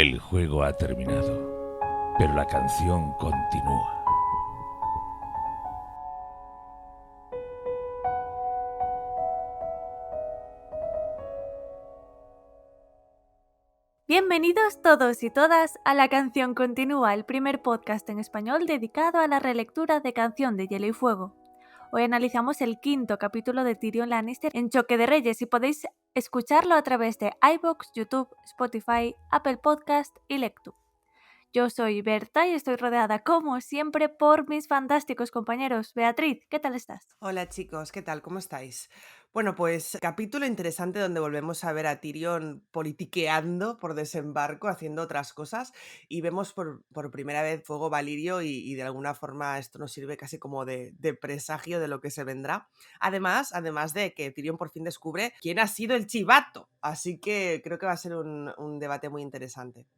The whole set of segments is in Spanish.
El juego ha terminado, pero la canción continúa. Bienvenidos todos y todas a La Canción Continúa, el primer podcast en español dedicado a la relectura de Canción de Hielo y Fuego. Hoy analizamos el quinto capítulo de Tyrion Lannister en Choque de Reyes y podéis escucharlo a través de iVoox, YouTube, Spotify, Apple Podcast y Lectu. Yo soy Berta y estoy rodeada, como siempre, por mis fantásticos compañeros. Beatriz, ¿qué tal estás? Hola chicos, ¿qué tal? ¿Cómo estáis? Bueno, pues capítulo interesante donde volvemos a ver a Tyrion politiqueando por desembarco, haciendo otras cosas, y vemos por primera vez fuego valirio y de alguna forma esto nos sirve casi como de presagio de lo que se vendrá. Además de que Tyrion por fin descubre quién ha sido el chivato, así que creo que va a ser un debate muy interesante.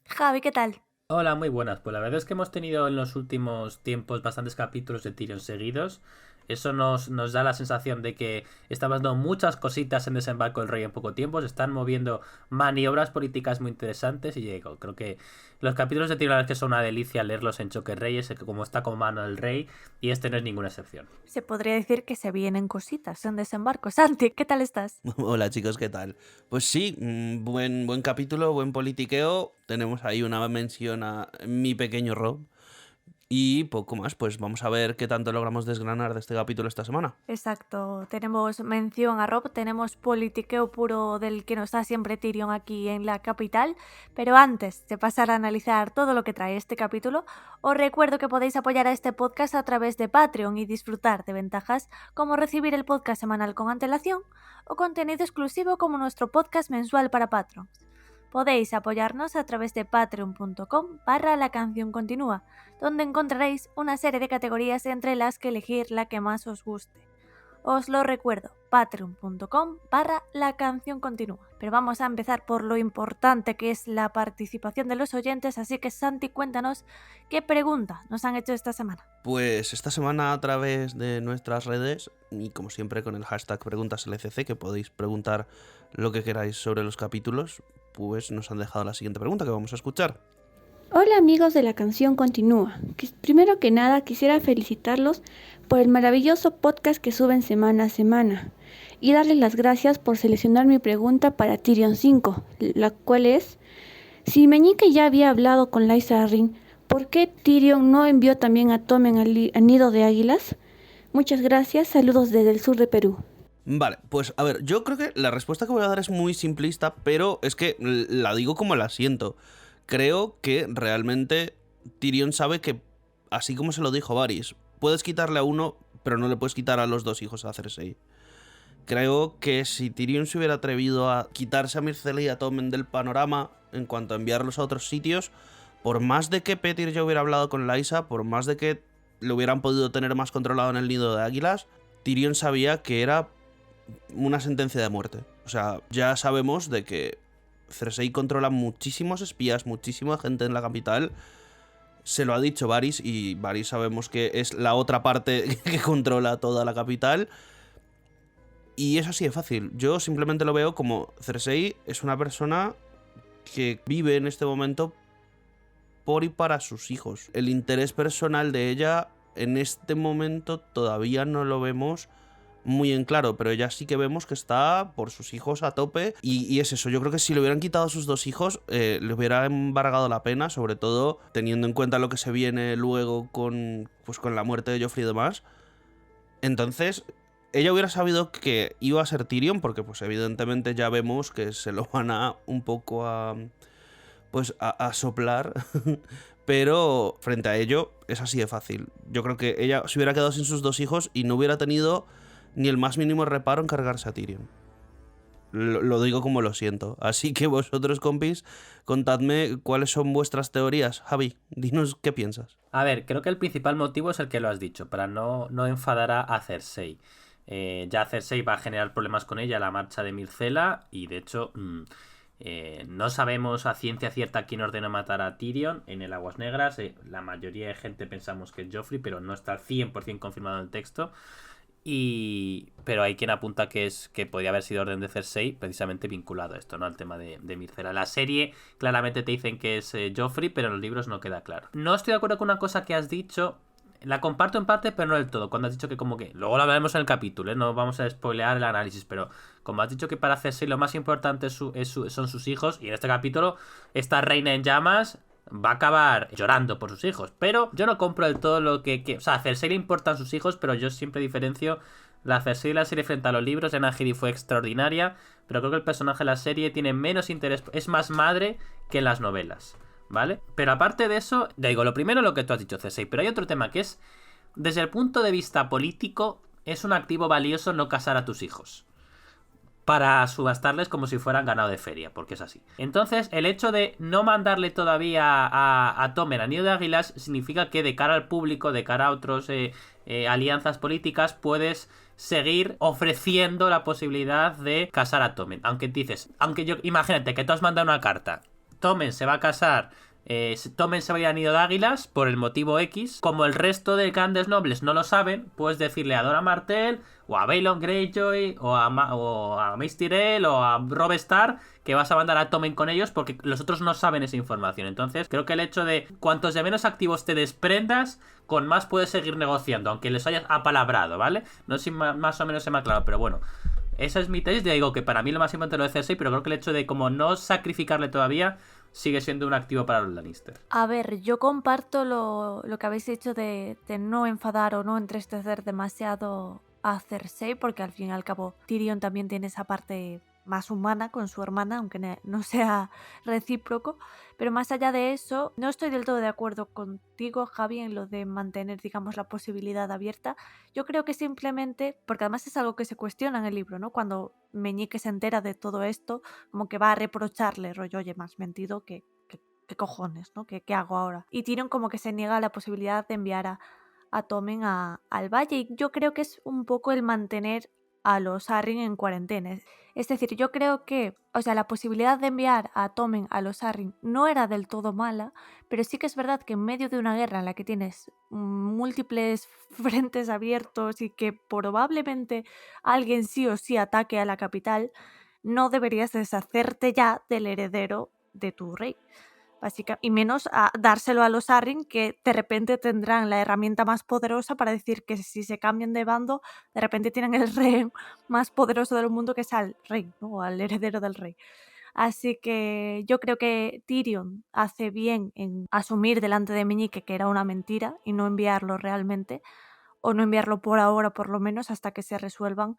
Javi, ¿qué tal? Hola, muy buenas. Pues la verdad es que hemos tenido en los últimos tiempos bastantes capítulos de Tyrion seguidos. Eso nos da la sensación de que está pasando muchas cositas en Desembarco del Rey en poco tiempo. Se están moviendo maniobras políticas muy interesantes y creo que los capítulos de Tyrion que son una delicia leerlos en Choque Reyes, como está con mano el rey, y este no es ninguna excepción. Se podría decir que se vienen cositas en Desembarco. Santi, ¿qué tal estás? Hola chicos, ¿qué tal? Pues sí, buen capítulo, buen politiqueo. Tenemos ahí una mención a mi pequeño Rob. Y poco más, pues vamos a ver qué tanto logramos desgranar de este capítulo esta semana. Exacto, tenemos mención a Rob, tenemos politiqueo puro del que nos da siempre Tyrion aquí en la capital, pero antes de pasar a analizar todo lo que trae este capítulo, os recuerdo que podéis apoyar a este podcast a través de Patreon y disfrutar de ventajas como recibir el podcast semanal con antelación o contenido exclusivo como nuestro podcast mensual para Patreons. Podéis apoyarnos a través de patreon.com/La Canción Continúa, donde encontraréis una serie de categorías entre las que elegir la que más os guste. Os lo recuerdo, patreon.com/La Canción Continúa. Pero vamos a empezar por lo importante que es la participación de los oyentes, así que Santi, cuéntanos qué pregunta nos han hecho esta semana. Pues esta semana a través de nuestras redes, y como siempre con el hashtag PreguntasLCC, que podéis preguntar lo que queráis sobre los capítulos, pues nos han dejado la siguiente pregunta que vamos a escuchar. Hola amigos de La Canción Continúa. Primero que nada quisiera felicitarlos por el maravilloso podcast que suben semana a semana y darles las gracias por seleccionar mi pregunta para Tyrion 5, la cual es: si Meñique ya había hablado con Lysa Arryn, ¿por qué Tyrion no envió también a Tommen al nido de águilas? Muchas gracias, saludos desde el sur de Perú. Vale, pues a ver, yo creo que la respuesta que voy a dar es muy simplista, pero es que la digo como la siento. Creo que realmente Tyrion sabe que, así como se lo dijo Varys, puedes quitarle a uno, pero no le puedes quitar a los dos hijos a Cersei. Creo que si Tyrion se hubiera atrevido a quitarse a Myrcella y a Tommen del panorama en cuanto a enviarlos a otros sitios, por más de que Petyr ya hubiera hablado con Lysa, por más de que lo hubieran podido tener más controlado en el nido de águilas, Tyrion sabía que era una sentencia de muerte. O sea, ya sabemos de que Cersei controla muchísimos espías, muchísima gente en la capital. Se lo ha dicho Varys y Varys sabemos que es la otra parte que controla toda la capital. Y es así de fácil. Yo simplemente lo veo como Cersei es una persona que vive en este momento por y para sus hijos. El interés personal de ella en este momento todavía no lo vemos muy en claro, pero ella sí que vemos que está por sus hijos a tope y es eso. Yo creo que si le hubieran quitado a sus dos hijos le hubiera embargado la pena, sobre todo teniendo en cuenta lo que se viene luego con la muerte de Joffrey y demás. Entonces ella hubiera sabido que iba a ser Tyrion, porque pues evidentemente ya vemos que se lo van a un poco a soplar. Pero frente a ello es así de fácil. Yo creo que ella se hubiera quedado sin sus dos hijos y no hubiera tenido ni el más mínimo reparo en cargarse a Tyrion. Lo digo como lo siento. Así que vosotros, compis, contadme cuáles son vuestras teorías. Javi, dinos qué piensas. A ver, creo que el principal motivo es el que lo has dicho, para no enfadar a Cersei. Ya Cersei va a generar problemas con ella la marcha de Myrcella y de hecho no sabemos a ciencia cierta quién ordenó matar a Tyrion en el Aguas Negras. La mayoría de gente pensamos que es Joffrey, pero no está al 100% confirmado en el texto. Pero hay quien apunta que podría haber sido orden de Cersei, precisamente vinculado a esto, ¿no? Al tema de Myrcella. La serie claramente te dicen que es Joffrey, pero en los libros no queda claro. No estoy de acuerdo con una cosa que has dicho. La comparto en parte, pero no del todo. Cuando has dicho que como que... Luego lo hablaremos en el capítulo, ¿eh? No vamos a spoilear el análisis, pero como has dicho que para Cersei lo más importante son sus hijos, y en este capítulo esta reina en llamas va a acabar llorando por sus hijos. Pero yo no compro del todo lo que... O sea, a Cersei le importan sus hijos, pero yo siempre diferencio la Cersei de la serie frente a los libros. Anna Healy fue extraordinaria, pero creo que el personaje de la serie tiene menos interés, es más madre que en las novelas, ¿vale? Pero aparte de eso, digo, lo primero lo que tú has dicho, Cersei, pero hay otro tema que es, desde el punto de vista político, es un activo valioso no casar a tus hijos para subastarles como si fueran ganado de feria, porque es así. Entonces, el hecho de no mandarle todavía a Tommen Anillo de Águilas significa que de cara al público, de cara a otros alianzas políticas, puedes seguir ofreciendo la posibilidad de casar a Tommen. Aunque imagínate que tú has mandado una carta, Tommen se va a casar, Tommen se va a ir a Nido de Águilas por el motivo X. Como el resto de grandes nobles no lo saben, puedes decirle a Dora Martell, o a Balon Greyjoy, o a Mace Tyrell, o a Robb Stark, que vas a mandar a Tommen con ellos, porque los otros no saben esa información. Entonces, creo que el hecho de cuantos de menos activos te desprendas, con más puedes seguir negociando, aunque les hayas apalabrado, ¿vale? No sé si más o menos se me ha aclarado, pero bueno. Esa es mi tesis. Digo que para mí lo más importante es lo de Cersei, pero creo que el hecho de como no sacrificarle todavía sigue siendo un activo para los Lannister. A ver, yo comparto lo que habéis dicho de no enfadar o no entristecer demasiado a Cersei, porque al fin y al cabo Tyrion también tiene esa parte más humana con su hermana, aunque no sea recíproco. Pero más allá de eso, no estoy del todo de acuerdo contigo, Javi, en lo de mantener, digamos, la posibilidad abierta. Yo creo que simplemente, porque además es algo que se cuestiona en el libro, ¿no? Cuando Meñique se entera de todo esto, como que va a reprocharle, rollo, oye, me has mentido, ¿qué cojones, ¿no? ¿Qué hago ahora? Y Tyrion como que se niega a la posibilidad de enviar a Tommen al valle, y yo creo que es un poco el mantener a los Arryn en cuarentena. Es decir, yo creo que, o sea, la posibilidad de enviar a Tommen a los Arryn no era del todo mala, pero sí que es verdad que en medio de una guerra en la que tienes múltiples frentes abiertos y que probablemente alguien sí o sí ataque a la capital, no deberías deshacerte ya del heredero de tu rey. Y menos a dárselo a los Arryn, que de repente tendrán la herramienta más poderosa para decir que si se cambian de bando, de repente tienen el rey más poderoso del mundo, que es al rey, ¿no? O al heredero del rey. Así que yo creo que Tyrion hace bien en asumir delante de Meñique que era una mentira y no enviarlo realmente, o no enviarlo por ahora por lo menos hasta que se resuelvan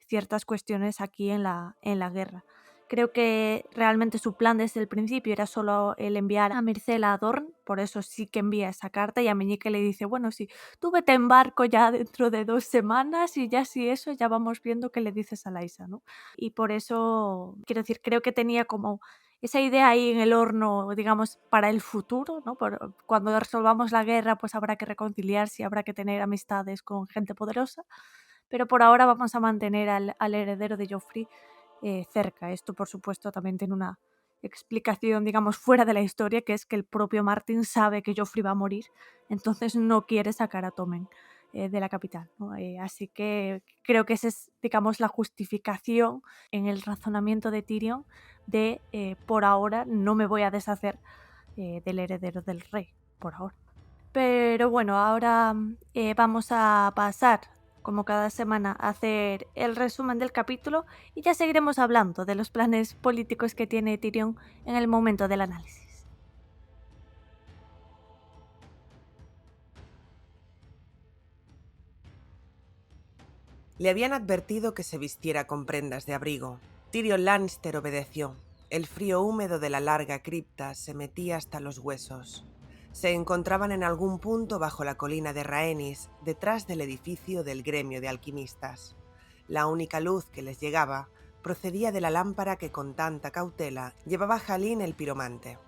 ciertas cuestiones aquí en la guerra. Creo que realmente su plan desde el principio era solo el enviar a Myrcella a Dorne, por eso sí que envía esa carta, y a Meñique le dice, bueno, sí, tú vete en barco ya dentro de 2 semanas y ya si eso ya vamos viendo qué le dices a Lysa, ¿no? Y por eso, quiero decir, creo que tenía como esa idea ahí en el horno, digamos, para el futuro, ¿no? Cuando resolvamos la guerra, pues habrá que reconciliarse y habrá que tener amistades con gente poderosa, pero por ahora vamos a mantener al heredero de Joffrey cerca. Esto, por supuesto, también tiene una explicación, digamos, fuera de la historia, que es que el propio Martin sabe que Joffrey va a morir, entonces no quiere sacar a Tommen de la capital, ¿no? Así que creo que esa es, digamos, la justificación en el razonamiento de Tyrion de por ahora no me voy a deshacer del heredero del rey, por ahora. Pero bueno, ahora vamos a pasar, como cada semana, a hacer el resumen del capítulo y ya seguiremos hablando de los planes políticos que tiene Tyrion en el momento del análisis. Le habían advertido que se vistiera con prendas de abrigo. Tyrion Lannister obedeció. El frío húmedo de la larga cripta se metía hasta los huesos. Se encontraban en algún punto bajo la colina de Rhaenys, detrás del edificio del gremio de alquimistas. La única luz que les llegaba procedía de la lámpara que con tanta cautela llevaba Jalín el piromante.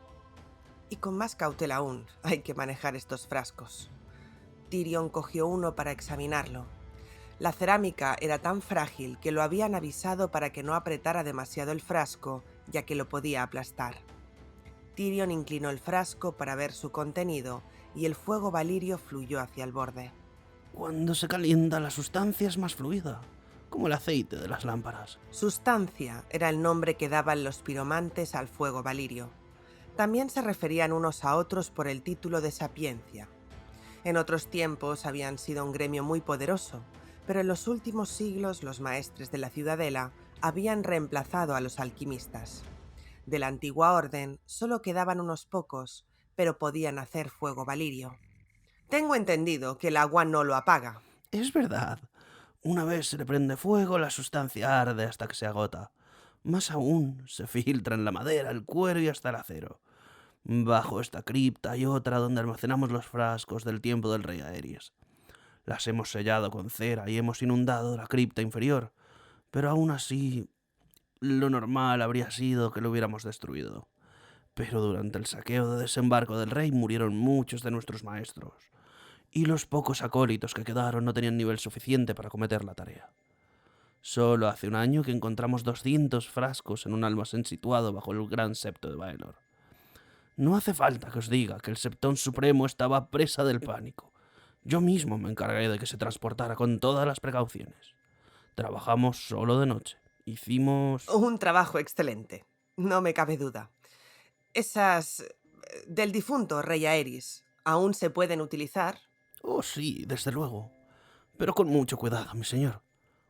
Y con más cautela aún hay que manejar estos frascos. Tyrion cogió uno para examinarlo. La cerámica era tan frágil que lo habían avisado para que no apretara demasiado el frasco, ya que lo podía aplastar. Tyrion inclinó el frasco para ver su contenido y el fuego valirio fluyó hacia el borde. Cuando se calienta, la sustancia es más fluida, como el aceite de las lámparas. Sustancia era el nombre que daban los piromantes al fuego valirio. También se referían unos a otros por el título de sapiencia. En otros tiempos habían sido un gremio muy poderoso, pero en los últimos siglos los maestres de la ciudadela habían reemplazado a los alquimistas. De la antigua orden solo quedaban unos pocos, pero podían hacer fuego valirio. Tengo entendido que el agua no lo apaga. Es verdad. Una vez se le prende fuego, la sustancia arde hasta que se agota. Más aún, se filtra en la madera, el cuero y hasta el acero. Bajo esta cripta hay otra donde almacenamos los frascos del tiempo del rey Aeris. Las hemos sellado con cera y hemos inundado la cripta inferior, pero aún así, lo normal habría sido que lo hubiéramos destruido. Pero durante el saqueo de desembarco del rey murieron muchos de nuestros maestros, y los pocos acólitos que quedaron no tenían nivel suficiente para acometer la tarea. Solo hace un año que encontramos 200 frascos en un almacén situado bajo el gran septo de Baelor. No hace falta que os diga que el Septón Supremo estaba presa del pánico. Yo mismo me encargué de que se transportara con todas las precauciones. Trabajamos solo de noche. Hicimos... Un trabajo excelente, no me cabe duda. Esas del difunto rey Aeris aún se pueden utilizar. Oh, sí, desde luego. Pero con mucho cuidado, mi señor.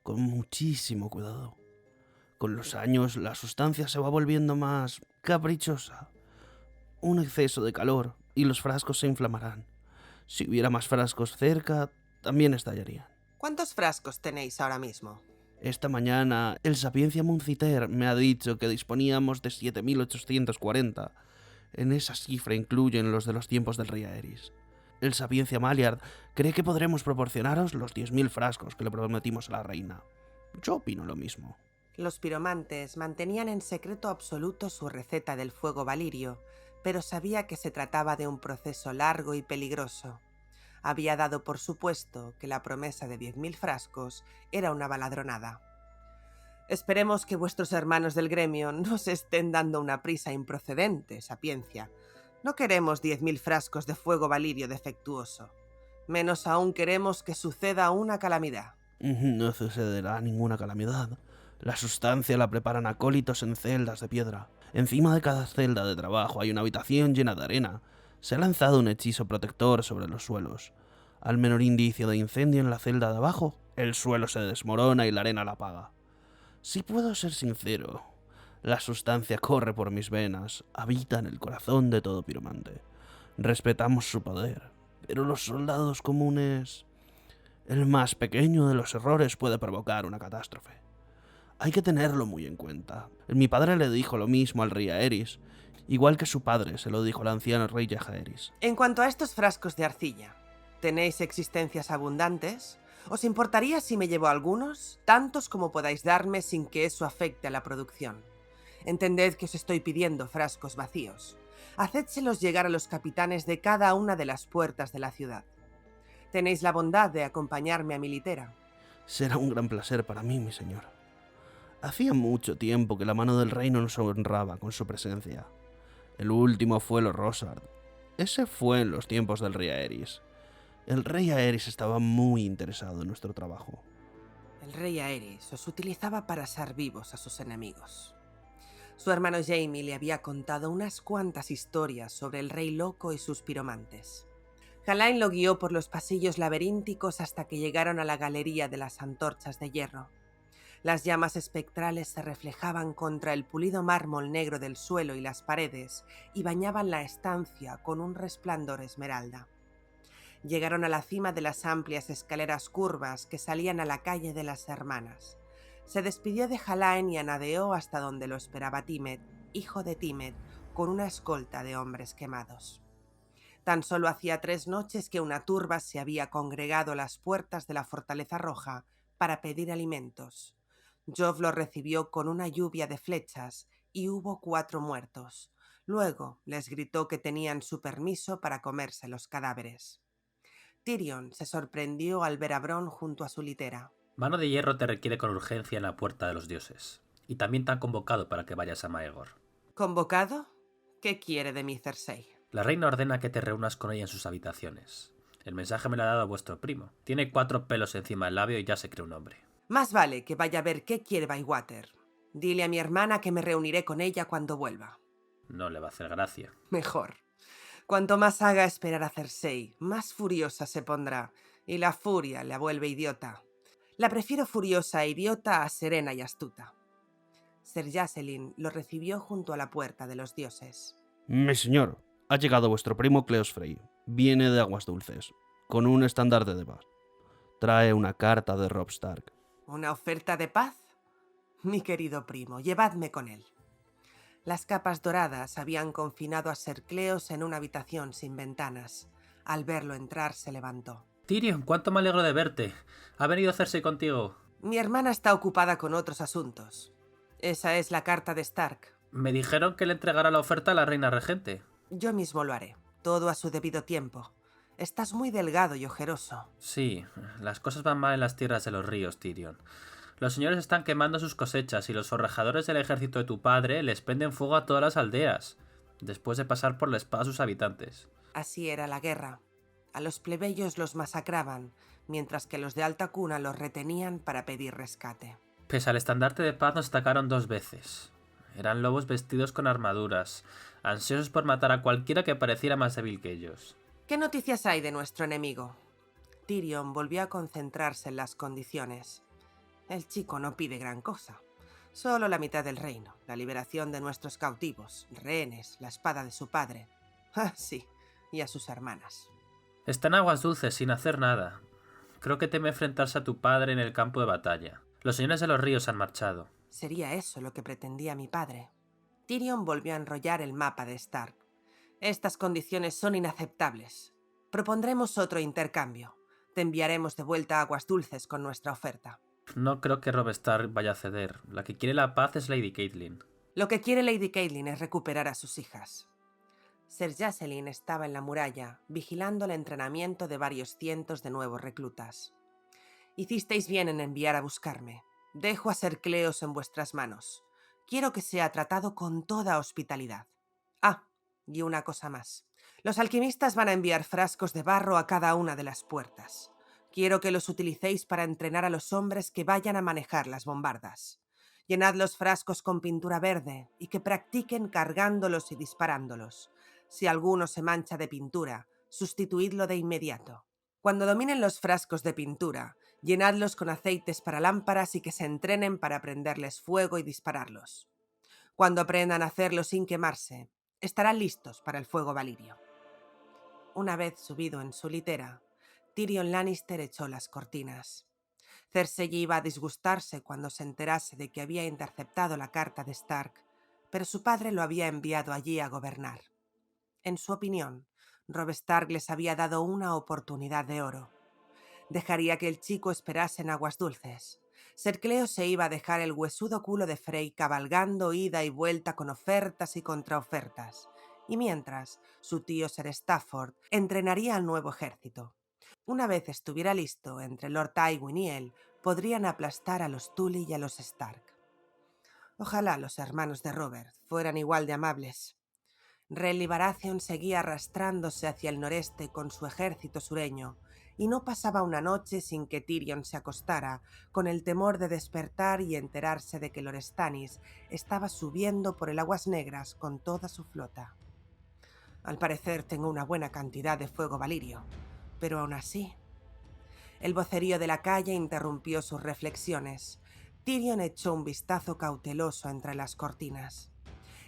Con muchísimo cuidado. Con los años, la sustancia se va volviendo más caprichosa. Un exceso de calor y los frascos se inflamarán. Si hubiera más frascos cerca, también estallarían. ¿Cuántos frascos tenéis ahora mismo? Esta mañana, el Sapiencia Munciter me ha dicho que disponíamos de 7.840. En esa cifra incluyen los de los tiempos del rey Aeris. El Sapiencia Maliard cree que podremos proporcionaros los 10.000 frascos que le prometimos a la reina. Yo opino lo mismo. Los piromantes mantenían en secreto absoluto su receta del fuego valirio, pero sabía que se trataba de un proceso largo y peligroso. Había dado por supuesto que la promesa de 10.000 frascos era una baladronada. Esperemos que vuestros hermanos del gremio no se estén dando una prisa improcedente, Sapiencia. No queremos 10.000 frascos de fuego valirio defectuoso. Menos aún queremos que suceda una calamidad. No sucederá ninguna calamidad. La sustancia la preparan acólitos en celdas de piedra. Encima de cada celda de trabajo hay una habitación llena de arena. Se ha lanzado un hechizo protector sobre los suelos. Al menor indicio de incendio en la celda de abajo, el suelo se desmorona y la arena la apaga. Si puedo ser sincero, la sustancia corre por mis venas, habita en el corazón de todo piromante. Respetamos su poder, pero los soldados comunes... El más pequeño de los errores puede provocar una catástrofe. Hay que tenerlo muy en cuenta. Mi padre le dijo lo mismo al rey Aeris, igual que su padre se lo dijo al anciano rey Jaehaerys. En cuanto a estos frascos de arcilla, ¿tenéis existencias abundantes? ¿Os importaría si me llevo algunos? Tantos como podáis darme sin que eso afecte a la producción. Entended que os estoy pidiendo frascos vacíos. Hacédselos llegar a los capitanes de cada una de las puertas de la ciudad. Tenéis la bondad de acompañarme a mi litera. Será un gran placer para mí, mi señor. Hacía mucho tiempo que la mano del reino nos honraba con su presencia. El último fue los Rosard. Ese fue en los tiempos del rey Aeris. El rey Aeris estaba muy interesado en nuestro trabajo. El rey Aeris os utilizaba para asar vivos a sus enemigos. Su hermano Jaime le había contado unas cuantas historias sobre el rey loco y sus piromantes. Halain lo guió por los pasillos laberínticos hasta que llegaron a la galería de las antorchas de hierro. Las llamas espectrales se reflejaban contra el pulido mármol negro del suelo y las paredes y bañaban la estancia con un resplandor esmeralda. Llegaron a la cima de las amplias escaleras curvas que salían a la calle de las Hermanas. Se despidió de Halain y anadeó hasta donde lo esperaba Timet, hijo de Timet, con una escolta de hombres quemados. Tan solo hacía 3 noches que una turba se había congregado a las puertas de la Fortaleza Roja para pedir alimentos. Jove lo recibió con una lluvia de flechas y hubo 4 muertos. Luego les gritó que tenían su permiso para comerse los cadáveres. Tyrion se sorprendió al ver a Bronn junto a su litera. Mano de Hierro te requiere con urgencia en la Puerta de los Dioses. Y también te han convocado para que vayas a Maegor. ¿Convocado? ¿Qué quiere de mí Cersei? La reina ordena que te reúnas con ella en sus habitaciones. El mensaje me lo ha dado vuestro primo. Tiene 4 pelos encima del labio y ya se cree un hombre. Más vale que vaya a ver qué quiere Bywater. Dile a mi hermana que me reuniré con ella cuando vuelva. No le va a hacer gracia. Mejor. Cuanto más haga esperar a Cersei, más furiosa se pondrá, y la furia la vuelve idiota. La prefiero furiosa e idiota a serena y astuta. Ser Jacelyn lo recibió junto a la puerta de los dioses. Mi señor, ha llegado vuestro primo Cleos Frey. Viene de Aguas Dulces, con un estandarte de paz. Trae una carta de Robb Stark. ¿Una oferta de paz? Mi querido primo, llevadme con él. Las capas doradas habían confinado a Ser Cleos en una habitación sin ventanas. Al verlo entrar se levantó. Tyrion, cuánto me alegro de verte. ¿Ha venido Cersei contigo? Mi hermana está ocupada con otros asuntos. Esa es la carta de Stark. Me dijeron que le entregara la oferta a la reina regente. Yo mismo lo haré, todo a su debido tiempo. Estás muy delgado y ojeroso. Sí, las cosas van mal en las tierras de los ríos, Tyrion. Los señores están quemando sus cosechas y los forrajadores del ejército de tu padre les prenden fuego a todas las aldeas, después de pasar por la espada a sus habitantes. Así era la guerra. A los plebeyos los masacraban, mientras que los de alta cuna los retenían para pedir rescate. Pese al estandarte de paz nos atacaron 2 veces. Eran lobos vestidos con armaduras, ansiosos por matar a cualquiera que pareciera más débil que ellos. ¿Qué noticias hay de nuestro enemigo? Tyrion volvió a concentrarse en las condiciones. El chico no pide gran cosa. Solo la mitad del reino, la liberación de nuestros cautivos, rehenes, la espada de su padre. Ah, sí, y a sus hermanas. Está en Aguas Dulces sin hacer nada. Creo que teme enfrentarse a tu padre en el campo de batalla. Los señores de los ríos han marchado. Sería eso lo que pretendía mi padre. Tyrion volvió a enrollar el mapa de Stark. Estas condiciones son inaceptables. Propondremos otro intercambio. Te enviaremos de vuelta a Aguas Dulces con nuestra oferta. No creo que Robb Stark vaya a ceder. La que quiere la paz es Lady Catelyn. Lo que quiere Lady Catelyn es recuperar a sus hijas. Ser Jacelyn estaba en la muralla, vigilando el entrenamiento de varios cientos de nuevos reclutas. Hicisteis bien en enviar a buscarme. Dejo a Ser Cleos en vuestras manos. Quiero que sea tratado con toda hospitalidad. Ah, y una cosa más. Los alquimistas van a enviar frascos de barro a cada una de las puertas. Quiero que los utilicéis para entrenar a los hombres que vayan a manejar las bombardas. Llenad los frascos con pintura verde y que practiquen cargándolos y disparándolos. Si alguno se mancha de pintura, sustituidlo de inmediato. Cuando dominen los frascos de pintura, llenadlos con aceites para lámparas y que se entrenen para prenderles fuego y dispararlos. Cuando aprendan a hacerlo sin quemarse, estarán listos para el fuego valirio. Una vez subido en su litera, Tyrion Lannister echó las cortinas. Cersei iba a disgustarse cuando se enterase de que había interceptado la carta de Stark, pero su padre lo había enviado allí a gobernar. En su opinión, Robb Stark les había dado una oportunidad de oro. Dejaría que el chico esperase en Aguas Dulces. Ser Cleos se iba a dejar el huesudo culo de Frey cabalgando ida y vuelta con ofertas y contraofertas. Y mientras, su tío Ser Stafford entrenaría al nuevo ejército. Una vez estuviera listo, entre Lord Tywin y él, podrían aplastar a los Tully y a los Stark. Ojalá los hermanos de Robert fueran igual de amables. Renly Baratheon seguía arrastrándose hacia el noreste con su ejército sureño, y no pasaba una noche sin que Tyrion se acostara, con el temor de despertar y enterarse de que Lord Stannis estaba subiendo por el Aguas Negras con toda su flota. Al parecer tengo una buena cantidad de fuego valirio, pero aún así... El vocerío de la calle interrumpió sus reflexiones. Tyrion echó un vistazo cauteloso entre las cortinas.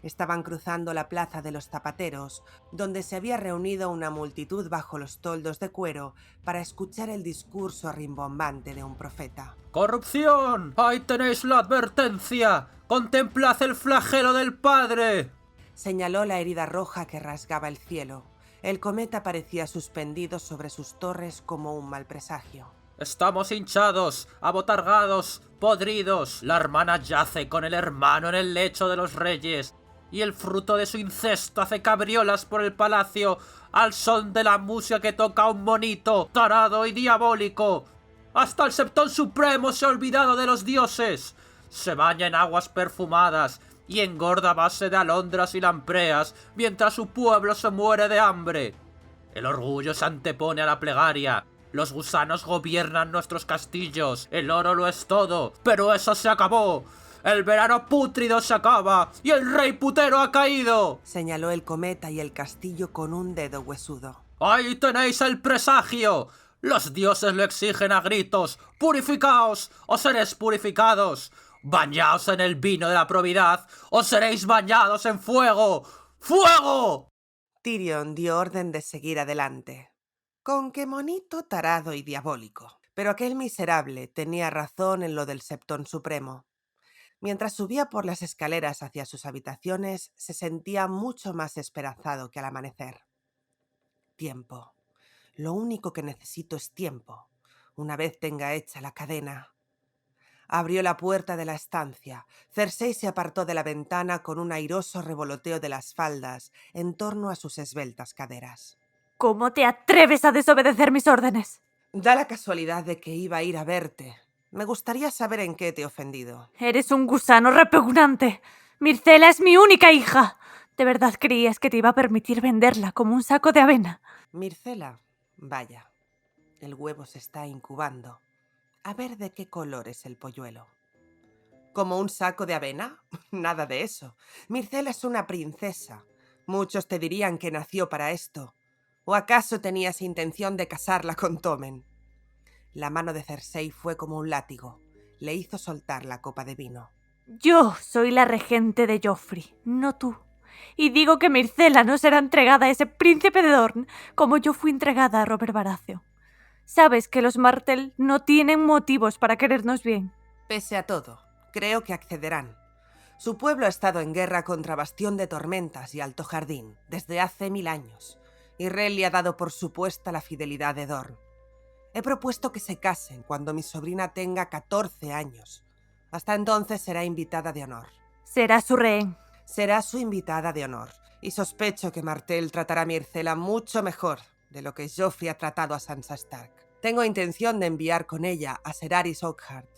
Estaban cruzando la plaza de los zapateros, donde se había reunido una multitud bajo los toldos de cuero para escuchar el discurso rimbombante de un profeta. ¡Corrupción! ¡Ahí tenéis la advertencia! ¡Contemplad el flagelo del padre! Señaló la herida roja que rasgaba el cielo. El cometa parecía suspendido sobre sus torres como un mal presagio. Estamos hinchados, abotargados, podridos. La hermana yace con el hermano en el lecho de los reyes, y el fruto de su incesto hace cabriolas por el palacio al son de la música que toca un monito tarado y diabólico. Hasta el Septón Supremo se ha olvidado de los dioses. Se baña en aguas perfumadas y engorda a base de alondras y lampreas mientras su pueblo se muere de hambre. El orgullo se antepone a la plegaria. Los gusanos gobiernan nuestros castillos. El oro lo es todo. Pero eso se acabó. El verano pútrido se acaba y el rey putero ha caído. Señaló el cometa y el castillo con un dedo huesudo. ¡Ahí tenéis el presagio! Los dioses lo exigen a gritos. ¡Purificaos o seréis purificados! ¡Bañaos en el vino de la probidad o seréis bañados en fuego! ¡Fuego! Tyrion dio orden de seguir adelante. Con qué monito tarado y diabólico. Pero aquel miserable tenía razón en lo del Septón Supremo. Mientras subía por las escaleras hacia sus habitaciones, se sentía mucho más esperanzado que al amanecer. Tiempo. Lo único que necesito es tiempo, una vez tenga hecha la cadena. Abrió la puerta de la estancia. Cersei se apartó de la ventana con un airoso revoloteo de las faldas en torno a sus esbeltas caderas. ¿Cómo te atreves a desobedecer mis órdenes? Da la casualidad de que iba a ir a verte. Me gustaría saber en qué te he ofendido. Eres un gusano repugnante. Myrcella es mi única hija. ¿De verdad creías que te iba a permitir venderla como un saco de avena? Myrcella, vaya, el huevo se está incubando. A ver de qué color es el polluelo. ¿Como un saco de avena? Nada de eso. Myrcella es una princesa. Muchos te dirían que nació para esto. ¿O acaso tenías intención de casarla con Tommen? La mano de Cersei fue como un látigo. Le hizo soltar la copa de vino. Yo soy la regente de Joffrey, no tú. Y digo que Myrcella no será entregada a ese príncipe de Dorne como yo fui entregada a Robert Baratheon. Sabes que los Martell no tienen motivos para querernos bien. Pese a todo, creo que accederán. Su pueblo ha estado en guerra contra Bastión de Tormentas y Alto Jardín desde hace 1000 años, y Renly ha dado por supuesta la fidelidad de Dorne. He propuesto que se casen cuando mi sobrina tenga 14 años. Hasta entonces será invitada de honor. Será su rehén. Será su invitada de honor, y sospecho que Martell tratará a Myrcella mucho mejor de lo que Joffrey ha tratado a Sansa Stark. Tengo intención de enviar con ella a Ser Aris Oakheart.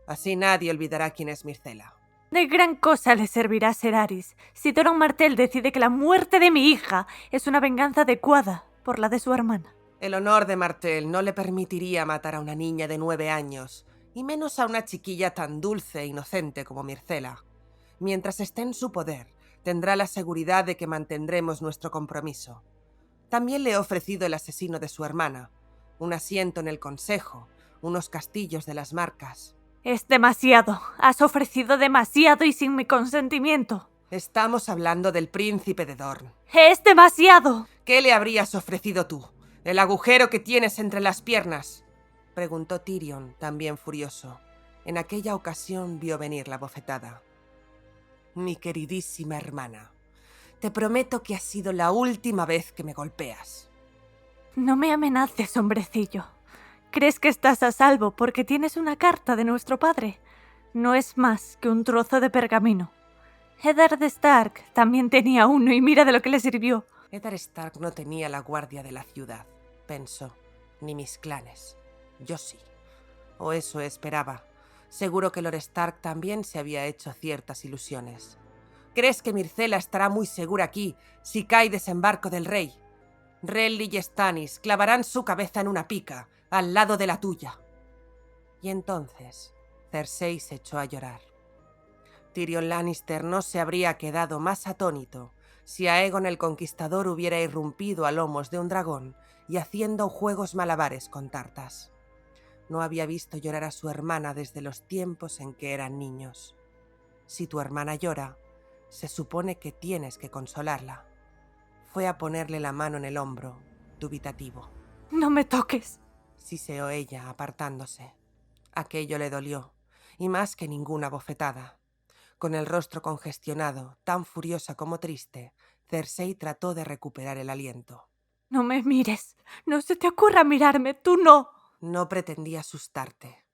Así nadie olvidará quién es Myrcella. De gran cosa le servirá Ser Aris si Doran Martell decide que la muerte de mi hija es una venganza adecuada por la de su hermana. El honor de Martell no le permitiría matar a una niña de 9 años, y menos a una chiquilla tan dulce e inocente como Myrcella. Mientras esté en su poder, tendrá la seguridad de que mantendremos nuestro compromiso. También le he ofrecido el asesino de su hermana, un asiento en el consejo, unos castillos de las Marcas. Es demasiado. Has ofrecido demasiado y sin mi consentimiento. Estamos hablando del príncipe de Dorne. ¡Es demasiado! ¿Qué le habrías ofrecido tú? ¿El agujero que tienes entre las piernas?, preguntó Tyrion, también furioso. En aquella ocasión vio venir la bofetada. Mi queridísima hermana, te prometo que ha sido la última vez que me golpeas. No me amenaces, hombrecillo. ¿Crees que estás a salvo porque tienes una carta de nuestro padre? No es más que un trozo de pergamino. Eddard Stark también tenía uno y mira de lo que le sirvió. Eddard Stark no tenía la guardia de la ciudad, pensó, ni mis clanes. Yo sí. O eso esperaba. Seguro que Lord Stark también se había hecho ciertas ilusiones. ¿Crees que Myrcella estará muy segura aquí si cae desembarco del rey? Renly y Stannis clavarán su cabeza en una pica, al lado de la tuya. Y entonces, Cersei se echó a llorar. Tyrion Lannister no se habría quedado más atónito si Aegon el Conquistador hubiera irrumpido a lomos de un dragón y haciendo juegos malabares con tartas. No había visto llorar a su hermana desde los tiempos en que eran niños. Si tu hermana llora, se supone que tienes que consolarla. Fue a ponerle la mano en el hombro, dubitativo. No me toques. Siseó ella, apartándose. Aquello le dolió, y más que ninguna bofetada. Con el rostro congestionado, tan furiosa como triste, Cersei trató de recuperar el aliento. No me mires. No se te ocurra mirarme. Tú no. No pretendí asustarte.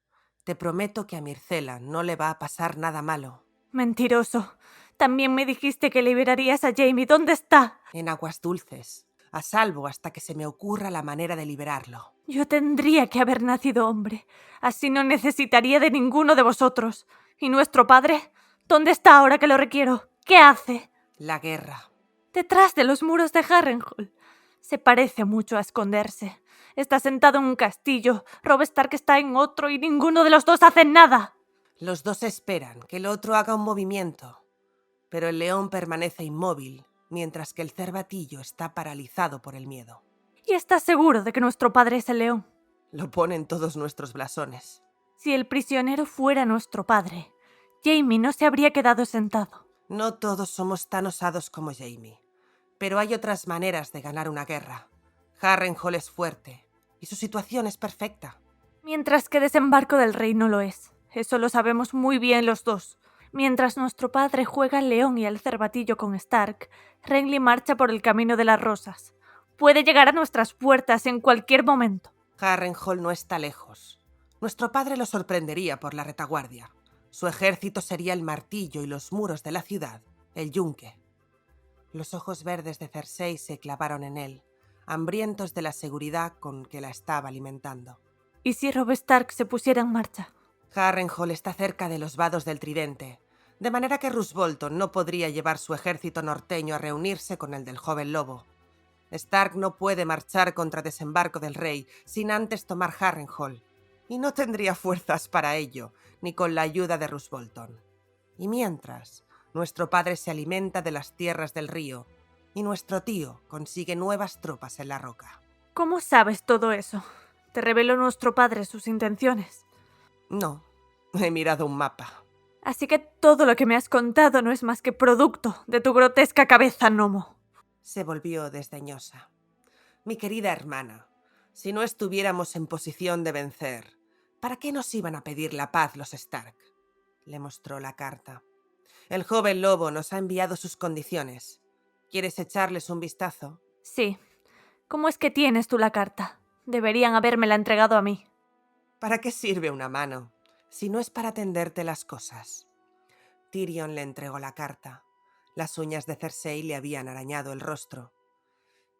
Te prometo que a Myrcella no le va a pasar nada malo. Mentiroso. También me dijiste que liberarías a Jaime. ¿Dónde está? En aguas dulces, a salvo hasta que se me ocurra la manera de liberarlo. Yo tendría que haber nacido hombre. Así no necesitaría de ninguno de vosotros. ¿Y nuestro padre? ¿Dónde está ahora que lo requiero? ¿Qué hace? La guerra. Detrás de los muros de Harrenhal. Se parece mucho a esconderse. Está sentado en un castillo, Robb Stark está en otro y ninguno de los dos hace nada. Los dos esperan que el otro haga un movimiento, pero el león permanece inmóvil, mientras que el cervatillo está paralizado por el miedo. ¿Y estás seguro de que nuestro padre es el león? Lo ponen todos nuestros blasones. Si el prisionero fuera nuestro padre, Jaime no se habría quedado sentado. No todos somos tan osados como Jaime, pero hay otras maneras de ganar una guerra. Harrenhal es fuerte, y su situación es perfecta. Mientras que Desembarco del Rey no lo es. Eso lo sabemos muy bien los dos. Mientras nuestro padre juega al león y al cervatillo con Stark, Renly marcha por el camino de las rosas. Puede llegar a nuestras puertas en cualquier momento. Harrenhal no está lejos. Nuestro padre lo sorprendería por la retaguardia. Su ejército sería el martillo y los muros de la ciudad, el yunque. Los ojos verdes de Cersei se clavaron en él, hambrientos de la seguridad con que la estaba alimentando. ¿Y si Robb Stark se pusiera en marcha? Harrenhal está cerca de los vados del Tridente, de manera que Roose Bolton no podría llevar su ejército norteño a reunirse con el del joven lobo. Stark no puede marchar contra Desembarco del Rey sin antes tomar Harrenhal, y no tendría fuerzas para ello, ni con la ayuda de Roose Bolton. Y mientras, nuestro padre se alimenta de las tierras del río, y nuestro tío consigue nuevas tropas en la roca. ¿Cómo sabes todo eso? ¿Te reveló nuestro padre sus intenciones? No, he mirado un mapa. Así que todo lo que me has contado no es más que producto de tu grotesca cabeza, gnomo. Se volvió desdeñosa. Mi querida hermana, si no estuviéramos en posición de vencer, ¿para qué nos iban a pedir la paz los Stark? Le mostró la carta. El joven lobo nos ha enviado sus condiciones. ¿Quieres echarles un vistazo? Sí. ¿Cómo es que tienes tú la carta? Deberían habérmela entregado a mí. ¿Para qué sirve una mano, si no es para tenderte las cosas? Tyrion le entregó la carta. Las uñas de Cersei le habían arañado el rostro.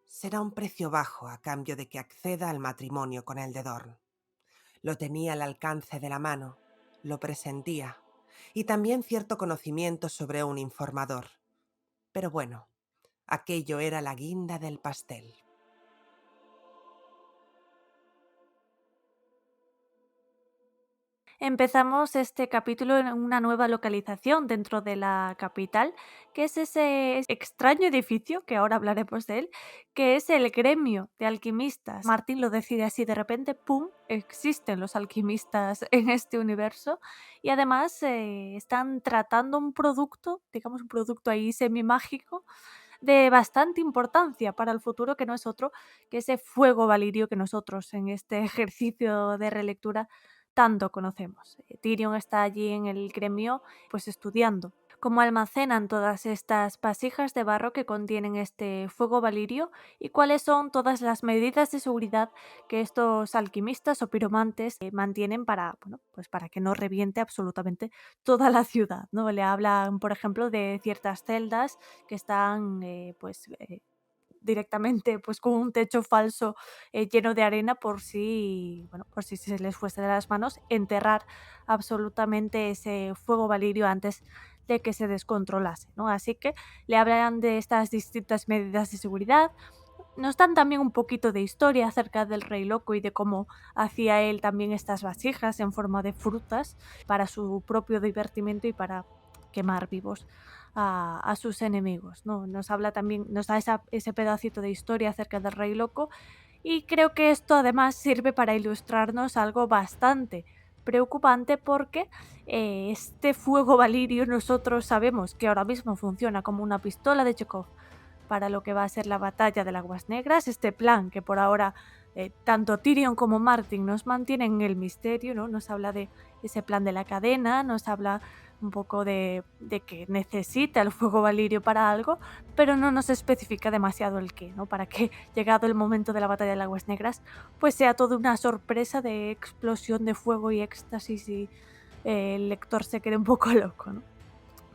Será un precio bajo a cambio de que acceda al matrimonio con el de Dorne. Lo tenía al alcance de la mano, lo presentía, y también cierto conocimiento sobre un informador. Pero bueno, aquello era la guinda del pastel. Empezamos este capítulo en una nueva localización dentro de la capital, que es ese extraño edificio, que ahora hablaremos de él, que es el gremio de alquimistas. Martin lo decide así de repente, ¡pum!, existen los alquimistas en este universo y además están tratando un producto, digamos un producto ahí semi-mágico, de bastante importancia para el futuro, que no es otro que ese fuego valirio que nosotros en este ejercicio de relectura tanto conocemos. Tyrion está allí en el gremio pues estudiando cómo almacenan todas estas vasijas de barro que contienen este fuego valirio y cuáles son todas las medidas de seguridad que estos alquimistas o piromantes mantienen para, bueno, pues para que no reviente absolutamente toda la ciudad, ¿no? Le hablan, por ejemplo, de ciertas celdas que están directamente pues con un techo falso lleno de arena por si, bueno, por si se les fuese de las manos, enterrar absolutamente ese fuego valirio antes de que se descontrolase, ¿no? Así que le hablan de estas distintas medidas de seguridad. Nos dan también un poquito de historia acerca del Rey Loco y de cómo hacía él también estas vasijas en forma de frutas para su propio divertimento y para quemar vivos a sus enemigos, ¿no? Nos habla también, nos da ese pedacito de historia acerca del Rey Loco y creo que esto además sirve para ilustrarnos algo bastante preocupante porque este fuego valirio nosotros sabemos que ahora mismo funciona como una pistola de Chekhov para lo que va a ser la batalla de las Aguas Negras, este plan que por ahora tanto Tyrion como Martin nos mantienen en el misterio, ¿no? Nos habla de ese plan de la cadena, nos habla un poco de que necesita el fuego valirio para algo, pero no nos especifica demasiado el qué, ¿no? Para que, llegado el momento de la batalla de las Aguas Negras, pues sea toda una sorpresa de explosión de fuego y éxtasis y el lector se quede un poco loco, ¿no?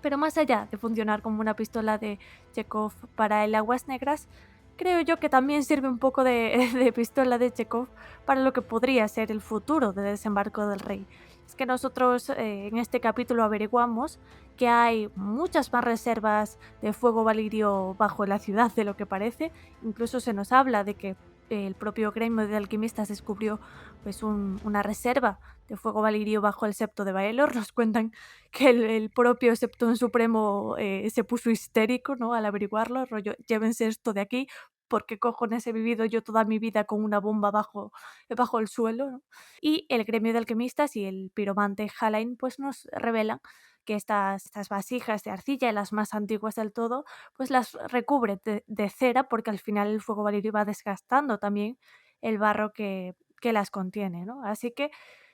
Pero más allá de funcionar como una pistola de Chekhov para el Aguas Negras, creo yo que también sirve un poco de pistola de Chekhov para lo que podría ser el futuro de Desembarco del Rey. Es que nosotros en este capítulo averiguamos que hay muchas más reservas de fuego valirio bajo la ciudad de lo que parece. Incluso se nos habla de que el propio gremio de alquimistas descubrió pues una reserva de fuego valirio bajo el septo de Baelor. Nos cuentan que el propio Septón Supremo se puso histérico, ¿no?, al averiguarlo, rollo, llévense esto de aquí, ¿por qué cojones he vivido yo toda mi vida con una bomba bajo el suelo, ¿no? Y el gremio de alquimistas y el piromante Halain pues nos revelan que estas vasijas de arcilla, las más antiguas del todo, pues las recubre de cera, porque al final el fuego valirio va desgastando también el barro que las contiene, ¿no? Así que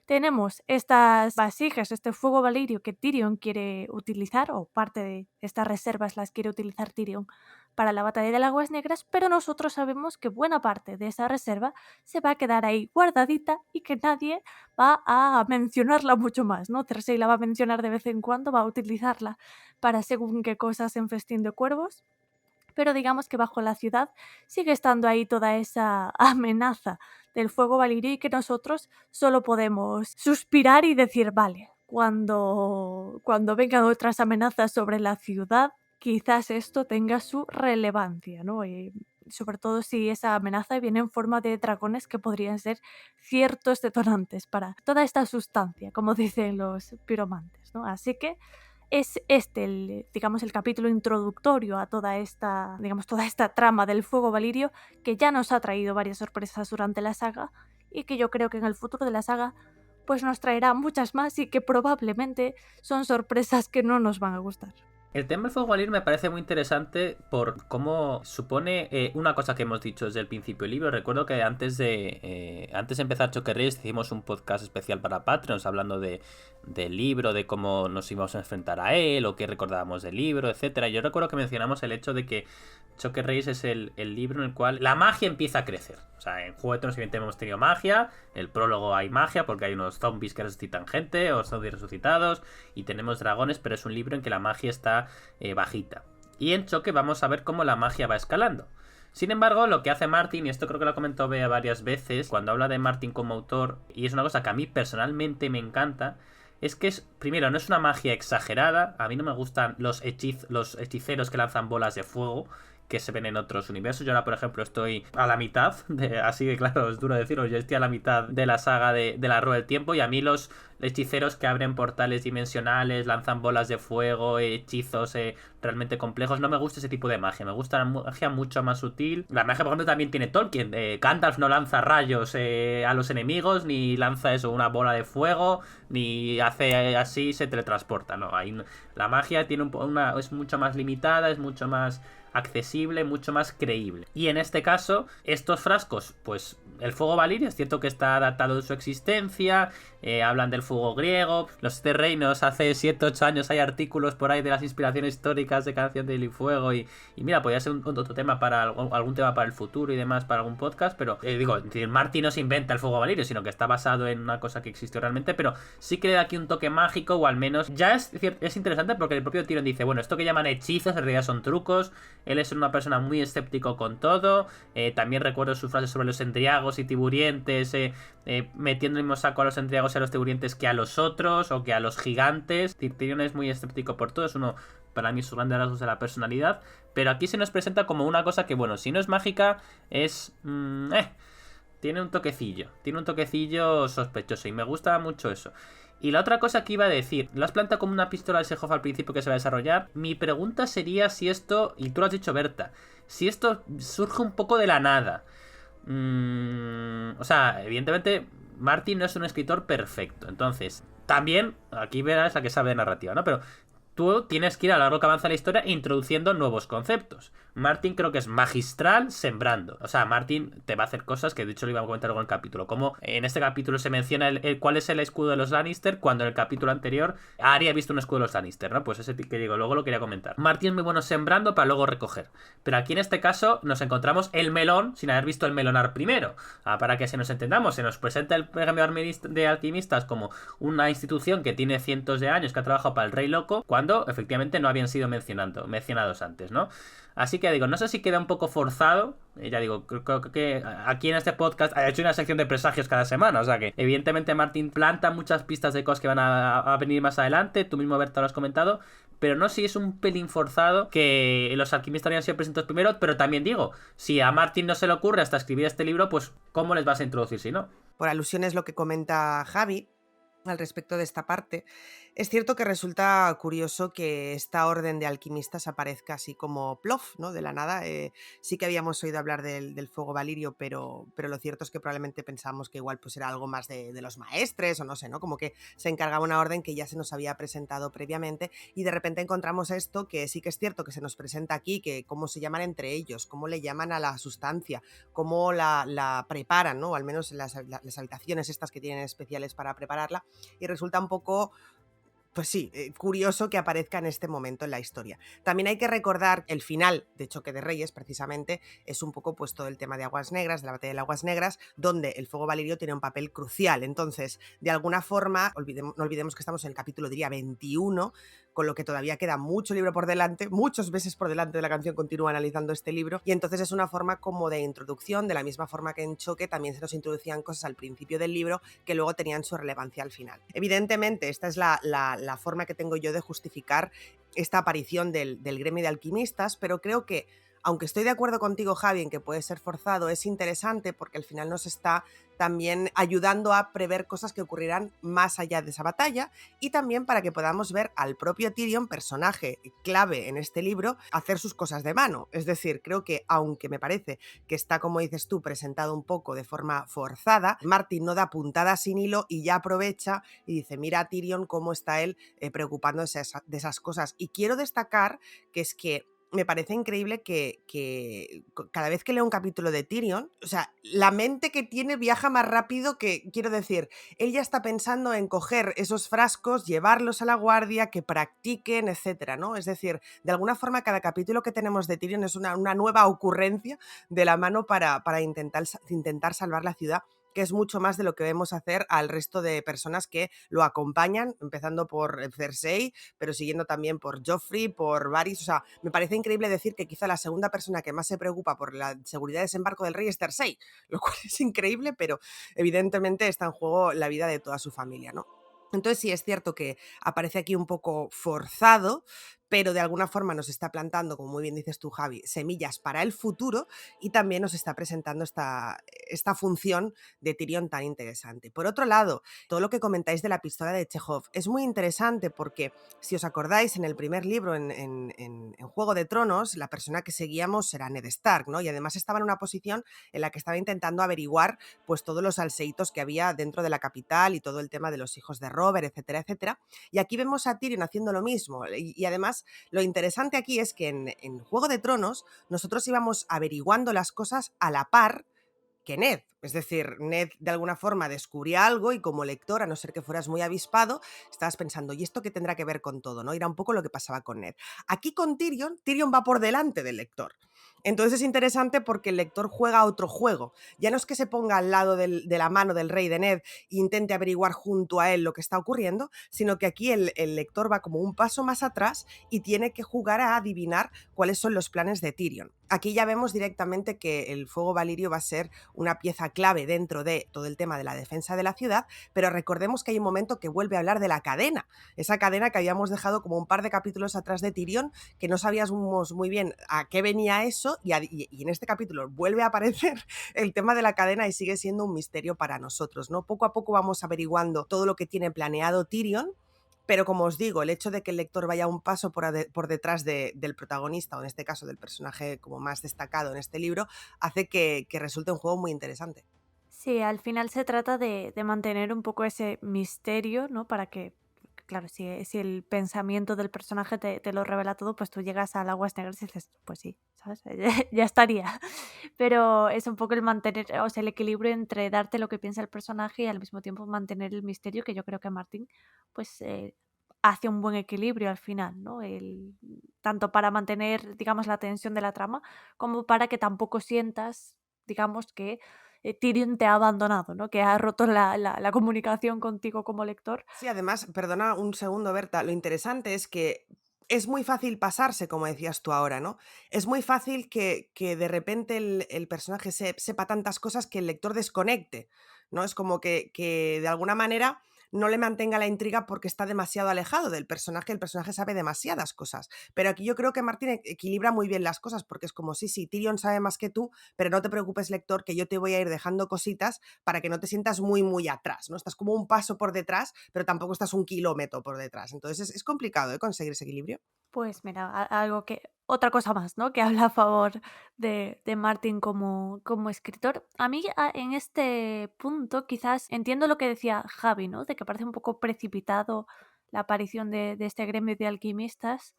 tenemos estas vasijas, este fuego valirio que Tyrion quiere utilizar, o parte de estas reservas las quiere utilizar Tyrion para la batalla de las Aguas Negras, pero nosotros sabemos que buena parte de esa reserva se va a quedar ahí guardadita y que nadie va a mencionarla mucho más, ¿no? Cersei la va a mencionar de vez en cuando, va a utilizarla para según qué cosas en Festín de Cuervos, pero digamos que bajo la ciudad sigue estando ahí toda esa amenaza del fuego valirio y que nosotros solo podemos suspirar y decir, vale, cuando vengan otras amenazas sobre la ciudad, quizás esto tenga su relevancia, ¿no? Y sobre todo si esa amenaza viene en forma de dragones que podrían ser ciertos detonantes para toda esta sustancia, como dicen los piromantes, ¿no? Así que es este digamos, el capítulo introductorio a toda esta trama del fuego valirio, que ya nos ha traído varias sorpresas durante la saga y que yo creo que en el futuro de la saga pues nos traerá muchas más y que probablemente son sorpresas que no nos van a gustar. El tema del fuego valirio me parece muy interesante por cómo supone una cosa que hemos dicho desde el principio del libro. Recuerdo que antes de empezar Choque Reyes hicimos un podcast especial para Patreons hablando del libro, de cómo nos íbamos a enfrentar a él o qué recordábamos del libro, etcétera. Yo recuerdo que mencionamos el hecho de que Choque Reyes es el libro en el cual la magia empieza a crecer. O sea, en Juego de Tronos evidentemente hemos tenido magia, el prólogo hay magia porque hay unos zombies que resucitan gente o zombies resucitados y tenemos dragones, pero es un libro en que la magia está bajita. Y en Choque vamos a ver cómo la magia va escalando. Sin embargo, lo que hace Martin, y esto creo que lo comentó Bea varias veces, cuando habla de Martin como autor, y es una cosa que a mí personalmente me encanta, es que primero, no es una magia exagerada. A mí no me gustan los hechiceros que lanzan bolas de fuego que se ven en otros universos. Yo ahora, por ejemplo, estoy a la mitad, así que claro, es duro deciros, yo estoy a la mitad de la saga de la Rueda del Tiempo, y a mí los hechiceros que abren portales dimensionales, lanzan bolas de fuego, hechizos realmente complejos, no me gusta ese tipo de magia, me gusta la magia mucho más sutil. La magia, por ejemplo, también tiene Tolkien. Gandalf no lanza rayos a los enemigos, ni lanza una bola de fuego, ni hace así, se teletransporta, no, la magia tiene es mucho más limitada, es mucho más accesible, mucho más creíble. Y en este caso, estos frascos, pues el fuego valirio es cierto que está datado de su existencia, hablan del fuego griego, los 7 reinos, hace 7-8 años hay artículos por ahí de las inspiraciones históricas de Canción de Hielo y Fuego, y mira, podría ser otro tema para algún tema para el futuro y demás, para algún podcast, pero Martin no se inventa el fuego valirio, sino que está basado en una cosa que existió realmente, pero sí que le da aquí un toque mágico, o al menos ya es interesante porque el propio Tyrion dice, bueno, esto que llaman hechizos en realidad son trucos. Él es una persona muy escéptico con todo. También recuerdo su frase sobre los endriagos y tiburientes, metiendo el mismo saco a los endriagos y a los tiburientes que a los otros, o que a los gigantes. Tyrion es muy escéptico por todo, es uno, para mí, sus grandes rasgos de la personalidad. Pero aquí se nos presenta como una cosa que, bueno, si no es mágica, es... tiene un toquecillo sospechoso, y me gusta mucho eso. Y la otra cosa que iba a decir, lo has planteado como una pistola de Chekhov al principio que se va a desarrollar. Mi pregunta sería si esto, y tú lo has dicho, Berta, si esto surge un poco de la nada. O sea, evidentemente Martin no es un escritor perfecto. Entonces, también, aquí verás la que sabe de narrativa, ¿no? Pero tú tienes que ir a lo largo que avanza la historia introduciendo nuevos conceptos. Martin creo que es magistral sembrando. O sea, Martin te va a hacer cosas que de hecho lo iba a comentar luego en el capítulo. Como en este capítulo se menciona cuál es el escudo de los Lannister, cuando en el capítulo anterior Arya ha visto un escudo de los Lannister, ¿no? Pues ese que digo, luego lo quería comentar. Martin es muy bueno sembrando para luego recoger. Pero aquí en este caso nos encontramos el melón sin haber visto el melonar primero. Para que se nos entendamos, se nos presenta el gremio de alquimistas como una institución que tiene cientos de años, que ha trabajado para el Rey Loco, cuando efectivamente no habían sido mencionados antes, ¿no? Así sí que digo, no sé si queda un poco forzado. Ya digo, creo que aquí en este podcast ha hecho una sección de presagios cada semana. O sea que, evidentemente, Martin planta muchas pistas de cosas que van a venir más adelante. Tú mismo, Berta, lo has comentado. Pero no sé si es un pelín forzado que los alquimistas habían sido presentados primero. Pero también digo, si a Martin no se le ocurre hasta escribir este libro, pues ¿cómo les vas a introducir si no? Por alusiones lo que comenta Javi al respecto de esta parte, es cierto que resulta curioso que esta orden de alquimistas aparezca así como plof, ¿no? De la nada. Sí que habíamos oído hablar del fuego valirio, pero lo cierto es que probablemente pensamos que igual pues era algo más de los maestres o no sé, ¿no? Como que se encargaba una orden que ya se nos había presentado previamente y de repente encontramos esto que sí que es cierto que se nos presenta aquí, que cómo se llaman entre ellos, cómo le llaman a la sustancia, cómo la preparan, ¿no? O al menos las habitaciones estas que tienen especiales para prepararla, y resulta un poco, pues sí, curioso que aparezca en este momento en la historia. También hay que recordar el final de Choque de Reyes, precisamente, es un poco pues todo el tema de Aguas Negras, de la batalla de Aguas Negras, donde el fuego valirio tiene un papel crucial. Entonces, de alguna forma, no olvidemos que estamos en el capítulo, diría, 21, con lo que todavía queda mucho libro por delante, muchos meses por delante de la canción continúa analizando este libro, y entonces es una forma como de introducción, de la misma forma que en Choque también se nos introducían cosas al principio del libro que luego tenían su relevancia al final. Evidentemente, esta es la forma que tengo yo de justificar esta aparición del gremio de alquimistas, pero creo que, aunque estoy de acuerdo contigo, Javi, en que puede ser forzado, es interesante porque al final nos está también ayudando a prever cosas que ocurrirán más allá de esa batalla, y también para que podamos ver al propio Tyrion, personaje clave en este libro, hacer sus cosas de mano. Es decir, creo que, aunque me parece que está, como dices tú, presentado un poco de forma forzada, Martin no da puntada sin hilo y ya aprovecha y dice, mira a Tyrion cómo está él preocupándose de esas cosas. Y quiero destacar que es que me parece increíble que cada vez que leo un capítulo de Tyrion, o sea, la mente que tiene viaja más rápido que, quiero decir, él ya está pensando en coger esos frascos, llevarlos a la guardia, que practiquen, etcétera, ¿no? Es decir, de alguna forma cada capítulo que tenemos de Tyrion es una nueva ocurrencia de la mano para intentar salvar la ciudad, que es mucho más de lo que vemos hacer al resto de personas que lo acompañan, empezando por Cersei, pero siguiendo también por Joffrey, por Varys. O sea, me parece increíble decir que quizá la segunda persona que más se preocupa por la seguridad de desembarco del rey es Cersei, lo cual es increíble, pero evidentemente está en juego la vida de toda su familia, ¿no? Entonces sí es cierto que aparece aquí un poco forzado, pero de alguna forma nos está plantando, como muy bien dices tú, Javi, semillas para el futuro, y también nos está presentando esta función de Tyrion tan interesante. Por otro lado, todo lo que comentáis de la pistola de Chekhov es muy interesante porque, si os acordáis, en el primer libro, en Juego de Tronos, la persona que seguíamos era Ned Stark, ¿no? Y además estaba en una posición en la que estaba intentando averiguar pues todos los alseitos que había dentro de la capital y todo el tema de los hijos de Robert, etcétera, etcétera. Y aquí vemos a Tyrion haciendo lo mismo. Y además, lo interesante aquí es que en Juego de Tronos nosotros íbamos averiguando las cosas a la par que Ned. Es decir, Ned de alguna forma descubría algo y como lector, a no ser que fueras muy avispado, estabas pensando, ¿y esto qué tendrá que ver con todo? ¿No? Era un poco lo que pasaba con Ned. Aquí con Tyrion va por delante del lector. Entonces es interesante porque el lector juega otro juego. Ya no es que se ponga al lado de la mano del rey de Ned e intente averiguar junto a él lo que está ocurriendo, sino que aquí el lector va como un paso más atrás y tiene que jugar a adivinar cuáles son los planes de Tyrion. Aquí ya vemos directamente que el fuego valirio va a ser una pieza clave dentro de todo el tema de la defensa de la ciudad, pero recordemos que hay un momento que vuelve a hablar de la cadena, esa cadena que habíamos dejado como un par de capítulos atrás de Tyrion, que no sabíamos muy bien a qué venía eso, y en este capítulo vuelve a aparecer el tema de la cadena y sigue siendo un misterio para nosotros, ¿no? Poco a poco vamos averiguando todo lo que tiene planeado Tyrion. Pero como os digo, el hecho de que el lector vaya un paso por detrás del protagonista, o en este caso del personaje como más destacado en este libro, hace que resulte un juego muy interesante. Sí, al final se trata de mantener un poco ese misterio, ¿no? Para que, claro, si el pensamiento del personaje te lo revela todo, pues tú llegas al Aguas Negras y dices, pues sí, ¿sabes? Ya estaría. Pero es un poco el mantener, o sea, el equilibrio entre darte lo que piensa el personaje y al mismo tiempo mantener el misterio, que yo creo que Martín, pues hace un buen equilibrio al final, ¿no? Tanto para mantener, digamos, la tensión de la trama, como para que tampoco sientas, digamos, que Tyrion te ha abandonado, ¿no? Que ha roto la comunicación contigo como lector. Sí, además, perdona un segundo, Berta, lo interesante es que es muy fácil pasarse, como decías tú ahora, ¿no? Es muy fácil que de repente el personaje sepa tantas cosas que el lector desconecte, ¿no? Es como que de alguna manera no le mantenga la intriga porque está demasiado alejado del personaje, el personaje sabe demasiadas cosas. Pero aquí yo creo que Martin equilibra muy bien las cosas, porque es como, sí, Tyrion sabe más que tú, pero no te preocupes, lector, que yo te voy a ir dejando cositas para que no te sientas muy, muy atrás, ¿no? Estás como un paso por detrás, pero tampoco estás un kilómetro por detrás. Entonces es complicado, ¿eh?, conseguir ese equilibrio. Pues mira, otra cosa más, ¿no? Que habla a favor de Martin como escritor. A mí, en este punto, quizás entiendo lo que decía Javi, ¿no? De que parece un poco precipitado la aparición de este gremio de alquimistas.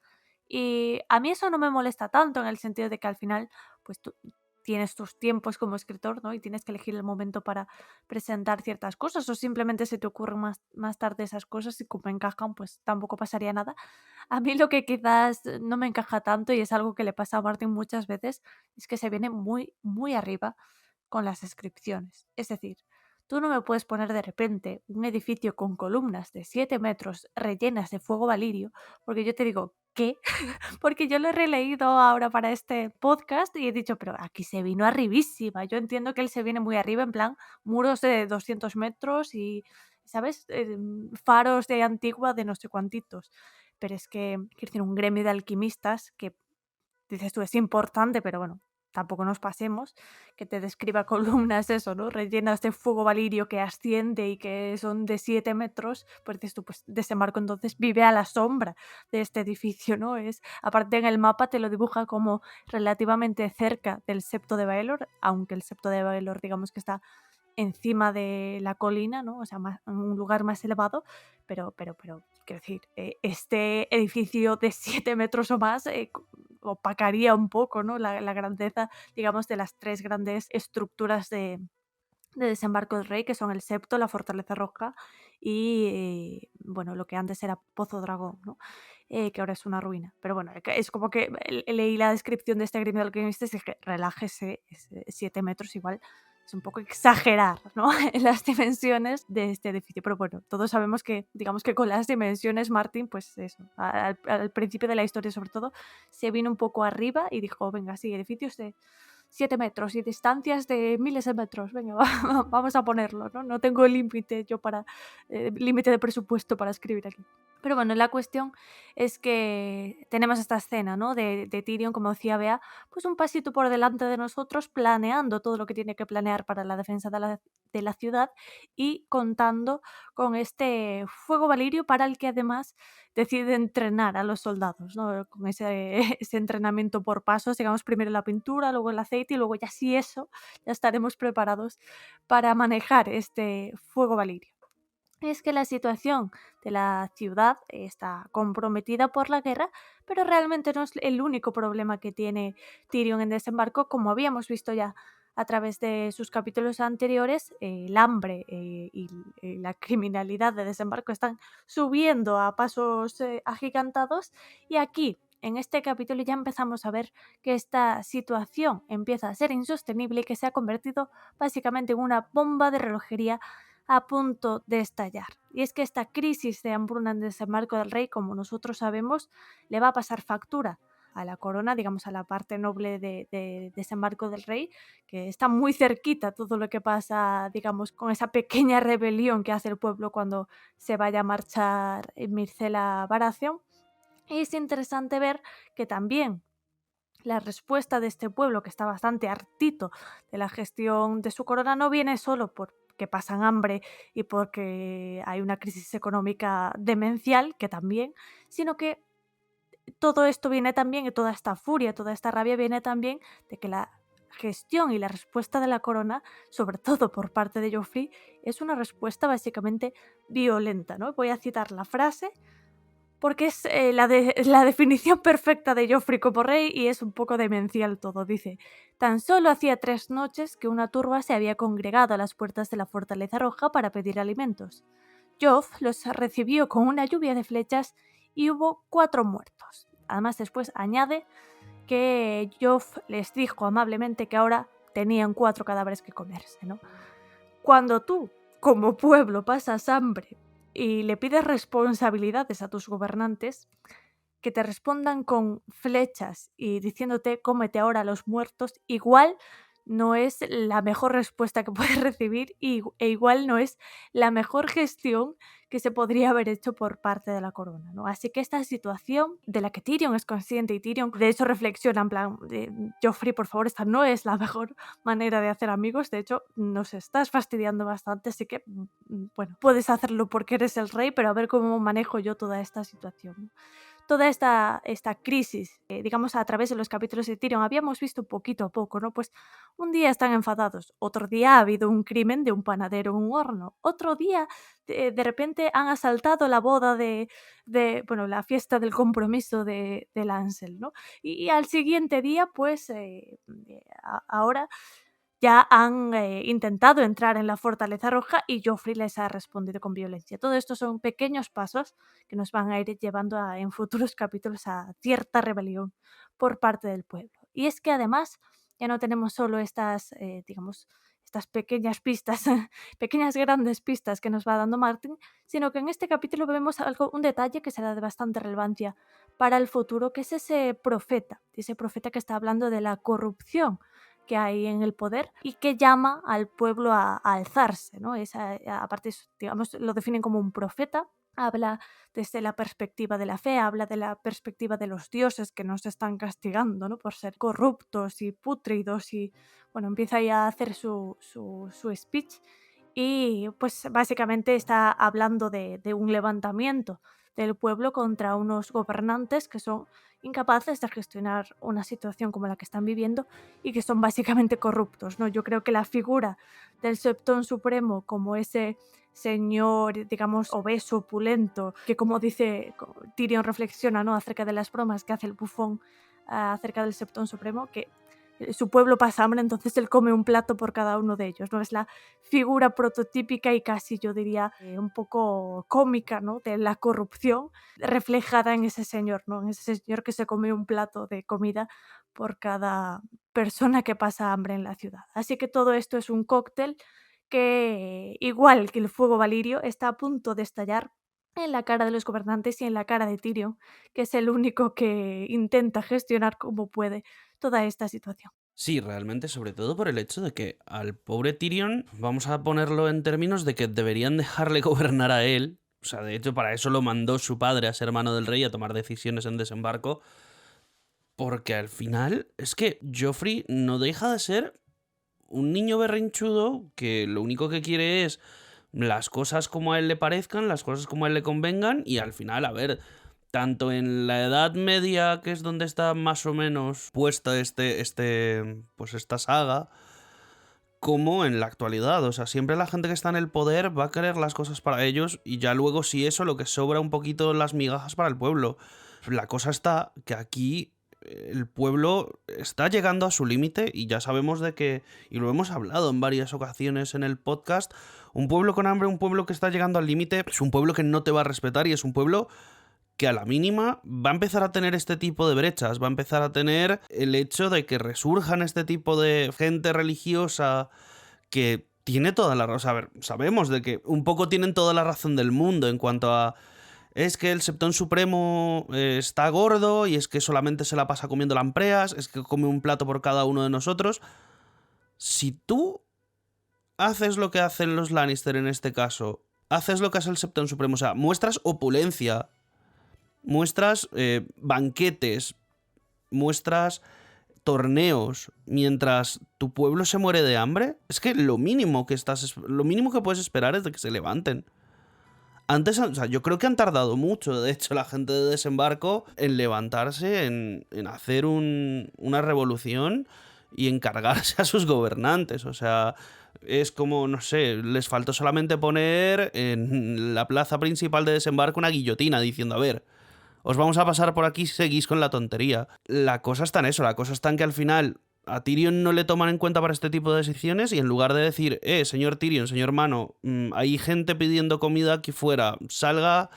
Y a mí eso no me molesta tanto, en el sentido de que al final, pues tú tienes tus tiempos como escritor, ¿no? Y tienes que elegir el momento para presentar ciertas cosas, o simplemente se te ocurren más tarde esas cosas y como encajan, pues tampoco pasaría nada. A mí lo que quizás no me encaja tanto, y es algo que le pasa a Martin muchas veces, es que se viene muy, muy arriba con las descripciones. Es decir, tú no me puedes poner de repente un edificio con columnas de 7 metros rellenas de fuego valirio, porque yo te digo, ¿qué? Porque yo lo he releído ahora para este podcast y he dicho, pero aquí se vino arribísima. Yo entiendo que él se viene muy arriba, en plan muros de 200 metros y, ¿sabes? Faros de Antigua de no sé cuantitos. Pero es que, quiero decir, un gremio de alquimistas que, dices tú, es importante, pero bueno, tampoco nos pasemos, que te describa columnas, eso, ¿no? Rellenas de fuego valirio que asciende y que son de 7 metros, pues dices tú, pues desembarco entonces vive a la sombra de este edificio, ¿no? Aparte en el mapa te lo dibuja como relativamente cerca del Septo de Baelor, aunque el Septo de Baelor digamos que está encima de la colina, ¿no? O sea, en un lugar más elevado, pero quiero decir, este edificio de 7 metros o más opacaría un poco, ¿no? La grandeza, digamos, de las 3 grandes estructuras de Desembarco del Rey, que son el Septo, la Fortaleza Roja y, bueno, lo que antes era Pozo Dragón, ¿no? Que ahora es una ruina. Pero bueno, es como que leí la descripción de este gremio de alquimistas y dije, relájese, 7 metros igual. Es un poco exagerar, ¿no? En las dimensiones de este edificio. Pero bueno, todos sabemos que, digamos que con las dimensiones, Martin, pues eso, al principio de la historia sobre todo, se vino un poco arriba y dijo, venga, sí, edificios de 7 metros y distancias de miles de metros. Venga, vamos a ponerlo, ¿no? No tengo límite yo límite de presupuesto para escribir aquí. Pero bueno, la cuestión es que tenemos esta escena, ¿no? De Tyrion, como decía Bea, pues un pasito por delante de nosotros, planeando todo lo que tiene que planear para la defensa de la ciudad y contando con este fuego valirio para el que además decide entrenar a los soldados, ¿no? Con ese entrenamiento por pasos, digamos, primero la pintura, luego el aceite y luego ya si eso, ya estaremos preparados para manejar este fuego valirio. Es que la situación de la ciudad está comprometida por la guerra, pero realmente no es el único problema que tiene Tyrion en Desembarco, como habíamos visto ya a través de sus capítulos anteriores. El hambre y la criminalidad de Desembarco están subiendo a pasos agigantados, y aquí, en este capítulo, ya empezamos a ver que esta situación empieza a ser insostenible y que se ha convertido básicamente en una bomba de relojería a punto de estallar. Y es que esta crisis de hambruna en Desembarco del Rey, como nosotros sabemos, le va a pasar factura a la corona, digamos a la parte noble de Desembarco del Rey, que está muy cerquita todo lo que pasa, digamos, con esa pequeña rebelión que hace el pueblo cuando se vaya a marchar Myrcella Baratheon. Y es interesante ver que también la respuesta de este pueblo, que está bastante hartito de la gestión de su corona, no viene solo porque pasan hambre y porque hay una crisis económica demencial, que también, sino que todo esto viene también, y toda esta furia, toda esta rabia viene también de que la gestión y la respuesta de la corona, sobre todo por parte de Joffrey, es una respuesta básicamente violenta, ¿no? Voy a citar la frase porque es la definición perfecta de Joffrey como rey, y es un poco demencial todo. Dice: tan solo hacía 3 noches que una turba se había congregado a las puertas de la Fortaleza Roja para pedir alimentos. Joff los recibió con una lluvia de flechas y hubo 4 muertos. Además, después añade que Joff les dijo amablemente que ahora tenían 4 cadáveres que comerse, ¿no? Cuando tú, como pueblo, pasas hambre y le pides responsabilidades a tus gobernantes, que te respondan con flechas y diciéndote cómete ahora a los muertos, igual no es la mejor respuesta que puedes recibir e igual no es la mejor gestión que se podría haber hecho por parte de la corona, ¿no? Así que esta situación de la que Tyrion es consciente y Tyrion de hecho reflexiona en plan, Joffrey, por favor, esta no es la mejor manera de hacer amigos, de hecho nos estás fastidiando bastante, así que bueno, puedes hacerlo porque eres el rey, pero a ver cómo manejo yo toda esta situación, ¿no? Toda esta crisis, digamos, a través de los capítulos de Tyrion, habíamos visto poquito a poco, ¿no? Pues un día están enfadados, otro día ha habido un crimen de un panadero en un horno, otro día de repente han asaltado la boda bueno, la fiesta del compromiso de Lancel, ¿no? Y al siguiente día, pues ahora ya han intentado entrar en la Fortaleza Roja y Joffrey les ha respondido con violencia. Todo esto son pequeños pasos que nos van a ir llevando en futuros capítulos a cierta rebelión por parte del pueblo. Y es que además ya no tenemos solo estas, digamos, estas pequeñas pistas, pequeñas grandes pistas que nos va dando Martin, sino que en este capítulo vemos un detalle que será de bastante relevancia para el futuro, que es ese profeta que está hablando de la corrupción que hay en el poder y que llama al pueblo a alzarse, ¿no? Aparte, digamos, lo definen como un profeta, habla desde la perspectiva de la fe, habla de la perspectiva de los dioses que nos están castigando, ¿no? Por ser corruptos y pútridos y, bueno, empieza ahí a hacer su speech y pues básicamente está hablando de un levantamiento del pueblo contra unos gobernantes que son incapaces de gestionar una situación como la que están viviendo y que son básicamente corruptos, ¿no? Yo creo que la figura del Septón Supremo como ese señor, digamos, obeso, opulento, que como dice Tyrion reflexiona, ¿no?, acerca de las bromas que hace el bufón acerca del Septón Supremo, que su pueblo pasa hambre, entonces él come un plato por cada uno de ellos, ¿no? Es la figura prototípica y casi, yo diría, un poco cómica, ¿no?, de la corrupción reflejada en ese señor, ¿no?, en ese señor que se come un plato de comida por cada persona que pasa hambre en la ciudad. Así que todo esto es un cóctel que, igual que el fuego valirio, está a punto de estallar en la cara de los gobernantes y en la cara de Tyrion, que es el único que intenta gestionar como puede toda esta situación. Sí, realmente, sobre todo por el hecho de que al pobre Tyrion, vamos a ponerlo en términos de que deberían dejarle gobernar a él. O sea, de hecho, para eso lo mandó su padre a ser mano del rey, a tomar decisiones en desembarco. Porque al final es que Joffrey no deja de ser un niño berrinchudo que lo único que quiere es las cosas como a él le parezcan, las cosas como a él le convengan, y al final, a ver, tanto en la Edad Media, que es donde está más o menos puesta pues esta saga, como en la actualidad. O sea, siempre la gente que está en el poder va a querer las cosas para ellos y ya luego, si eso, lo que sobra un poquito las migajas para el pueblo. La cosa está que aquí el pueblo está llegando a su límite y ya sabemos de que, y lo hemos hablado en varias ocasiones en el podcast, un pueblo con hambre, un pueblo que está llegando al límite, es un pueblo que no te va a respetar y es un pueblo que a la mínima va a empezar a tener este tipo de brechas, va a empezar a tener el hecho de que resurjan este tipo de gente religiosa que tiene toda la razón. A ver, sabemos de que un poco tienen toda la razón del mundo en cuanto a es que el Septón Supremo está gordo y es que solamente se la pasa comiendo lampreas, es que come un plato por cada uno de nosotros. Si tú haces lo que hacen los Lannister en este caso, haces lo que hace el Septón Supremo, o sea, muestras opulencia, muestras banquetes, muestras torneos mientras tu pueblo se muere de hambre, es que lo mínimo que puedes esperar es de que se levanten. Antes, o sea, yo creo que han tardado mucho, de hecho, la gente de desembarco en levantarse, en hacer una revolución y encargarse a sus gobernantes. O sea, es como, no sé, les faltó solamente poner en la plaza principal de desembarco una guillotina diciendo, a ver, os vamos a pasar por aquí si seguís con la tontería. La cosa está en eso, la cosa está en que al final a Tyrion no le toman en cuenta para este tipo de decisiones y en lugar de decir, señor Tyrion, señor Mano, hay gente pidiendo comida aquí fuera, salga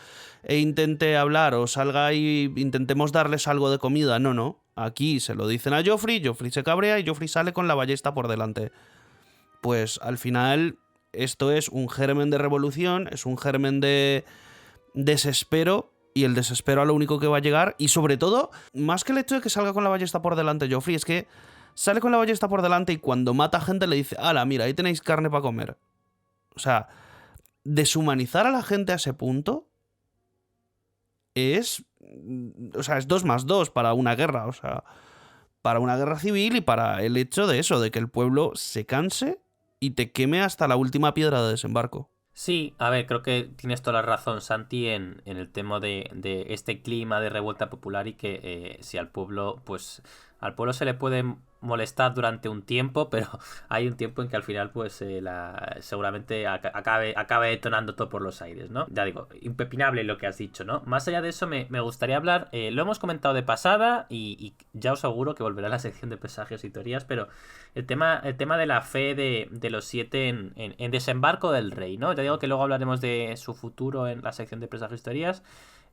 e intente hablar o salga y intentemos darles algo de comida. No, aquí se lo dicen a Joffrey, Joffrey se cabrea y Joffrey sale con la ballesta por delante. Pues al final esto es un germen de revolución, es un germen de desespero y el desespero a lo único que va a llegar. Y sobre todo, más que el hecho de que salga con la ballesta por delante Joffrey, es que sale con la ballesta por delante y cuando mata gente le dice, ala, mira, ahí tenéis carne para comer. O sea, deshumanizar a la gente a ese punto es 2 más 2 para una guerra, o sea, para una guerra civil y para el hecho de eso, de que el pueblo se canse y te queme hasta la última piedra de desembarco. Sí, a ver, creo que tienes toda la razón, Santi, en el tema de este clima de revuelta popular y que si al pueblo, pues al pueblo se le puede molestar durante un tiempo, pero hay un tiempo en que al final pues seguramente acabe detonando todo por los aires, ¿no? Ya digo, impepinable lo que has dicho, ¿no? Más allá de eso me gustaría hablar, lo hemos comentado de pasada y ya os aseguro que volverá a la sección de presagios y teorías, pero el tema de la fe de los 7 en desembarco del rey, ¿no? Ya digo que luego hablaremos de su futuro en la sección de presagios y teorías.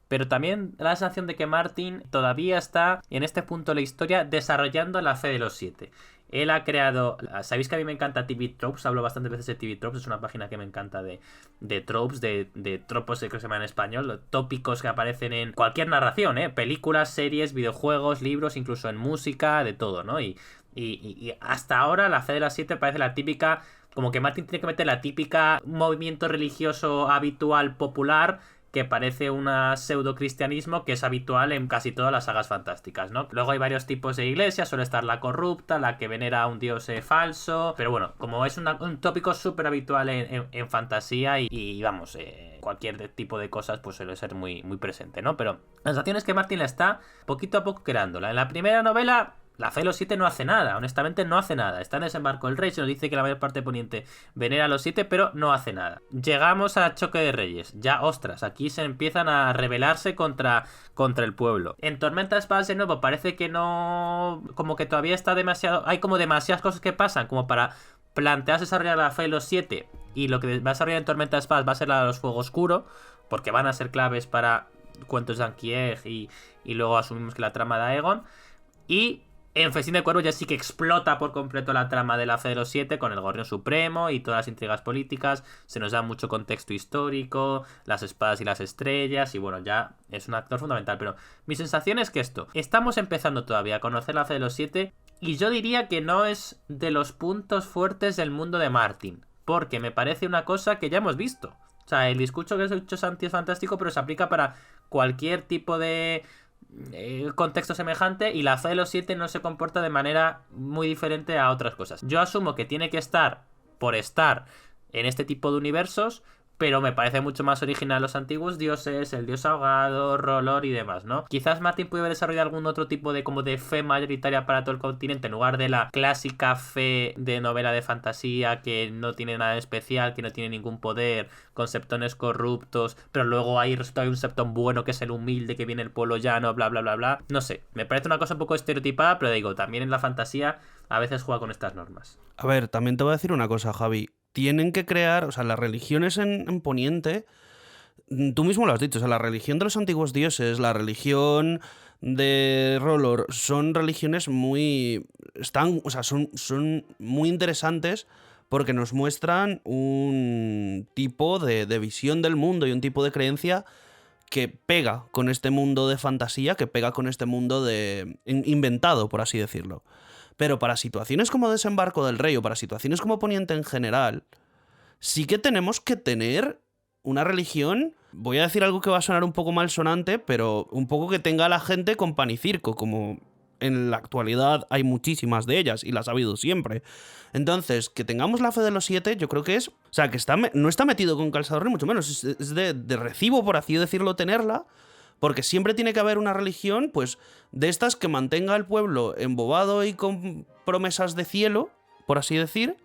Pero también da la sensación de que Martin todavía está en este punto de la historia desarrollando la fe de los 7. Él ha creado... Sabéis que a mí me encanta TV Tropes, hablo bastantes veces de TV Tropes, es una página que me encanta de tropes, de tropos, creo que se llama en español, tópicos que aparecen en cualquier narración, películas, series, videojuegos, libros, incluso en música, de todo, ¿no? Y hasta ahora la fe de los 7 parece la típica... Como que Martin tiene que meter la típica movimiento religioso habitual popular que parece un pseudo-cristianismo que es habitual en casi todas las sagas fantásticas, ¿no? Luego hay varios tipos de iglesias, suele estar la corrupta, la que venera a un dios falso, pero bueno, como es un tópico súper habitual en fantasía y vamos, cualquier tipo de cosas pues suele ser muy, muy presente, ¿no? Pero la sensación es que Martin la está poquito a poco creándola. En la primera novela... La fe de los 7 no hace nada, honestamente no hace nada. Está en desembarco el rey, se nos dice que la mayor parte de Poniente venera a los 7, pero no hace nada. Llegamos a Choque de Reyes. Ya, ostras, aquí se empiezan a rebelarse contra el pueblo. En Tormenta de Espadas de nuevo parece que no... Como que todavía está demasiado... Hay como demasiadas cosas que pasan como para plantearse desarrollar la fe de los 7. Y lo que va a desarrollar en Tormenta de Espadas va a ser la de los Fuego Oscuro, porque van a ser claves para cuentos de Anquieg y luego asumimos que la trama de Aegon. Y... en Festín de Cuervos ya sí que explota por completo la trama de la fe de los 7 con el Gorrión Supremo y todas las intrigas políticas. Se nos da mucho contexto histórico, las espadas y las estrellas, y bueno, ya es un actor fundamental. Pero mi sensación es que estamos empezando todavía a conocer la fe de los 7 y yo diría que no es de los puntos fuertes del mundo de Martin, porque me parece una cosa que ya hemos visto. O sea, el discurso que has dicho, Santi, es fantástico, pero se aplica para cualquier tipo de... contexto semejante y la fe de los 7 no se comporta de manera muy diferente a otras cosas. Yo asumo que tiene que estar por estar en este tipo de universos, pero me parece mucho más original los antiguos dioses, el dios ahogado, Rolor y demás, ¿no? Quizás Martin puede haber desarrollado algún otro tipo de como de fe mayoritaria para todo el continente en lugar de la clásica fe de novela de fantasía que no tiene nada especial, que no tiene ningún poder, con septones corruptos, pero luego hay un septón bueno que es el humilde, que viene el pueblo llano, bla bla bla bla. No sé, me parece una cosa un poco estereotipada, pero digo, también en la fantasía a veces juega con estas normas. A ver, también te voy a decir una cosa, Javi. Tienen que crear, o sea, las religiones en Poniente, tú mismo lo has dicho, o sea, la religión de los antiguos dioses, la religión de Rolor, son religiones muy... son muy interesantes porque nos muestran un tipo de visión del mundo y un tipo de creencia que pega con este mundo de fantasía, que pega con este mundo inventado, por así decirlo. Pero para situaciones como Desembarco del Rey o para situaciones como Poniente en general, sí que tenemos que tener una religión, voy a decir algo que va a sonar un poco malsonante, pero un poco que tenga a la gente con pan y circo, como en la actualidad hay muchísimas de ellas y las ha habido siempre. Entonces, que tengamos la fe de los 7, yo creo que es... O sea, que no está metido con calzador ni mucho menos, es de recibo, por así decirlo, tenerla. Porque siempre tiene que haber una religión, pues, de estas que mantenga al pueblo embobado y con promesas de cielo, por así decir,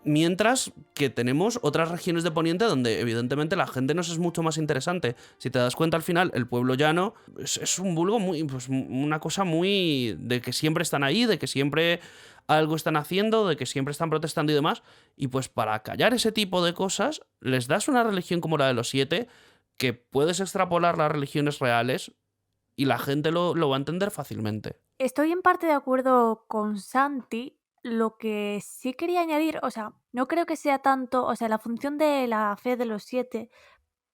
mientras que tenemos otras regiones de Poniente donde, evidentemente, la gente nos es mucho más interesante. Si te das cuenta, al final, el pueblo llano es un vulgo muy... pues una cosa muy... de que siempre están ahí, de que siempre algo están haciendo, de que siempre están protestando y demás. Y pues para callar ese tipo de cosas, les das una religión como la de los 7... que puedes extrapolar las religiones reales y la gente lo va a entender fácilmente. Estoy en parte de acuerdo con Santi. Lo que sí quería añadir, o sea, no creo que sea tanto, o sea, la función de la fe de los 7,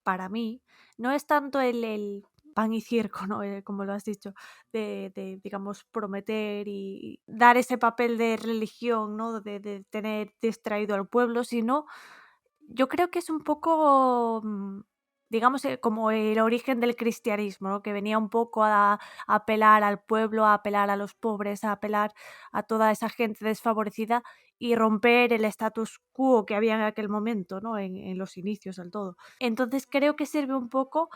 para mí, no es tanto el pan y circo, ¿no? Como lo has dicho, digamos, prometer y dar ese papel de religión, ¿no? De tener distraído al pueblo, sino yo creo que es un poco, digamos, como el origen del cristianismo, ¿no? Que venía un poco a apelar al pueblo, a apelar a los pobres, a apelar a toda esa gente desfavorecida y romper el status quo que había en aquel momento, ¿no? En los inicios del todo. Entonces creo que sirve un poco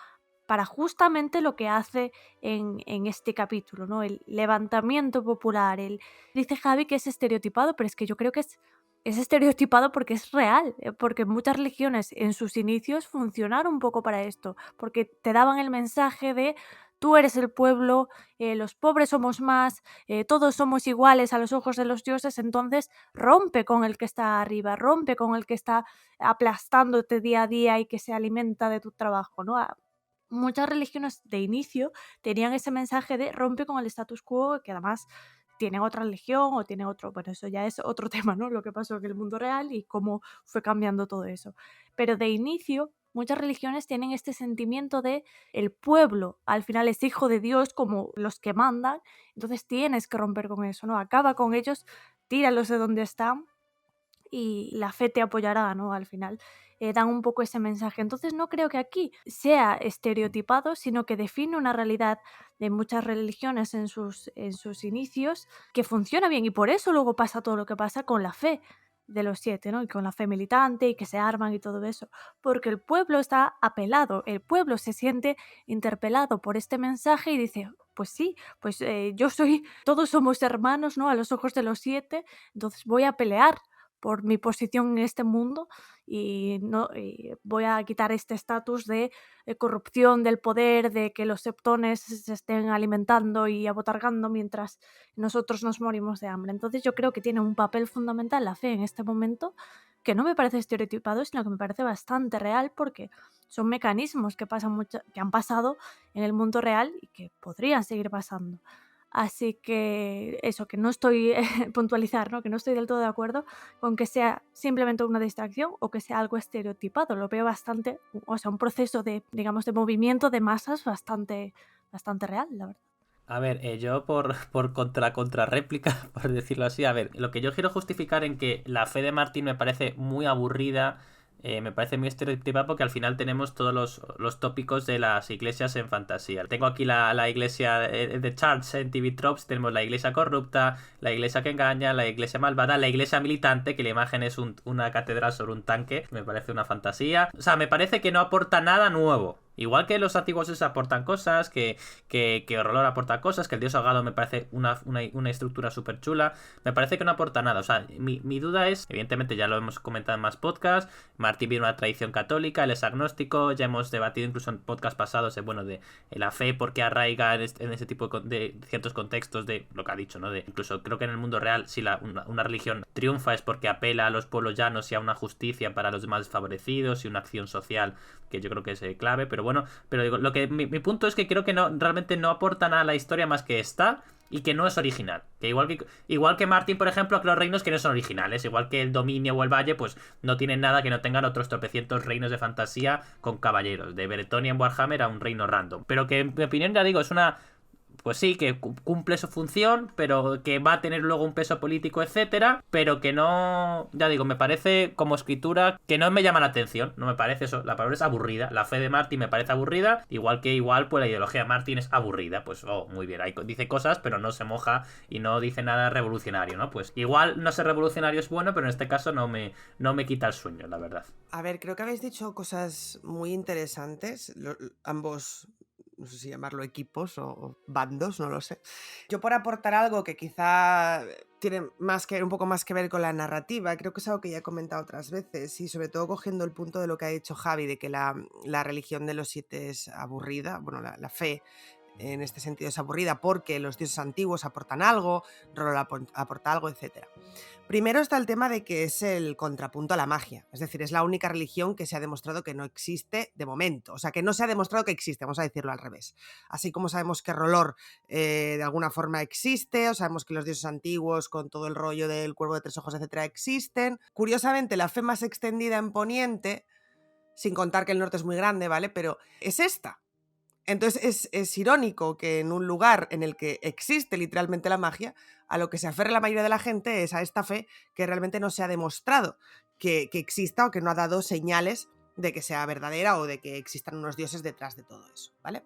para justamente lo que hace en este capítulo, ¿no? El levantamiento popular. Dice Javi que es estereotipado, pero es que yo creo que es estereotipado porque es real, porque muchas religiones en sus inicios funcionaron un poco para esto, porque te daban el mensaje de tú eres el pueblo, los pobres somos más, todos somos iguales a los ojos de los dioses, entonces rompe con el que está arriba, rompe con el que está aplastándote día a día y que se alimenta de tu trabajo, ¿no? Muchas religiones de inicio tenían ese mensaje de rompe con el status quo, que además tienen otra religión o tienen otro, bueno, eso ya es otro tema, ¿no? Lo que pasó en el mundo real y cómo fue cambiando todo eso. Pero de inicio, muchas religiones tienen este sentimiento de el pueblo al final es hijo de Dios como los que mandan, entonces tienes que romper con eso, ¿no? Acaba con ellos, tíralos de donde están y la fe te apoyará, ¿no? Al final dan un poco ese mensaje. Entonces no creo que aquí sea estereotipado, sino que define una realidad de muchas religiones en sus inicios que funciona bien y por eso luego pasa todo lo que pasa con la fe de los 7, ¿no? Y con la fe militante y que se arman y todo eso, porque el pueblo está apelado, el pueblo se siente interpelado por este mensaje y dice, pues sí, pues yo soy, todos somos hermanos, ¿no? A los ojos de los 7, entonces voy a pelear por mi posición en este mundo y voy a quitar este estatus de corrupción del poder, de que los septones se estén alimentando y abotargando mientras nosotros nos morimos de hambre. Entonces yo creo que tiene un papel fundamental la fe en este momento que no me parece estereotipado, sino que me parece bastante real porque son mecanismos que han pasado en el mundo real y que podrían seguir pasando. Así que eso, que no estoy puntualizar, ¿no? Que no estoy del todo de acuerdo con que sea simplemente una distracción o que sea algo estereotipado. Lo veo bastante, o sea, un proceso de, digamos, de movimiento de masas bastante real, la verdad. A ver, yo por contrarréplica, por decirlo así, a ver, lo que yo quiero justificar en que la fe de Martín me parece muy aburrida, me parece muy estereotipada porque al final tenemos todos los tópicos de las iglesias en fantasía. Tengo aquí la iglesia de Charles en TV Tropes, tenemos la iglesia corrupta, la iglesia que engaña, la iglesia malvada, la iglesia militante, que la imagen es una catedral sobre un tanque, me parece una fantasía. O sea, me parece que no aporta nada nuevo. Igual que los antiguos dioses aportan cosas, que Horror aporta cosas, que el dios ahogado me parece una estructura súper chula, me parece que no aporta nada. O sea, mi duda es, evidentemente ya lo hemos comentado en más podcasts, Martín viene de una tradición católica, él es agnóstico, ya hemos debatido incluso en podcasts pasados de la fe, por qué arraiga en ese tipo de ciertos contextos de lo que ha dicho, ¿no? De incluso creo que en el mundo real, si una religión triunfa es porque apela a los pueblos llanos y a una justicia para los demás desfavorecidos y una acción social que yo creo que es clave, pero bueno, pero digo, mi punto es que creo que realmente no aporta nada a la historia más que esta y que no es original. Que igual que Martín, por ejemplo, creó reinos que no son originales, igual que el Dominio o el Valle, pues no tienen nada que no tengan otros tropecientos reinos de fantasía con caballeros. De Bretonia en Warhammer a un reino random. Pero que en mi opinión, ya digo, es una... Pues sí, que cumple su función, pero que va a tener luego un peso político, etcétera, pero que no, ya digo, me parece como escritura que no me llama la atención, no me parece eso, la palabra es aburrida, la fe de Martín me parece aburrida, igual pues la ideología de Martín es aburrida, pues muy bien, dice cosas, pero no se moja y no dice nada revolucionario, ¿no? Pues igual no ser revolucionario es bueno, pero en este caso no me quita el sueño, la verdad. A ver, creo que habéis dicho cosas muy interesantes, ambos, no sé si llamarlo equipos o bandos, no lo sé. Yo por aportar algo que quizá tiene un poco más que ver con la narrativa, creo que es algo que ya he comentado otras veces y sobre todo cogiendo el punto de lo que ha dicho Javi, de que la religión de los 7 es aburrida, bueno, la fe en este sentido es aburrida porque los dioses antiguos aportan algo, Rollo aporta algo, etc. Primero está el tema de que es el contrapunto a la magia, es decir, es la única religión que se ha demostrado que no existe de momento, o sea, que no se ha demostrado que existe, vamos a decirlo al revés. Así como sabemos que Rolor de alguna forma existe, o sabemos que los dioses antiguos con todo el rollo del cuervo de 3 ojos, etc. existen. Curiosamente, la fe más extendida en Poniente, sin contar que el norte es muy grande, ¿vale? Pero es esta. Entonces es irónico que en un lugar en el que existe literalmente la magia, a lo que se aferra la mayoría de la gente es a esta fe que realmente no se ha demostrado que exista o que no ha dado señales de que sea verdadera o de que existan unos dioses detrás de todo eso, ¿vale?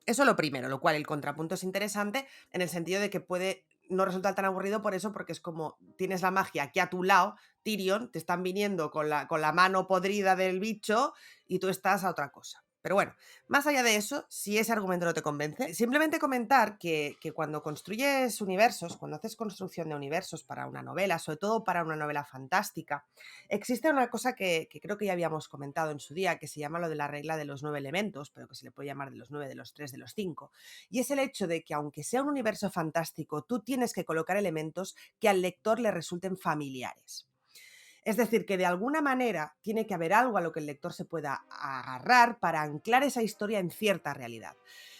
Eso lo primero, lo cual el contrapunto es interesante en el sentido de que puede no resultar tan aburrido por eso, porque es como tienes la magia aquí a tu lado, Tyrion, te están viniendo con la mano podrida del bicho y tú estás a otra cosa. Pero bueno, más allá de eso, si ese argumento no te convence, simplemente comentar que cuando construyes universos, cuando haces construcción de universos para una novela, sobre todo para una novela fantástica, existe una cosa que creo que ya habíamos comentado en su día, que se llama lo de la regla de los 9 elementos, pero que se le puede llamar de los 9, de los 3, de los 5. Y es el hecho de que aunque sea un universo fantástico, tú tienes que colocar elementos que al lector le resulten familiares. Es decir, que de alguna manera tiene que haber algo a lo que el lector se pueda agarrar para anclar esa historia en cierta realidad.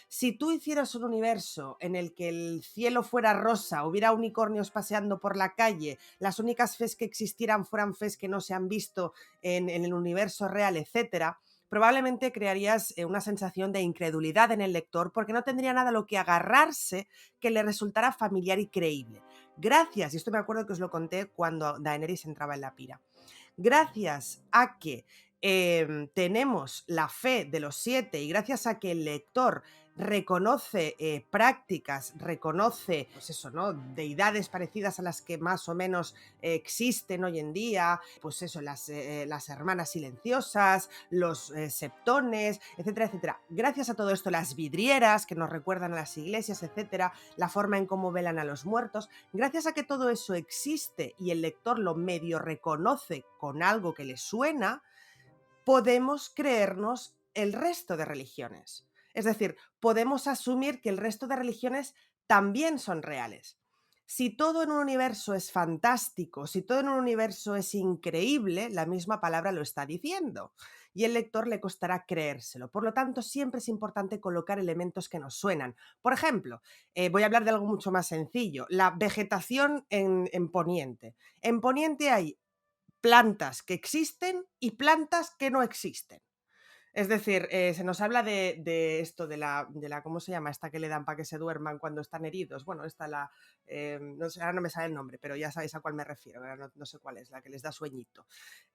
Si tú hicieras un universo en el que el cielo fuera rosa, hubiera unicornios paseando por la calle, las únicas fes que existieran fueran fes que no se han visto en el universo real, etcétera, probablemente crearías una sensación de incredulidad en el lector porque no tendría nada a lo que agarrarse que le resultara familiar y creíble. Gracias, y esto me acuerdo que os lo conté cuando Daenerys entraba en la pira, gracias a que tenemos la fe de los 7 y gracias a que el lector reconoce prácticas, reconoce, pues eso, ¿no? Deidades parecidas a las que más o menos existen hoy en día, pues eso, las hermanas silenciosas, los septones, etcétera, etcétera. Gracias a todo esto, las vidrieras que nos recuerdan a las iglesias, etcétera, la forma en cómo velan a los muertos, gracias a que todo eso existe y el lector lo medio reconoce con algo que le suena, podemos creernos el resto de religiones. Es decir, podemos asumir que el resto de religiones también son reales. Si todo en un universo es fantástico, si todo en un universo es increíble, la misma palabra lo está diciendo. Y el lector le costará creérselo. Por lo tanto, siempre es importante colocar elementos que nos suenan. Por ejemplo, voy a hablar de algo mucho más sencillo. La vegetación en Poniente. En Poniente hay plantas que existen y plantas que no existen. Es decir, se nos habla de esto, de la, ¿cómo se llama? Esta que le dan para que se duerman cuando están heridos. Bueno, esta no sé, ahora no me sale el nombre, pero ya sabéis a cuál me refiero, ahora no sé cuál es, la que les da sueñito.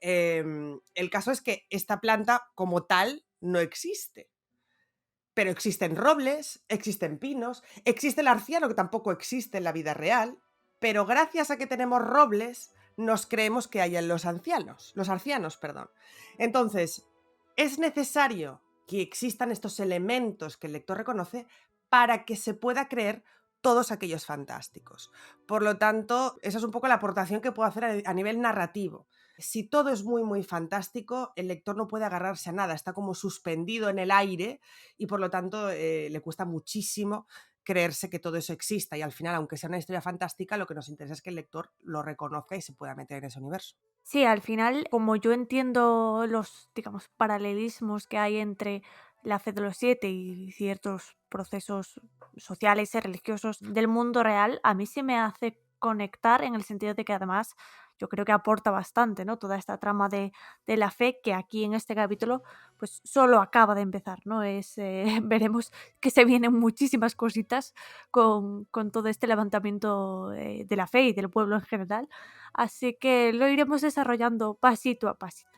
El caso es que esta planta como tal no existe. Pero existen robles, existen pinos, existe el arciano que tampoco existe en la vida real, pero gracias a que tenemos robles nos creemos que hay en los arcianos, perdón. Entonces, es necesario que existan estos elementos que el lector reconoce para que se pueda creer todos aquellos fantásticos. Por lo tanto, esa es un poco la aportación que puedo hacer a nivel narrativo. Si todo es muy, muy fantástico, el lector no puede agarrarse a nada, está como suspendido en el aire y por lo tanto le cuesta muchísimo creerse que todo eso exista y al final, aunque sea una historia fantástica, lo que nos interesa es que el lector lo reconozca y se pueda meter en ese universo. Sí, al final, como yo entiendo los, digamos, paralelismos que hay entre la fe de los 7 y ciertos procesos sociales y religiosos del mundo real, a mí sí me hace conectar en el sentido de que además yo creo que aporta bastante, ¿no? Toda esta trama de la fe que aquí en este capítulo pues solo acaba de empezar, ¿no? Veremos que se vienen muchísimas cositas con todo este levantamiento de la fe y del pueblo en general. Así que lo iremos desarrollando pasito a pasito.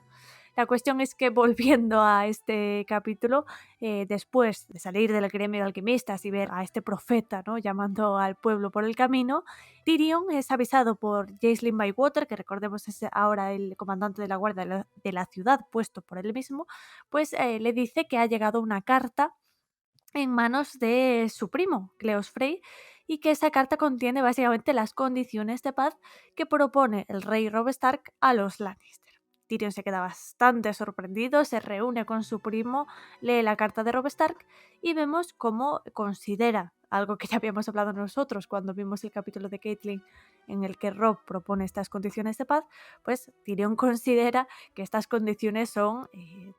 La cuestión es que volviendo a este capítulo, después de salir del gremio de alquimistas y ver a este profeta, ¿no? Llamando al pueblo por el camino, Tyrion es avisado por Jacelyn Bywater, que recordemos es ahora el comandante de la guardia de la ciudad puesto por él mismo, pues le dice que ha llegado una carta en manos de su primo, Cleos Frey, y que esa carta contiene básicamente las condiciones de paz que propone el rey Robb Stark a los Lannister. Tyrion se queda bastante sorprendido, se reúne con su primo, lee la carta de Robb Stark y vemos cómo considera algo que ya habíamos hablado nosotros cuando vimos el capítulo de Catelyn en el que Robb propone estas condiciones de paz, pues Tyrion considera que estas condiciones son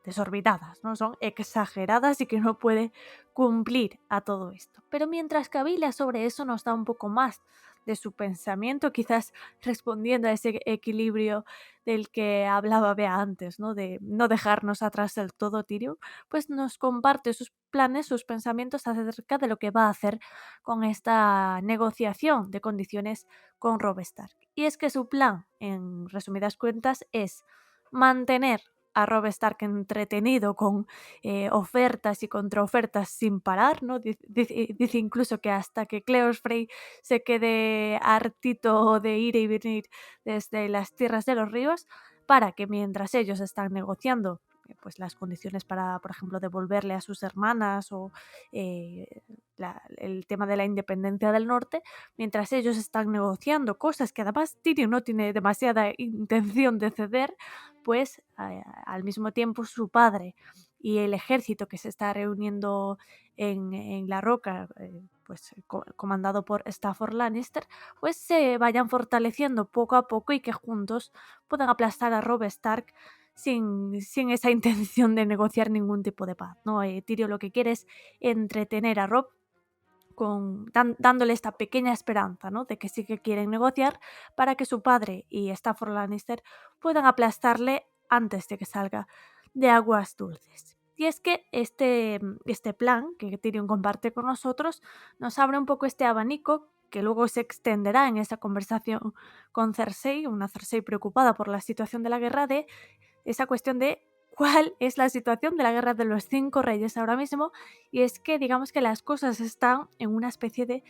desorbitadas, ¿no? Son exageradas y que no puede cumplir a todo esto. Pero mientras cavila sobre eso nos da un poco más de su pensamiento, quizás respondiendo a ese equilibrio del que hablaba Bea antes, ¿no? De no dejarnos atrás del todo, Tyrion, pues nos comparte sus planes, sus pensamientos acerca de lo que va a hacer con esta negociación de condiciones con Robb Stark. Y es que su plan, en resumidas cuentas, es mantener a Robb Stark entretenido con ofertas y contraofertas sin parar, ¿no? Dice incluso que hasta que Cleos Frey se quede hartito de ir y venir desde las tierras de los ríos, para que mientras ellos están negociando pues las condiciones para, por ejemplo, devolverle a sus hermanas o el tema de la independencia del norte, mientras ellos están negociando cosas que además Tyrion no tiene demasiada intención de ceder, pues al mismo tiempo su padre y el ejército que se está reuniendo en la roca, pues comandado por Stafford Lannister, pues se vayan fortaleciendo poco a poco y que juntos puedan aplastar a Robb Stark sin esa intención de negociar ningún tipo de paz, ¿no? Tyrion lo que quiere es entretener a Robb dándole esta pequeña esperanza, ¿no? De que sí que quieren negociar para que su padre y Stafford Lannister puedan aplastarle antes de que salga de aguas dulces. Y es que este plan que Tyrion comparte con nosotros nos abre un poco este abanico que luego se extenderá en esa conversación con Cersei, una Cersei preocupada por la situación de la guerra, de esa cuestión de cuál es la situación de la guerra de los 5 reyes ahora mismo, y es que digamos que las cosas están en una especie de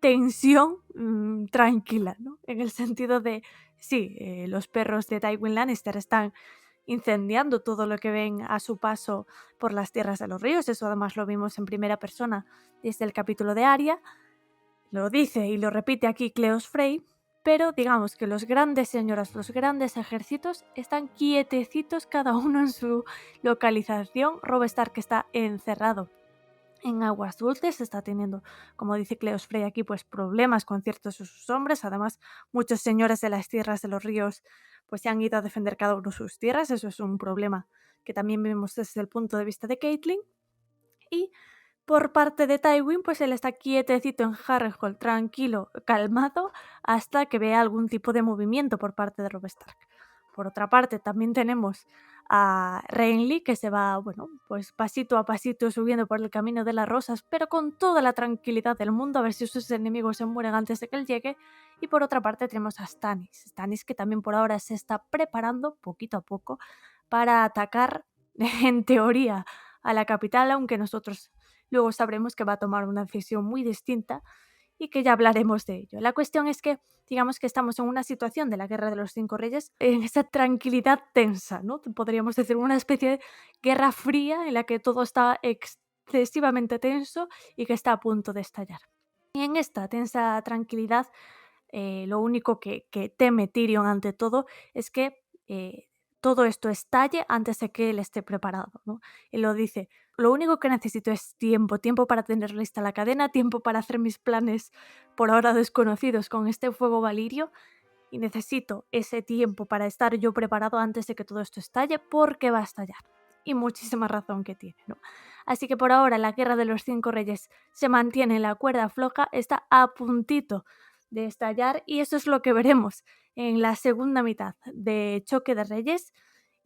tensión tranquila, ¿no? En el sentido de, sí, los perros de Tywin Lannister están incendiando todo lo que ven a su paso por las tierras de los ríos, eso además lo vimos en primera persona desde el capítulo de Arya, lo dice y lo repite aquí Cleos Frey, pero digamos que los grandes señoras, los grandes ejércitos están quietecitos cada uno en su localización. Robb Stark está encerrado en aguas dulces, está teniendo, como dice Cleos Frey aquí, pues problemas con ciertos de sus hombres. Además, muchos señores de las tierras de los ríos pues se han ido a defender cada uno sus tierras. Eso es un problema que también vemos desde el punto de vista de Catelyn. Y por parte de Tywin, pues él está quietecito en Harrenhal, tranquilo, calmado, hasta que vea algún tipo de movimiento por parte de Robb Stark. Por otra parte, también tenemos a Renly, que se va, bueno, pues pasito a pasito subiendo por el camino de las rosas, pero con toda la tranquilidad del mundo, a ver si sus enemigos se mueren antes de que él llegue. Y por otra parte tenemos a Stannis que también por ahora se está preparando poquito a poco para atacar, en teoría, a la capital, aunque nosotros luego sabremos que va a tomar una decisión muy distinta y que ya hablaremos de ello. La cuestión es que, digamos que estamos en una situación de la Guerra de los 5 Reyes, en esa tranquilidad tensa, ¿no? Podríamos decir una especie de guerra fría en la que todo está excesivamente tenso y que está a punto de estallar. Y en esta tensa tranquilidad, lo único que teme Tyrion ante todo es que todo esto estalle antes de que él esté preparado, ¿no? Él lo dice: lo único que necesito es tiempo para tener lista la cadena, tiempo para hacer mis planes por ahora desconocidos con este fuego valirio, y necesito ese tiempo para estar yo preparado antes de que todo esto estalle, porque va a estallar. Y muchísima razón que tiene, ¿no? Así que por ahora la Guerra de los 5 Reyes se mantiene en la cuerda floja, está a puntito de estallar, y eso es lo que veremos en la segunda mitad de Choque de Reyes,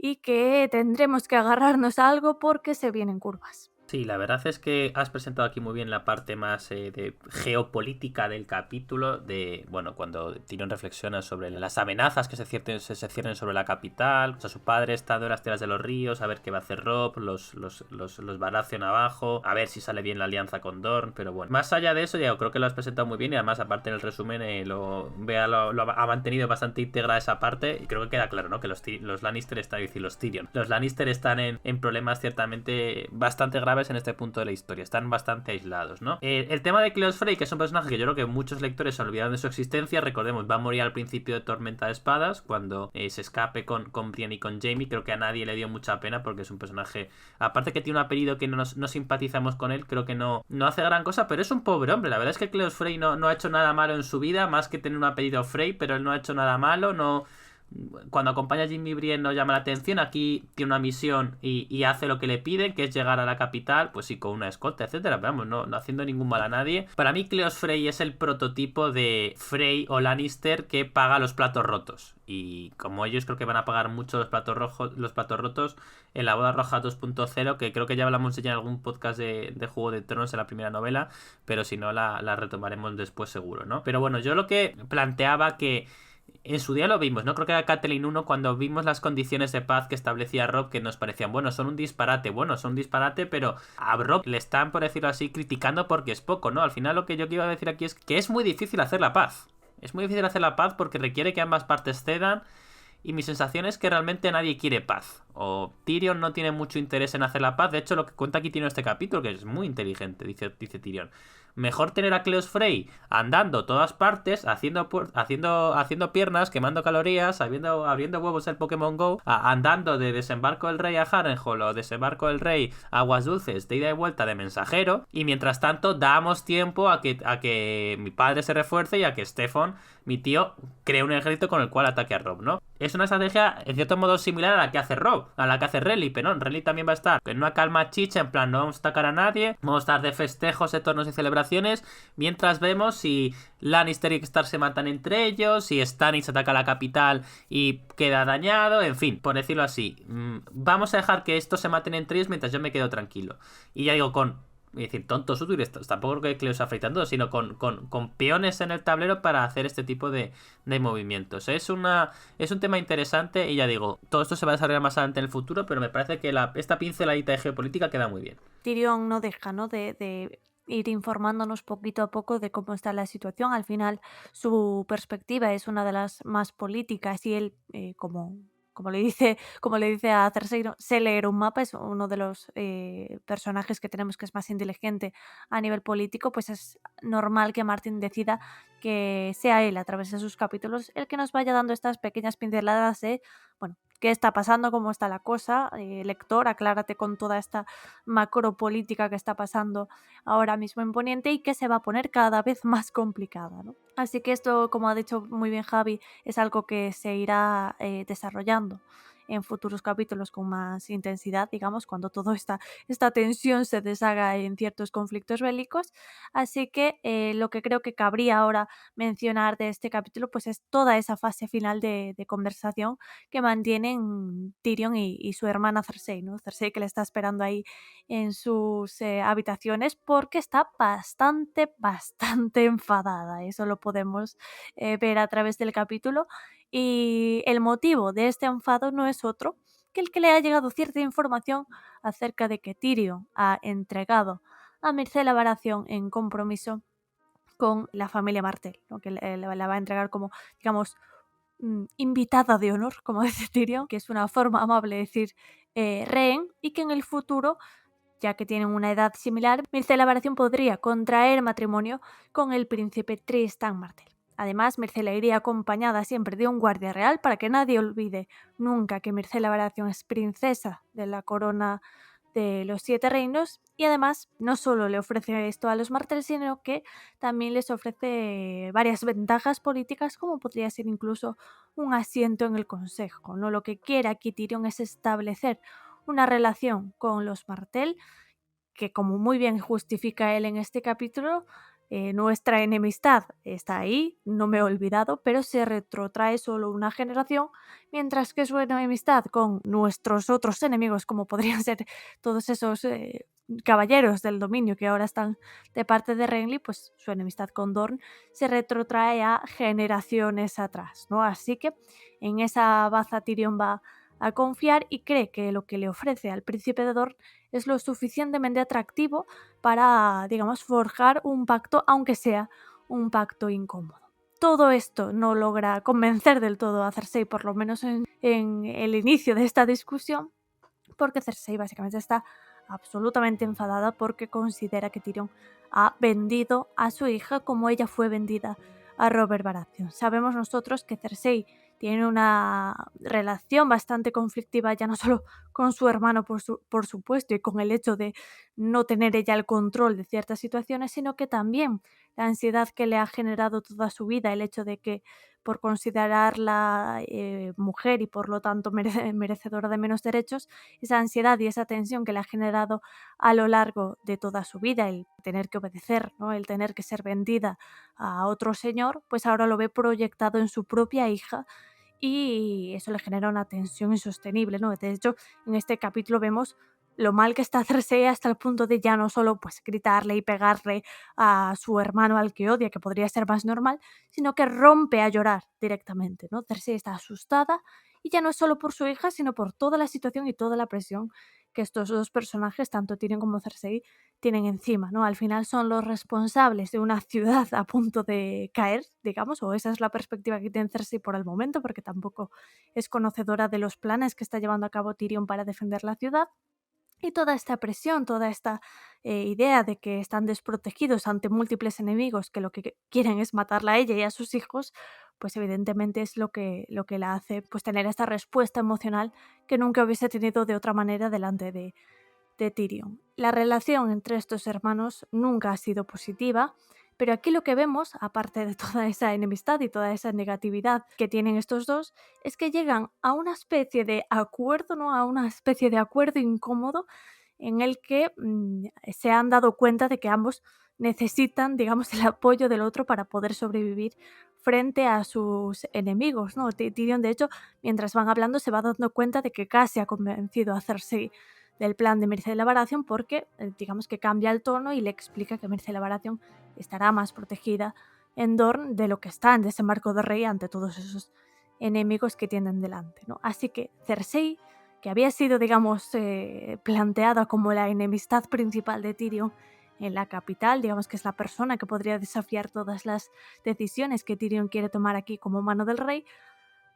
y que tendremos que agarrarnos a algo porque se vienen curvas. Sí, la verdad es que has presentado aquí muy bien la parte más de geopolítica del capítulo, de, bueno, cuando Tyrion reflexiona sobre las amenazas que se ciernen sobre la capital, o sea, su padre estando en las tierras de los ríos, a ver qué va a hacer Robb, los Baratheon abajo, a ver si sale bien la alianza con Dorne, pero bueno. Más allá de eso, ya creo que lo has presentado muy bien, y además, aparte en el resumen, Bea lo ha mantenido bastante íntegra esa parte, y creo que queda claro, ¿no? Que los Lannister están, es decir, los Tyrion. Los Lannister están en problemas ciertamente bastante graves en este punto de la historia, están bastante aislados, ¿no? El tema de Cleos Frey, que es un personaje que yo creo que muchos lectores se olvidaron de su existencia. Recordemos, va a morir al principio de Tormenta de Espadas, cuando se escape con Brienne y con Jaime. Creo que a nadie le dio mucha pena, porque es un personaje, aparte que tiene un apellido que no simpatizamos con él, creo que no hace gran cosa, pero es un pobre hombre. La verdad es que Cleos Frey no ha hecho nada malo en su vida, más que tener un apellido Frey, pero él no ha hecho nada malo, no cuando acompaña a Jimmy Brienne no llama la atención. Aquí tiene una misión y hace lo que le piden, que es llegar a la capital, pues sí, con una escolta, etcétera. Pero vamos, no haciendo ningún mal a nadie. Para mí Cleos Frey es el prototipo de Frey o Lannister que paga los platos rotos. Y como ellos creo que van a pagar mucho los platos rotos en la Boda Roja 2.0, que creo que ya hablamos ya en algún podcast de Juego de Tronos en la primera novela, pero si no la retomaremos después seguro, ¿no? Pero bueno, yo lo que planteaba que en su día lo vimos, ¿no? Creo que era Catelyn 1 cuando vimos las condiciones de paz que establecía Robb, que nos parecían, bueno, son un disparate, pero a Robb le están, por decirlo así, criticando porque es poco, ¿no? Al final lo que yo quiero decir aquí es que es muy difícil hacer la paz. Es muy difícil hacer la paz porque requiere que ambas partes cedan. Y mi sensación es que realmente nadie quiere paz. O Tyrion no tiene mucho interés en hacer la paz. De hecho, lo que cuenta aquí Tyrion en este capítulo, que es muy inteligente, dice Tyrion. Mejor tener a Cleos Frey andando todas partes, haciendo piernas, quemando calorías, abriendo huevos el Pokémon GO, andando de Desembarco del Rey a Harrenhal o Desembarco del Rey a Aguas Dulces, de ida y vuelta de mensajero. Y mientras tanto, damos tiempo a que mi padre se refuerce y a que Stefan, mi tío, cree un ejército con el cual ataque a Robb, ¿no? Es una estrategia, en cierto modo, similar a la que hace Robb, a la que hace Renly, pero no, Renly también va a estar en una calma chicha, en plan, no vamos a atacar a nadie, vamos a estar de festejos, de tornos y celebraciones, mientras vemos si Lannister y Stark se matan entre ellos, si Stannis ataca a la capital y queda dañado, en fin, por decirlo así. Vamos a dejar que estos se maten entre ellos mientras yo me quedo tranquilo. Y ya digo, es decir, tontos útiles, tampoco creo que los afeitando, sino con peones en el tablero para hacer este tipo de movimientos. Es un tema interesante y ya digo, todo esto se va a desarrollar más adelante en el futuro, pero me parece que esta pinceladita de geopolítica queda muy bien. Tyrion no deja, ¿no?, de ir informándonos poquito a poco de cómo está la situación. Al final su perspectiva es una de las más políticas y él, como le dice a Cersei, ¿no?, sé leer un mapa, es uno de los personajes que tenemos que es más inteligente a nivel político, pues es normal que Martin decida que sea él, a través de sus capítulos, el que nos vaya dando estas pequeñas pinceladas de, bueno, qué está pasando, cómo está la cosa, lector, aclárate con toda esta macropolítica que está pasando ahora mismo en Poniente y que se va a poner cada vez más complicada, ¿no? Así que esto, como ha dicho muy bien Javi, es algo que se irá desarrollando en futuros capítulos con más intensidad, digamos, cuando toda esta tensión se deshaga en ciertos conflictos bélicos. Así que lo que creo que cabría ahora mencionar de este capítulo pues es toda esa fase final de conversación que mantienen Tyrion y su hermana Cersei, ¿no? Cersei, que le está esperando ahí en sus habitaciones porque está bastante enfadada. Eso lo podemos ver a través del capítulo. Y el motivo de este enfado no es otro que el que le ha llegado cierta información acerca de que Tyrion ha entregado a Myrcella Baratheon en compromiso con la familia Martell, ¿no?, que la va a entregar como, digamos, invitada de honor, como dice Tyrion, que es una forma amable de decir rehén, y que en el futuro, ya que tienen una edad similar, Myrcella Baratheon podría contraer matrimonio con el príncipe Tristan Martell. Además, Myrcella iría acompañada siempre de un guardia real para que nadie olvide nunca que Myrcella Baratheon es princesa de la corona de los 7 reinos, y además no solo le ofrece esto a los Martell, sino que también les ofrece varias ventajas políticas, como podría ser incluso un asiento en el consejo, ¿no? Lo que quiere aquí Tyrion es establecer una relación con los Martell que, como muy bien justifica él en este capítulo, nuestra enemistad está ahí, no me he olvidado, pero se retrotrae solo una generación, mientras que su enemistad con nuestros otros enemigos, como podrían ser todos esos caballeros del dominio que ahora están de parte de Renly, pues su enemistad con Dorne se retrotrae a generaciones atrás, ¿no? Así que en esa baza Tyrion va a confiar y cree que lo que le ofrece al príncipe de Dorne es lo suficientemente atractivo para, digamos, forjar un pacto, aunque sea un pacto incómodo. Todo esto no logra convencer del todo a Cersei, por lo menos en el inicio de esta discusión, porque Cersei básicamente está absolutamente enfadada porque considera que Tyrion ha vendido a su hija como ella fue vendida a Robert Baratheon. Sabemos nosotros que Cersei tiene una relación bastante conflictiva, ya no solo con su hermano, por supuesto, y con el hecho de no tener ella el control de ciertas situaciones, sino que también la ansiedad que le ha generado toda su vida, el hecho de que por considerarla mujer y por lo tanto merecedora de menos derechos, esa ansiedad y esa tensión que le ha generado a lo largo de toda su vida, el tener que obedecer, ¿no? El tener que ser vendida a otro señor, pues ahora lo ve proyectado en su propia hija y eso le genera una tensión insostenible, ¿no? De hecho, en este capítulo vemos lo mal que está Cersei hasta el punto de ya no solo pues gritarle y pegarle a su hermano al que odia, que podría ser más normal, sino que rompe a llorar directamente, ¿no? Cersei está asustada y ya no es solo por su hija, sino por toda la situación y toda la presión que estos dos personajes, tanto Tyrion como Cersei, tienen encima, ¿no? Al final son los responsables de una ciudad a punto de caer, digamos, o esa es la perspectiva que tiene Cersei por el momento, porque tampoco es conocedora de los planes que está llevando a cabo Tyrion para defender la ciudad. Y toda esta presión, toda esta idea de que están desprotegidos ante múltiples enemigos que lo que quieren es matarla a ella y a sus hijos, pues evidentemente es lo que la hace pues tener esta respuesta emocional que nunca hubiese tenido de otra manera delante de Tyrion. La relación entre estos hermanos nunca ha sido positiva, pero aquí lo que vemos, aparte de toda esa enemistad y toda esa negatividad que tienen estos dos, es que llegan a una especie de acuerdo, ¿no? A una especie de acuerdo incómodo en el que se han dado cuenta de que ambos necesitan, digamos, el apoyo del otro para poder sobrevivir frente a sus enemigos, ¿no? Tyrion, de hecho, mientras van hablando, se va dando cuenta de que casi ha convencido a Cersei del plan de Myrcella Baratheon porque, digamos que cambia el tono y le explica que Myrcella Baratheon estará más protegida en Dorne de lo que está en Desembarco del Rey ante todos esos enemigos que tienen delante, ¿no? Así que Cersei, que había sido, digamos, planteada como la enemistad principal de Tyrion en la capital, digamos que es la persona que podría desafiar todas las decisiones que Tyrion quiere tomar aquí como mano del rey,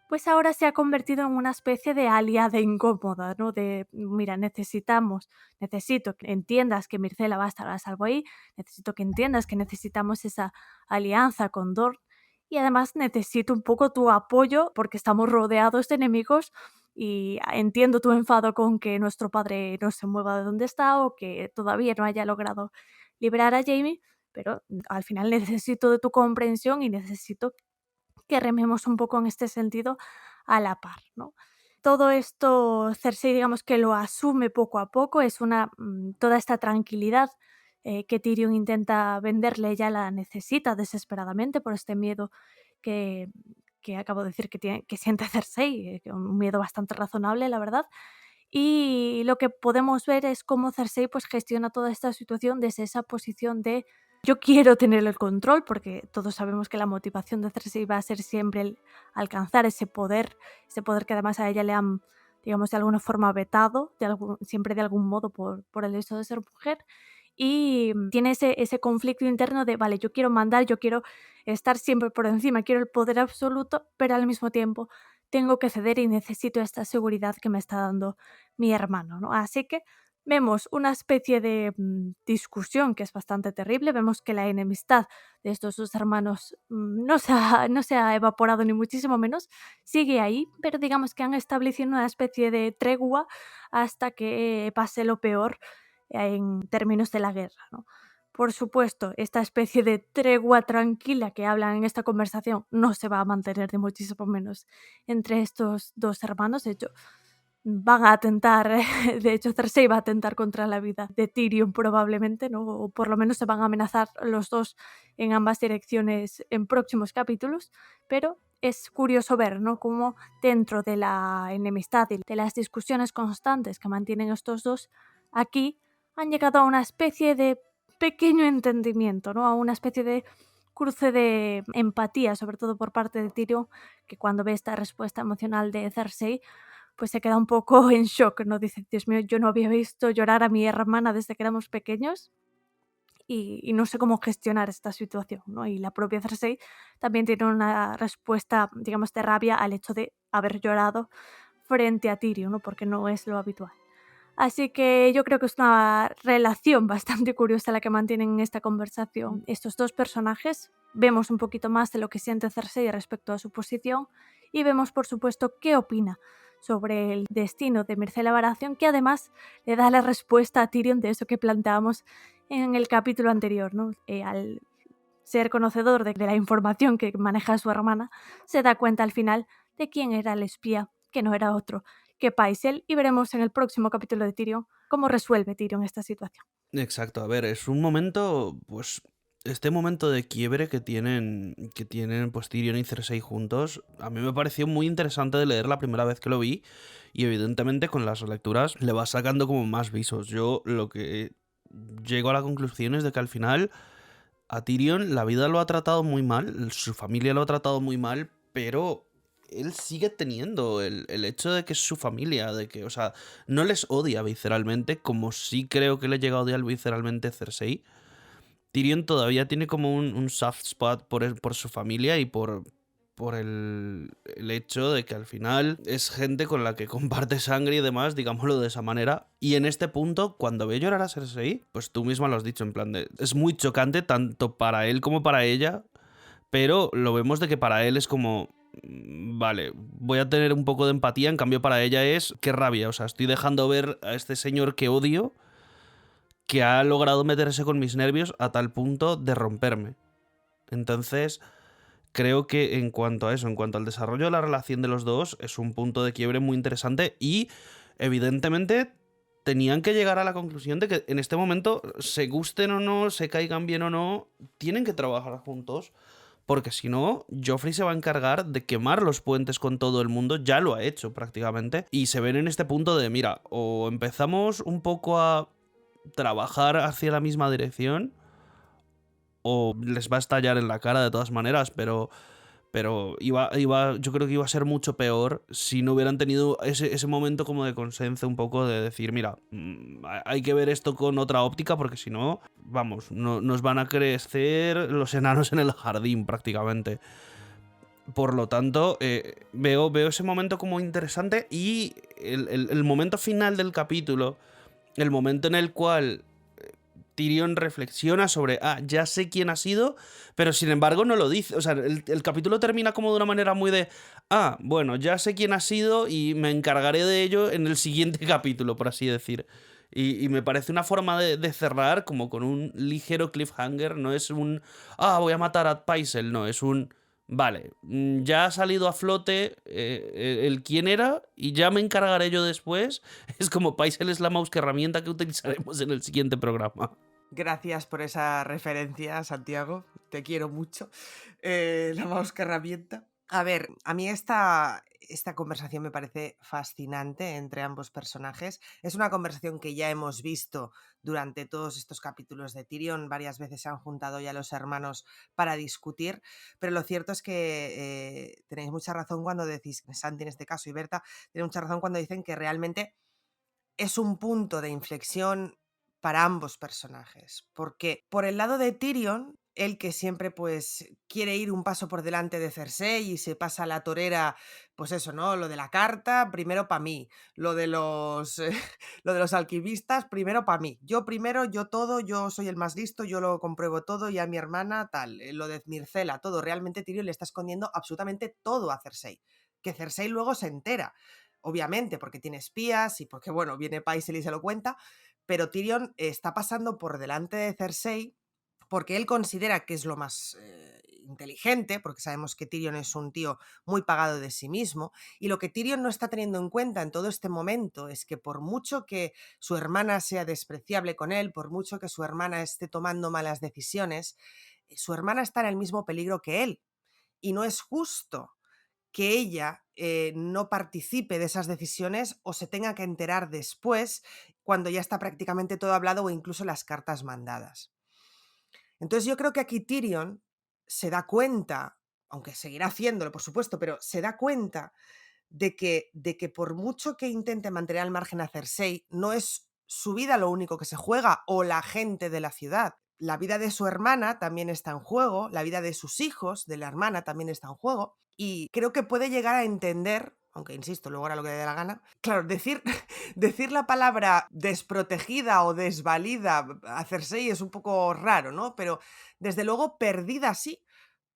pues ahora se ha convertido en una especie de aliada incómoda, ¿no? De, mira, necesito que entiendas que Myrcella va a estar a salvo ahí, necesito que entiendas que necesitamos esa alianza con Dorne y además necesito un poco tu apoyo porque estamos rodeados de enemigos y entiendo tu enfado con que nuestro padre no se mueva de donde está o que todavía no haya logrado liberar a Jaime, pero al final necesito de tu comprensión y necesito que rememos un poco en este sentido a la par, ¿no? Todo esto Cersei, digamos que lo asume poco a poco, es toda esta tranquilidad que Tyrion intenta venderle, ella la necesita desesperadamente por este miedo que, que acabo de decir que siente Cersei, un miedo bastante razonable, la verdad. Y lo que podemos ver es cómo Cersei pues, gestiona toda esta situación desde esa posición de yo quiero tener el control, porque todos sabemos que la motivación de Cersei va a ser siempre el alcanzar ese poder que además a ella le han, digamos, de alguna forma vetado, siempre de algún modo por el hecho de ser mujer. Y tiene ese conflicto interno de, vale, yo quiero mandar, yo quiero estar siempre por encima, quiero el poder absoluto, pero al mismo tiempo tengo que ceder y necesito esta seguridad que me está dando mi hermano, ¿no? Así que vemos una especie de discusión que es bastante terrible, vemos que la enemistad de estos dos hermanos no se ha evaporado ni muchísimo menos, sigue ahí, pero digamos que han establecido una especie de tregua hasta que pase lo peor en términos de la guerra, ¿no? Por supuesto, esta especie de tregua tranquila que hablan en esta conversación no se va a mantener ni muchísimo menos entre estos dos hermanos. De hecho, van a atentar, de hecho Cersei va a atentar contra la vida de Tyrion probablemente, ¿no? O por lo menos se van a amenazar los dos en ambas direcciones en próximos capítulos, pero es curioso ver, ¿no? Cómo dentro de la enemistad y de las discusiones constantes que mantienen estos dos, aquí han llegado a una especie de pequeño entendimiento, ¿no? A una especie de cruce de empatía, sobre todo por parte de Tyrion, que cuando ve esta respuesta emocional de Cersei, pues se queda un poco en shock, ¿no? Dice, Dios mío, yo no había visto llorar a mi hermana desde que éramos pequeños y no sé cómo gestionar esta situación, ¿no? Y la propia Cersei también tiene una respuesta, digamos, de rabia al hecho de haber llorado frente a Tyrion, ¿no? Porque no es lo habitual. Así que yo creo que es una relación bastante curiosa la que mantienen en esta conversación estos dos personajes. Vemos un poquito más de lo que siente Cersei respecto a su posición y vemos, por supuesto, qué opina sobre el destino de Myrcella Baratheon, que además le da la respuesta a Tyrion de eso que planteábamos en el capítulo anterior, ¿no? Al ser conocedor de la información que maneja su hermana, se da cuenta al final de quién era el espía, que no era otro que Pycelle, y veremos en el próximo capítulo de Tyrion cómo resuelve Tyrion esta situación. Exacto, a ver, es un momento, pues, este momento de quiebre que tienen pues Tyrion y Cersei juntos, a mí me pareció muy interesante de leer la primera vez que lo vi, y evidentemente con las lecturas le va sacando como más visos. Yo lo que llego a la conclusión es de que al final a Tyrion la vida lo ha tratado muy mal, su familia lo ha tratado muy mal, pero él sigue teniendo el hecho de que es su familia, de que, o sea, no les odia visceralmente, como sí creo que le llega a odiar visceralmente Cersei. Tyrion todavía tiene como un soft spot por su familia y por el hecho de que al final es gente con la que comparte sangre y demás, digámoslo de esa manera. Y en este punto, cuando ve llorar a Cersei, pues tú misma lo has dicho, en plan de... Es muy chocante tanto para él como para ella, pero lo vemos de que para él es como... Vale, voy a tener un poco de empatía, en cambio para ella es... Qué rabia, o sea, estoy dejando ver a este señor que odio, que ha logrado meterse con mis nervios a tal punto de romperme. Entonces, creo que en cuanto a eso, en cuanto al desarrollo de la relación de los dos, es un punto de quiebre muy interesante y, evidentemente, tenían que llegar a la conclusión de que en este momento, se gusten o no, se caigan bien o no, tienen que trabajar juntos, porque si no, Joffrey se va a encargar de quemar los puentes con todo el mundo, ya lo ha hecho prácticamente, y se ven en este punto de, mira, o empezamos un poco a trabajar hacia la misma dirección, o les va a estallar en la cara de todas maneras, pero yo creo que iba a ser mucho peor si no hubieran tenido ese momento como de consenso un poco de decir, mira, hay que ver esto con otra óptica porque si no, vamos, nos van a crecer los enanos en el jardín prácticamente. Por lo tanto, veo ese momento como interesante y el momento final del capítulo, el momento en el cual Tyrion reflexiona sobre, ya sé quién ha sido, pero sin embargo no lo dice. O sea, el capítulo termina como de una manera muy de, bueno, ya sé quién ha sido y me encargaré de ello en el siguiente capítulo, por así decir. Y me parece una forma de cerrar como con un ligero cliffhanger. No es un, voy a matar a Pycelle, no, es un... Vale, ya ha salido a flote el quién era y ya me encargaré yo después. Es como Pycelle es la mouse que herramienta que utilizaremos en el siguiente programa. Gracias por esa referencia, Santiago. Te quiero mucho. La mouse que herramienta. A ver, a mí esta conversación me parece fascinante entre ambos personajes. Es una conversación que ya hemos visto durante todos estos capítulos de Tyrion. Varias veces se han juntado ya los hermanos para discutir, pero lo cierto es que tenéis mucha razón cuando decís, Santi en este caso y Berta, tenéis mucha razón cuando dicen que realmente es un punto de inflexión para ambos personajes, porque por el lado de Tyrion, él que siempre pues quiere ir un paso por delante de Cersei y se pasa la torera, pues eso, ¿no? Lo de la carta, primero para mí, lo de los alquimistas, primero para mí, yo primero, yo todo, yo soy el más listo, yo lo compruebo todo y a mi hermana tal, lo de Myrcella, todo, realmente Tyrion le está escondiendo absolutamente todo a Cersei, que Cersei luego se entera. Obviamente, porque tiene espías y porque, bueno, viene Pycelle y se lo cuenta, pero Tyrion está pasando por delante de Cersei porque él considera que es lo más inteligente, porque sabemos que Tyrion es un tío muy pagado de sí mismo, y lo que Tyrion no está teniendo en cuenta en todo este momento es que por mucho que su hermana sea despreciable con él, por mucho que su hermana esté tomando malas decisiones, su hermana está en el mismo peligro que él, y no es justo que ella no participe de esas decisiones o se tenga que enterar después cuando ya está prácticamente todo hablado o incluso las cartas mandadas. Entonces yo creo que aquí Tyrion se da cuenta, aunque seguirá haciéndolo por supuesto, pero se da cuenta de que por mucho que intente mantener al margen a Cersei, no es su vida lo único que se juega o la gente de la ciudad. La vida de su hermana también está en juego, la vida de sus hijos, de la hermana, también está en juego. Y creo que puede llegar a entender, aunque insisto, luego hará lo que le dé la gana, claro, decir la palabra desprotegida o desvalida a Cersei es un poco raro, ¿no? Pero desde luego perdida sí,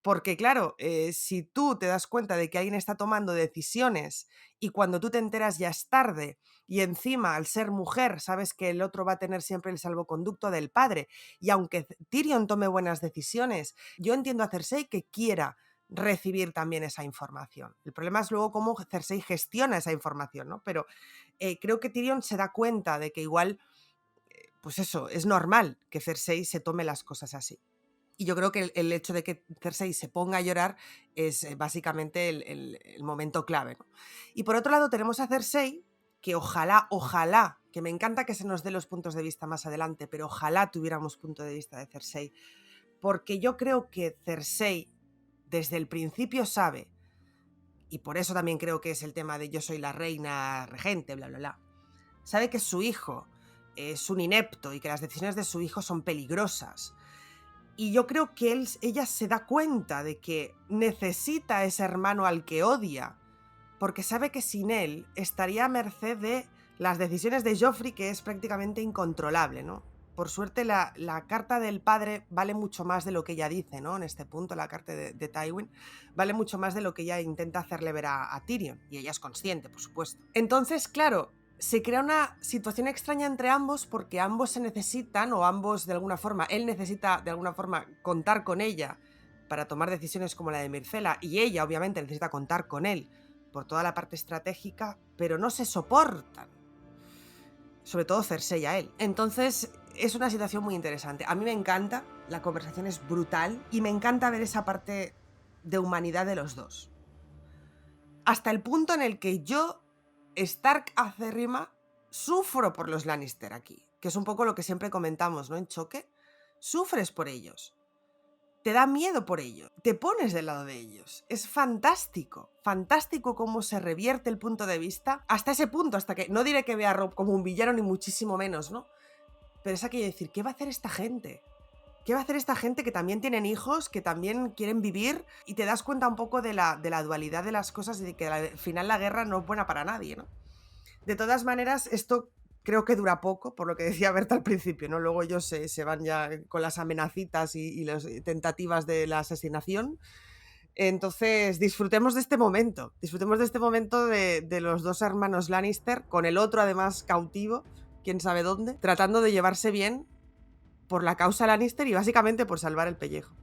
Porque claro, si tú te das cuenta de que alguien está tomando decisiones y cuando tú te enteras ya es tarde y encima al ser mujer sabes que el otro va a tener siempre el salvoconducto del padre y aunque Tyrion tome buenas decisiones, yo entiendo a Cersei que quiera recibir también esa información. El problema es luego cómo Cersei gestiona esa información, ¿no? Pero creo que Tyrion se da cuenta de que igual, pues eso, es normal que Cersei se tome las cosas así. Y yo creo que el hecho de que Cersei se ponga a llorar es básicamente el momento clave, ¿no? Y por otro lado tenemos a Cersei, que ojalá, que me encanta que se nos dé los puntos de vista más adelante, pero ojalá tuviéramos punto de vista de Cersei, porque yo creo que Cersei desde el principio sabe, y por eso también creo que es el tema de yo soy la reina regente, bla, bla, bla, sabe que su hijo es un inepto y que las decisiones de su hijo son peligrosas. Y yo creo que ella se da cuenta de que necesita a ese hermano al que odia, porque sabe que sin él estaría a merced de las decisiones de Joffrey, que es prácticamente incontrolable, ¿no? Por suerte la carta del padre vale mucho más de lo que ella dice, ¿no? En este punto, la carta de Tywin vale mucho más de lo que ella intenta hacerle ver a Tyrion, y ella es consciente, por supuesto. Entonces, claro, se crea una situación extraña entre ambos porque ambos se necesitan, o ambos de alguna forma, él necesita de alguna forma contar con ella para tomar decisiones como la de Myrcella, y ella obviamente necesita contar con él por toda la parte estratégica, pero no se soportan, sobre todo Cersei a él. Entonces es una situación muy interesante. A mí me encanta, la conversación es brutal y me encanta ver esa parte de humanidad de los dos, hasta el punto en el que yo, Stark acérrima, sufro por los Lannister aquí, que es un poco lo que siempre comentamos, ¿no? En Choque, sufres por ellos, te da miedo por ellos, te pones del lado de ellos. Es fantástico, fantástico cómo se revierte el punto de vista hasta ese punto, hasta que, no diré que vea a Robb como un villano ni muchísimo menos, ¿no? Pero es aquello de decir, ¿qué va a hacer esta gente? ¿Qué va a hacer esta gente que también tienen hijos, que también quieren vivir? Y te das cuenta un poco de la dualidad de las cosas y de que al final la guerra no es buena para nadie, ¿no? De todas maneras, esto creo que dura poco, por lo que decía Berta al principio, ¿no? Luego ellos se van ya con las amenacitas y las tentativas de la asesinación. Entonces, disfrutemos de este momento de los dos hermanos Lannister, con el otro además cautivo, quién sabe dónde, tratando de llevarse bien por la causa Lannister y básicamente por salvar el pellejo.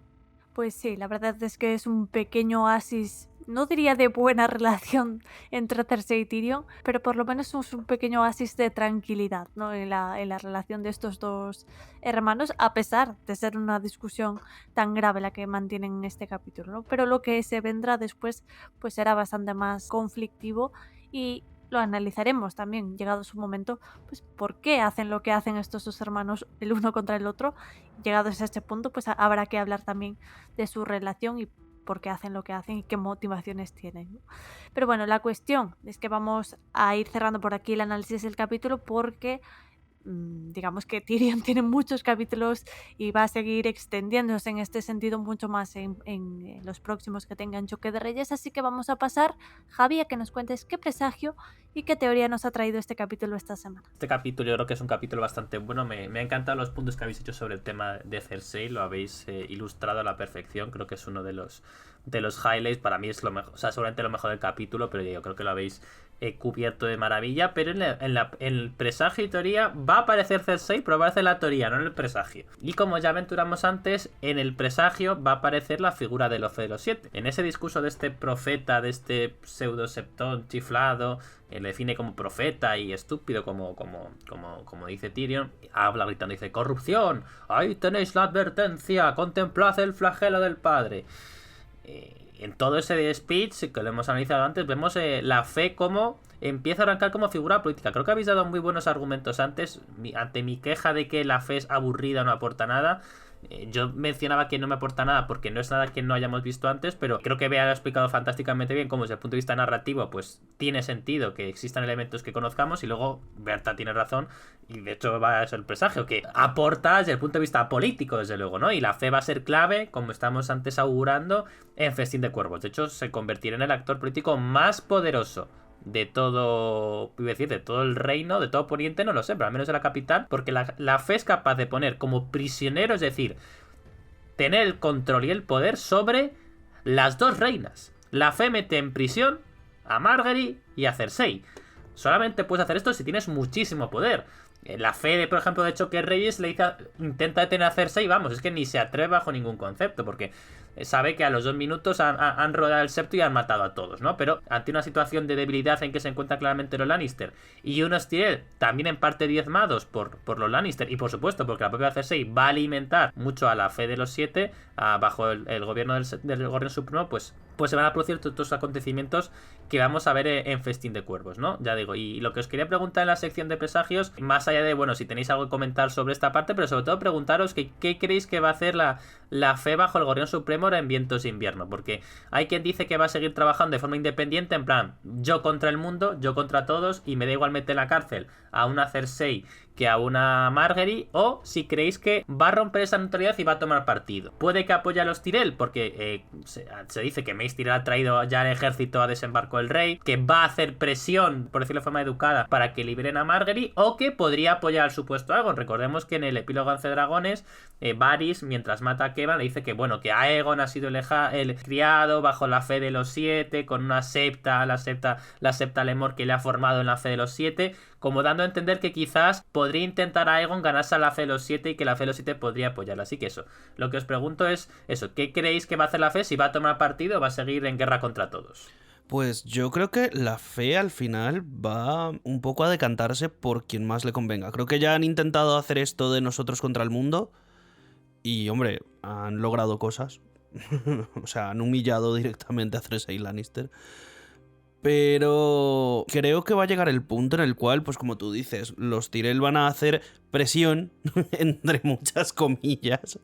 Pues sí, la verdad es que es un pequeño oasis, no diría de buena relación entre Cersei y Tyrion, pero por lo menos es un pequeño oasis de tranquilidad, ¿no? en la relación de estos dos hermanos, a pesar de ser una discusión tan grave la que mantienen en este capítulo, ¿no? Pero lo que se vendrá después pues será bastante más conflictivo y lo analizaremos también, llegado su momento, pues por qué hacen lo que hacen estos dos hermanos el uno contra el otro. Llegados a este punto, pues habrá que hablar también de su relación y por qué hacen lo que hacen y qué motivaciones tienen, ¿no? Pero bueno, la cuestión es que vamos a ir cerrando por aquí el análisis del capítulo porque digamos que Tyrion tiene muchos capítulos y va a seguir extendiéndose en este sentido mucho más en los próximos que tengan Choque de Reyes, así que vamos a pasar, Javi, a que nos cuentes qué presagio y qué teoría nos ha traído este capítulo esta semana. Este capítulo yo creo que es un capítulo bastante bueno, me han encantado los puntos que habéis hecho sobre el tema de Cersei, lo habéis ilustrado a la perfección, creo que es uno de los highlights, para mí es lo mejor, o sea, seguramente lo mejor del capítulo, pero yo creo que lo habéis cubierto de maravilla, pero en el presagio y teoría va a aparecer Cersei, pero va a aparecer la teoría, no en el presagio. Y como ya aventuramos antes, en el presagio va a aparecer la figura del Loce de los Siete. En ese discurso de este profeta, de este pseudo septón chiflado, le define como profeta y estúpido, como dice Tyrion, habla gritando, dice: corrupción, ahí tenéis la advertencia, contemplad el flagelo del padre. En todo ese speech que lo hemos analizado antes, vemos la fe como empieza a arrancar como figura política. Creo que habéis dado muy buenos argumentos antes ante mi queja de que la fe es aburrida, no aporta nada. Yo mencionaba que no me aporta nada porque no es nada que no hayamos visto antes, pero creo que Bea lo ha explicado fantásticamente bien cómo desde el punto de vista narrativo pues tiene sentido que existan elementos que conozcamos, y luego Berta tiene razón y de hecho va a ser el presagio que aporta desde el punto de vista político, desde luego, ¿no? Y la fe va a ser clave, como estamos antes augurando, en Festín de Cuervos. De hecho, se convertirá en el actor político más poderoso de todo, iba a decir, de todo el reino, de todo Poniente, no lo sé, pero al menos de la capital, porque la fe es capaz de poner como prisionero, es decir, tener el control y el poder sobre las dos reinas. La Fe mete en prisión a Margaery y a Cersei. Solamente puedes hacer esto si tienes muchísimo poder. La Fe, por ejemplo, de Choque Reyes le dice, intenta detener a Cersei, vamos, es que ni se atreve bajo ningún concepto, porque sabe que a los 2 minutos han rodado el septo y han matado a todos, ¿no? Pero ante una situación de debilidad en que se encuentran claramente los Lannister y unos Tyrell también en parte diezmados por los Lannister, y por supuesto porque la propia Cersei va a alimentar mucho a la Fe de los 7 bajo el gobierno del Gobierno Supremo, pues se van a producir todos estos acontecimientos que vamos a ver en Festín de Cuervos, ¿no? Ya digo, y lo que os quería preguntar en la sección de presagios, más allá de, bueno, si tenéis algo que comentar sobre esta parte, pero sobre todo preguntaros qué creéis que va a hacer la Fe bajo el Gobierno Supremo en Vientos de Invierno, porque hay quien dice que va a seguir trabajando de forma independiente, en plan, yo contra el mundo, yo contra todos, y me da igual meter en la cárcel a una Cersei que a una Margaery, o si creéis que va a romper esa neutralidad y va a tomar partido. Puede que apoye a los Tyrell, porque se dice que Mace Tyrell ha traído ya al ejército a Desembarco del Rey, que va a hacer presión, por decirlo de forma educada, para que liberen a Margaery, o que podría apoyar al supuesto Aegon. Recordemos que en el epílogo de Once Dragones, Varys, mientras mata a Kevan, le dice que, bueno, que Aegon ha sido el criado bajo la Fe de los 7, con una septa, la septa Lemor que le ha formado en la Fe de los 7, como dando a entender que quizás podría intentar a Aegon ganarse a la Fe de los 7 y que la Fe de los 7 podría apoyarla. Así que eso, lo que os pregunto es eso, ¿qué creéis que va a hacer la Fe? ¿Si va a tomar partido o va a seguir en guerra contra todos? Pues yo creo que la Fe al final va un poco a decantarse por quien más le convenga. Creo que ya han intentado hacer esto de nosotros contra el mundo y, hombre, han logrado cosas. O sea, han humillado directamente a Cersei Lannister. Pero creo que va a llegar el punto en el cual, pues como tú dices, los Tyrell van a hacer presión, entre muchas comillas,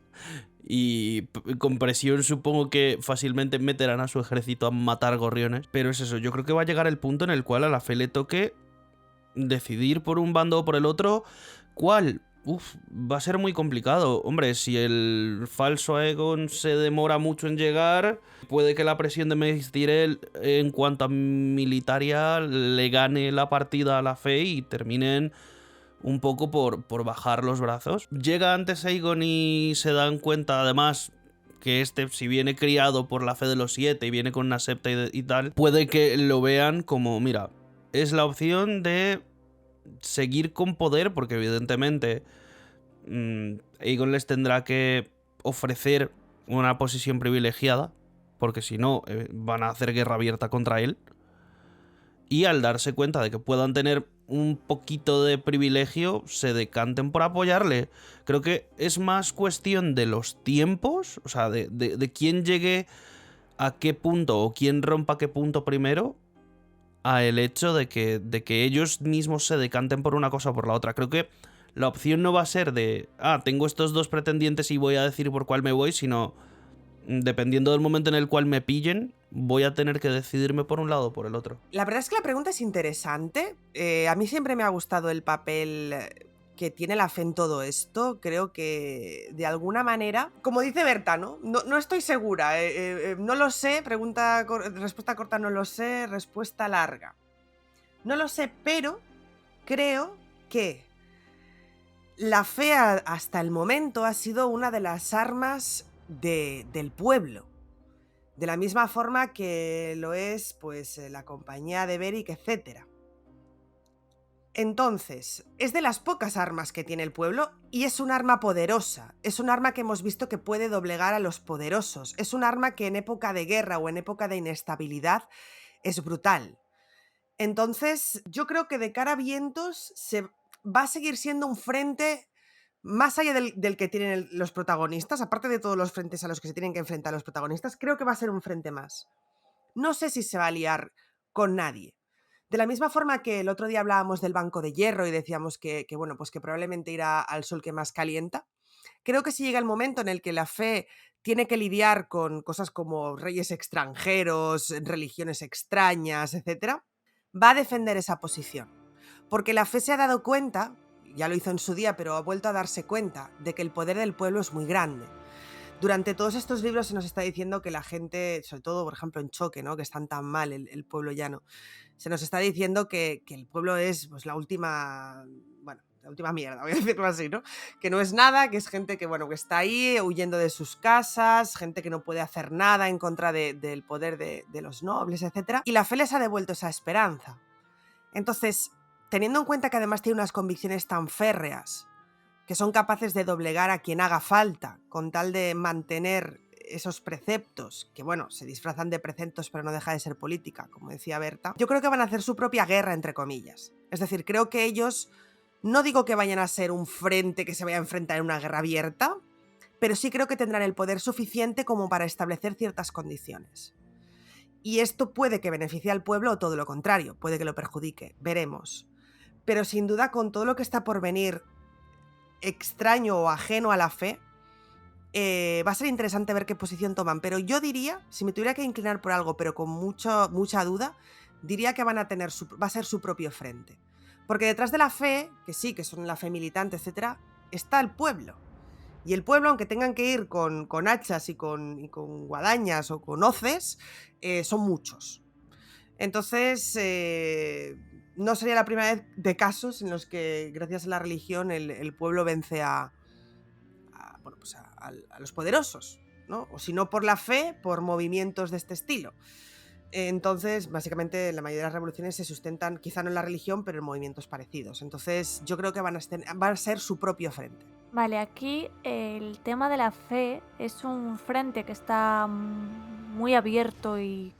y con presión supongo que fácilmente meterán a su ejército a matar gorriones. Pero es eso, yo creo que va a llegar el punto en el cual a la Fe le toque decidir por un bando o por el otro. ¿Cuál? Va a ser muy complicado. Hombre, si el falso Aegon se demora mucho en llegar, puede que la presión de Mace Tyrell en cuanto a militaria le gane la partida a la Fe y terminen un poco por bajar los brazos. Llega antes Aegon y se dan cuenta además que si viene criado por la Fe de los 7 y viene con una septa y tal, puede que lo vean como, mira, es la opción de seguir con poder, porque evidentemente Aegon les tendrá que ofrecer una posición privilegiada, porque si no van a hacer guerra abierta contra él, y al darse cuenta de que puedan tener un poquito de privilegio se decanten por apoyarle. Creo que es más cuestión de los tiempos, o sea, de quién llegue a qué punto o quién rompa qué punto primero, a el hecho de que ellos mismos se decanten por una cosa o por la otra. Creo que la opción no va a ser de, tengo estos dos pretendientes y voy a decir por cuál me voy, sino dependiendo del momento en el cual me pillen, voy a tener que decidirme por un lado o por el otro. La verdad es que la pregunta es interesante. A mí siempre me ha gustado el papel que tiene la Fe en todo esto. Creo que de alguna manera, como dice Berta, ¿no? No estoy segura. No lo sé. Respuesta corta, no lo sé. Respuesta larga, no lo sé, pero creo que la Fe hasta el momento ha sido una de las armas del pueblo. De la misma forma que lo es, pues, la compañía de Beric, etc. Entonces, es de las pocas armas que tiene el pueblo y es un arma poderosa. Es un arma que hemos visto que puede doblegar a los poderosos. Es un arma que en época de guerra o en época de inestabilidad es brutal. Entonces, yo creo que de cara a Vientos va a seguir siendo un frente más allá del que tienen los protagonistas, aparte de todos los frentes a los que se tienen que enfrentar los protagonistas. Creo que va a ser un frente más. No sé si se va a liar con nadie. De la misma forma que el otro día hablábamos del Banco de Hierro y decíamos que bueno, pues que probablemente irá al sol que más calienta. Creo que si llega el momento en el que la Fe tiene que lidiar con cosas como reyes extranjeros, religiones extrañas, etc., va a defender esa posición. Porque la Fe se ha dado cuenta, ya lo hizo en su día, pero ha vuelto a darse cuenta de que el poder del pueblo es muy grande. Durante todos estos libros se nos está diciendo que la gente, sobre todo, por ejemplo, en Choque, ¿no? Que están tan mal el pueblo llano, se nos está diciendo que el pueblo es, pues, la última... Bueno, la última mierda, voy a decirlo así, ¿no? Que no es nada, que es gente que, bueno, que está ahí huyendo de sus casas, gente que no puede hacer nada en contra del poder de los nobles, etc. Y la fe les ha devuelto esa esperanza. Entonces, teniendo en cuenta que además tiene unas convicciones tan férreas, que son capaces de doblegar a quien haga falta, con tal de mantener esos preceptos, que bueno, se disfrazan de preceptos pero no deja de ser política, como decía Berta, yo creo que van a hacer su propia guerra, entre comillas. Es decir, creo que ellos, no digo que vayan a ser un frente que se vaya a enfrentar en una guerra abierta, pero sí creo que tendrán el poder suficiente como para establecer ciertas condiciones. Y esto puede que beneficie al pueblo o todo lo contrario, puede que lo perjudique, veremos. Pero sin duda, con todo lo que está por venir extraño o ajeno a la fe, va a ser interesante ver qué posición toman. Pero yo diría, si me tuviera que inclinar por algo, pero con mucha duda, diría que van a tener va a ser su propio frente. Porque detrás de la fe, que sí, que son la fe militante, etc., está el pueblo. Y el pueblo, aunque tengan que ir con hachas y con guadañas o con hoces, son muchos. Entonces, no sería la primera vez de casos en los que, gracias a la religión, el pueblo vence a los poderosos, ¿no? O si no por la fe, por movimientos de este estilo. Entonces, básicamente, la mayoría de las revoluciones se sustentan, quizá no en la religión, pero en movimientos parecidos. Entonces, yo creo que van a ser su propio frente. Vale, aquí el tema de la fe es un frente que está muy abierto y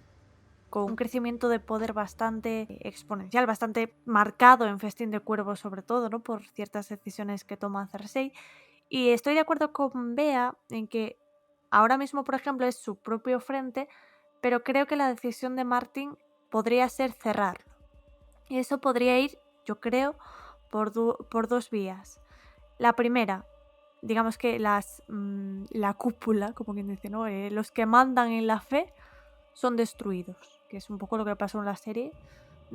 con un crecimiento de poder bastante exponencial, bastante marcado en Festín de Cuervos sobre todo, ¿no? Por ciertas decisiones que toma Cersei. Y estoy de acuerdo con Bea en que ahora mismo, por ejemplo, es su propio frente, pero creo que la decisión de Martin podría ser cerrarlo. Y eso podría ir, yo creo, por dos vías. La primera, digamos que la cúpula, como quien dice, ¿no? Los que mandan en la fe son destruidos, que es un poco lo que pasó en la serie.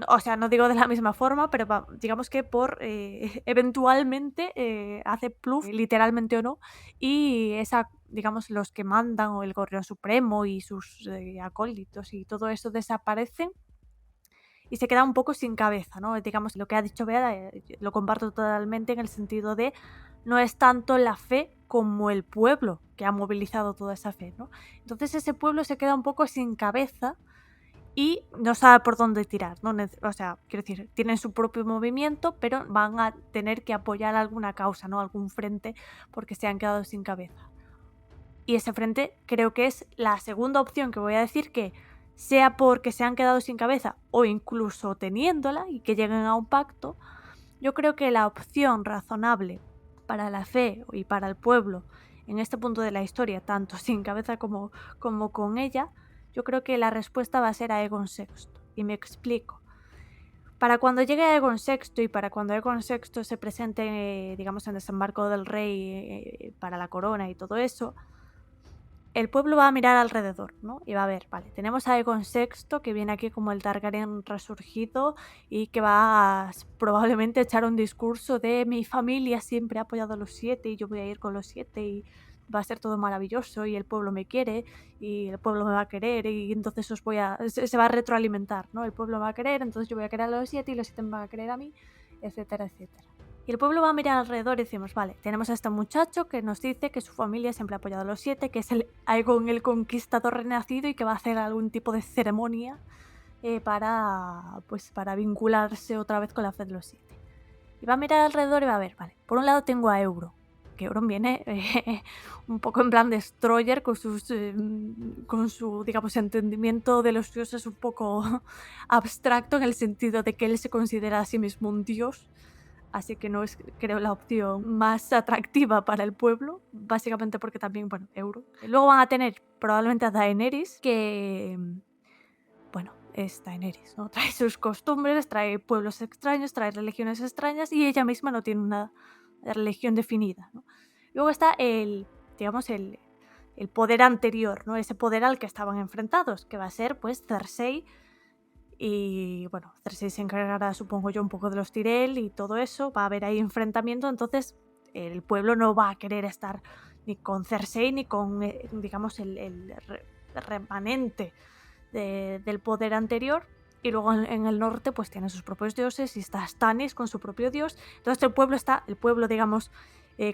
O sea, no digo de la misma forma, pero digamos que por eventualmente hace pluf, literalmente o no, y digamos, los que mandan o el Gorrión Supremo y sus acólitos y todo eso desaparecen y se queda un poco sin cabeza, ¿no? Digamos, lo que ha dicho Bea lo comparto totalmente en el sentido de no es tanto la fe como el pueblo que ha movilizado toda esa fe, ¿no? Entonces ese pueblo se queda un poco sin cabeza y no sabe por dónde tirar, ¿no? O sea, quiero decir, tienen su propio movimiento, pero van a tener que apoyar alguna causa, ¿no? Algún frente, porque se han quedado sin cabeza. Y ese frente creo que es la segunda opción que voy a decir, que sea porque se han quedado sin cabeza o incluso teniéndola y que lleguen a un pacto, yo creo que la opción razonable para la fe y para el pueblo en este punto de la historia, tanto sin cabeza como con ella, yo creo que la respuesta va a ser a Aegon VI. Y me explico. Para cuando llegue Aegon VI y para cuando Aegon VI se presente, digamos, en desembarco del rey para la corona y todo eso, el pueblo va a mirar alrededor, ¿no? Y va a ver, vale, tenemos a Aegon VI que viene aquí como el Targaryen resurgido y que va a probablemente echar un discurso de mi familia siempre ha apoyado a los 7 y yo voy a ir con los 7 y va a ser todo maravilloso y el pueblo me quiere y el pueblo me va a querer y entonces se va a retroalimentar, ¿no? El pueblo me va a querer, entonces yo voy a querer a los 7 y los 7 me van a querer a mí, etcétera, etcétera. Y el pueblo va a mirar alrededor y decimos, vale, tenemos a este muchacho que nos dice que su familia siempre ha apoyado a los 7, que es el Aegon el Conquistador renacido y que va a hacer algún tipo de ceremonia para vincularse otra vez con la fe de los 7. Y va a mirar alrededor y va a ver, vale, por un lado tengo a Euron, que Euron viene un poco en plan destroyer con su, digamos, entendimiento de los dioses un poco abstracto en el sentido de que él se considera a sí mismo un dios. Así que no es, creo, la opción más atractiva para el pueblo, básicamente porque también, bueno, Euron. Luego van a tener probablemente a Daenerys, que, bueno, es Daenerys, ¿no? Trae sus costumbres, trae pueblos extraños, trae religiones extrañas y ella misma no tiene una religión definida, ¿no? Luego está el poder anterior, ¿no? Ese poder al que estaban enfrentados, que va a ser, pues, Cersei. Y bueno, Cersei se encargará, supongo yo, un poco de los Tyrell y todo eso. Va a haber ahí enfrentamiento, entonces el pueblo no va a querer estar ni con Cersei ni con, digamos, el remanente del poder anterior. y luego en el norte pues tienen sus propios dioses y está Stannis con su propio dios. Entonces el pueblo digamos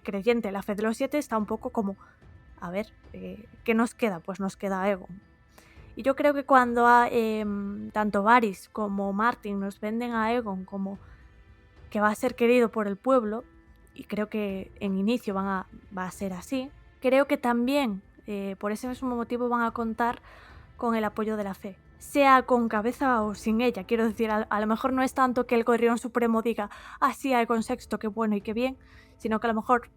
creyente, la fe de los 7 está un poco como, a ver, ¿qué nos queda? Pues nos queda Aegon. Y yo creo que cuando tanto Varys como Martin nos venden a Aegon como que va a ser querido por el pueblo, y creo que en inicio va a ser así, creo que también por ese mismo motivo van a contar con el apoyo de la fe, sea con cabeza o sin ella. Quiero decir, a lo mejor no es tanto que el Gorrión Supremo diga sí, Aegon VI, qué bueno y qué bien, sino que a lo mejor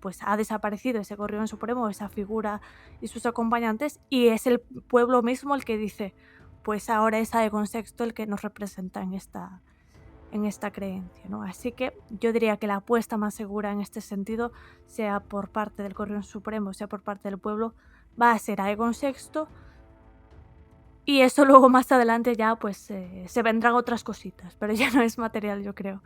pues ha desaparecido ese Gorrión Supremo, esa figura y sus acompañantes, y es el pueblo mismo el que dice, pues ahora es Aegon VI el que nos representa en esta creencia, ¿no? Así que yo diría que la apuesta más segura en este sentido, sea por parte del Gorrión Supremo, sea por parte del pueblo, va a ser Aegon VI, y eso luego más adelante ya pues se vendrán otras cositas, pero ya no es material, yo creo,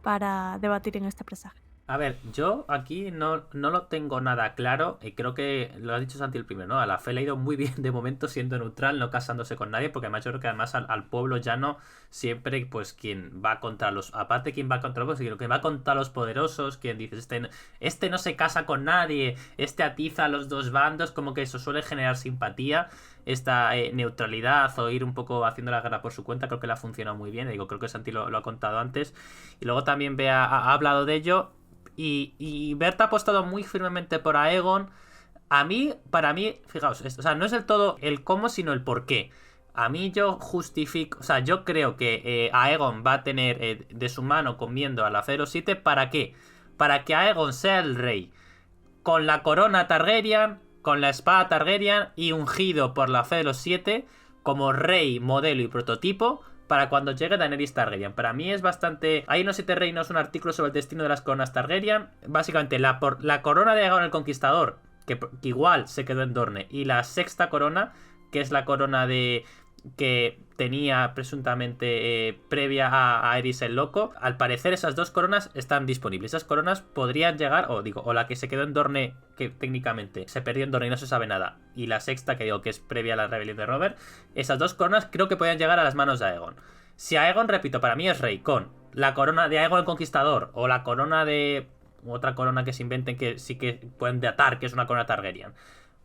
para debatir en este presagio. A ver, yo aquí no lo tengo nada claro, y creo que lo ha dicho Santi el primero, ¿no? A la fe le ha ido muy bien de momento siendo neutral, no casándose con nadie, porque además yo creo que además al pueblo llano siempre, pues quien va contra los, aparte quien va contra los, sino que va contra los poderosos, quien dice, este no se casa con nadie, este atiza a los dos bandos, como que eso suele generar simpatía, esta neutralidad o ir un poco haciendo la guerra por su cuenta, creo que le ha funcionado muy bien, digo, creo que Santi lo ha contado antes, y luego también ha hablado de ello. Y Berta ha apostado muy firmemente por Aegon. Para mí, fijaos, o sea, no es del todo el cómo, sino el por qué. A mí yo justifico, o sea, yo creo que Aegon va a tener de su mano comiendo a la fe de los 7. ¿Para qué? Para que Aegon sea el rey con la corona Targaryen, con la espada Targaryen y ungido por la fe de los 7 como rey, modelo y prototipo para cuando llegue Daenerys Targaryen. Para mí es bastante... Hay unos 7 reinos, un artículo sobre el destino de las coronas Targaryen. Básicamente la corona de Aegon el Conquistador, que igual se quedó en Dorne, y la sexta corona, que es la corona que tenía presuntamente previa a Aerys el Loco. Al parecer esas dos coronas están disponibles. Esas coronas podrían llegar, o la que se quedó en Dorne, que técnicamente se perdió en Dorne y no se sabe nada, y la sexta, que digo que es previa a la rebelión de Robert, esas dos coronas creo que podrían llegar a las manos de Aegon. Si Aegon, repito, para mí es rey con la corona de Aegon el Conquistador, o la corona de... otra corona que se inventen que sí que pueden datar, que es una corona Targaryen,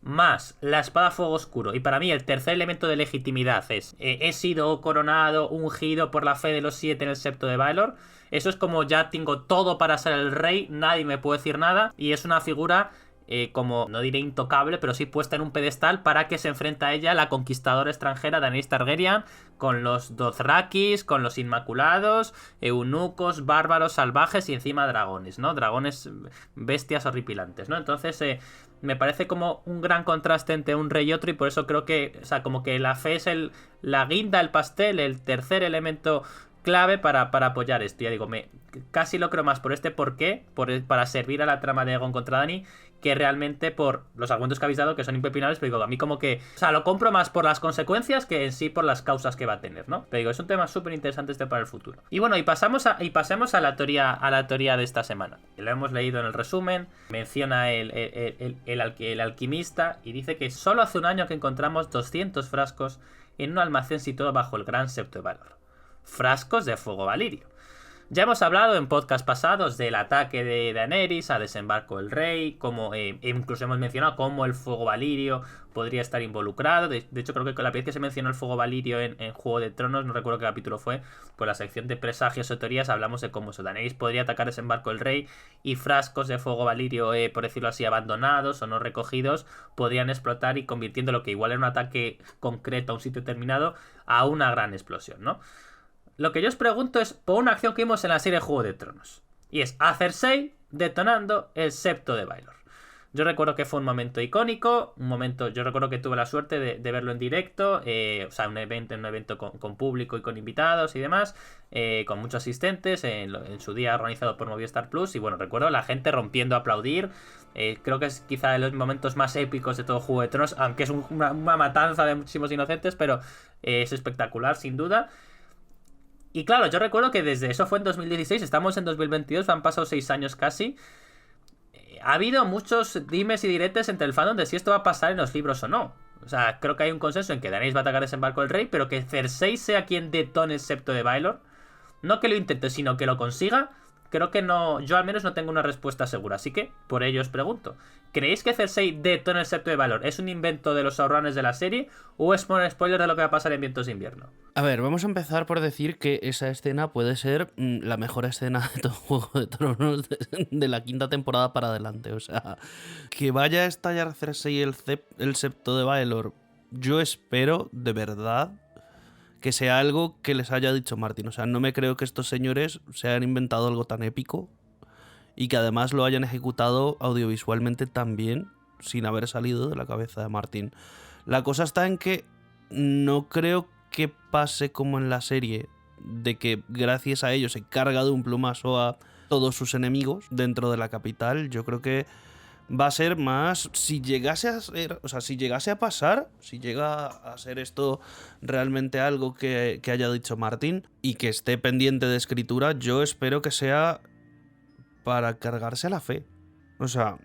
más la espada fuego oscuro, y para mí el tercer elemento de legitimidad es he sido coronado, ungido por la fe de los 7 en el septo de Baelor. Eso es como ya tengo todo para ser el rey, nadie me puede decir nada, y es una figura como, no diré intocable, pero sí puesta en un pedestal para que se enfrente a ella la conquistadora extranjera Daenerys Targaryen, con los Dothrakis, con los Inmaculados, eunucos, bárbaros, salvajes y encima dragones, ¿no? Dragones, bestias horripilantes, ¿no? Entonces me parece como un gran contraste entre un rey y otro, y por eso creo que, o sea, como que la fe es la guinda, el pastel, el tercer elemento clave para apoyar esto. Ya digo, casi lo creo más por este porqué, para servir a la trama de Aegon contra Dany, que realmente por los argumentos que habéis dado, que son impepinables, pero digo, a mí como que, o sea, lo compro más por las consecuencias que en sí por las causas que va a tener, ¿no? Pero digo, es un tema súper interesante para el futuro. Y bueno, pasemos a la teoría de esta semana. Lo hemos leído en el resumen, menciona el alquimista, y dice que solo hace un año que encontramos 200 frascos en un almacén situado bajo el gran septo de Baelor. Frascos de fuego valirio. Ya hemos hablado en podcast pasados del ataque de Daenerys a Desembarco del Rey, como incluso hemos mencionado cómo el fuego valirio podría estar involucrado. De hecho, creo que la vez que se mencionó el fuego valirio en Juego de Tronos, no recuerdo qué capítulo fue, pues la sección de presagios o teorías hablamos de cómo Daenerys podría atacar Desembarco del Rey y frascos de fuego valirio, por decirlo así, abandonados o no recogidos, podrían explotar y convirtiendo lo que igual era un ataque concreto a un sitio determinado a una gran explosión, ¿no? Lo que yo os pregunto es por una acción que vimos en la serie Juego de Tronos. Y es a Cersei detonando el septo de Baelor. Yo recuerdo que fue un momento icónico, yo recuerdo que tuve la suerte de verlo en directo, o sea, un evento con público y con invitados y demás, con muchos asistentes, en su día organizado por Movistar Plus, y bueno, recuerdo la gente rompiendo a aplaudir. Creo que es quizá de los momentos más épicos de todo Juego de Tronos, aunque es una matanza de muchísimos inocentes, pero es espectacular, sin duda. Y claro, yo recuerdo que desde eso fue en 2016, estamos en 2022, han pasado 6 años casi. Ha habido muchos dimes y diretes entre el fandom de si esto va a pasar en los libros o no. O sea, creo que hay un consenso en que Daenerys va a atacar Desembarco del Rey, pero que Cersei sea quien detone el septo de Baelor. No que lo intente, sino que lo consiga. Creo que no. Yo al menos no tengo una respuesta segura. Así que, por ello os pregunto. ¿Creéis que Cersei detona el septo de Baelor es un invento de los showrunners de la serie? ¿O es un spoiler de lo que va a pasar en Vientos de Invierno? A ver, vamos a empezar por decir que esa escena puede ser la mejor escena de todo Juego de Tronos de la 5ª temporada para adelante. O sea, que vaya a estallar Cersei el septo de Baelor, yo espero, de verdad, que sea algo que les haya dicho Martin. O sea, no me creo que estos señores se hayan inventado algo tan épico y que además lo hayan ejecutado audiovisualmente tan bien sin haber salido de la cabeza de Martin. La cosa está en que no creo que pase como en la serie, de que gracias a ello se carga de un plumazo a todos sus enemigos dentro de la capital. Yo creo que va a ser más, si llegase a ser, o sea, si llegase a pasar, si llega a ser esto realmente algo que haya dicho Martin y que esté pendiente de escritura, yo espero que sea para cargarse la fe. O sea,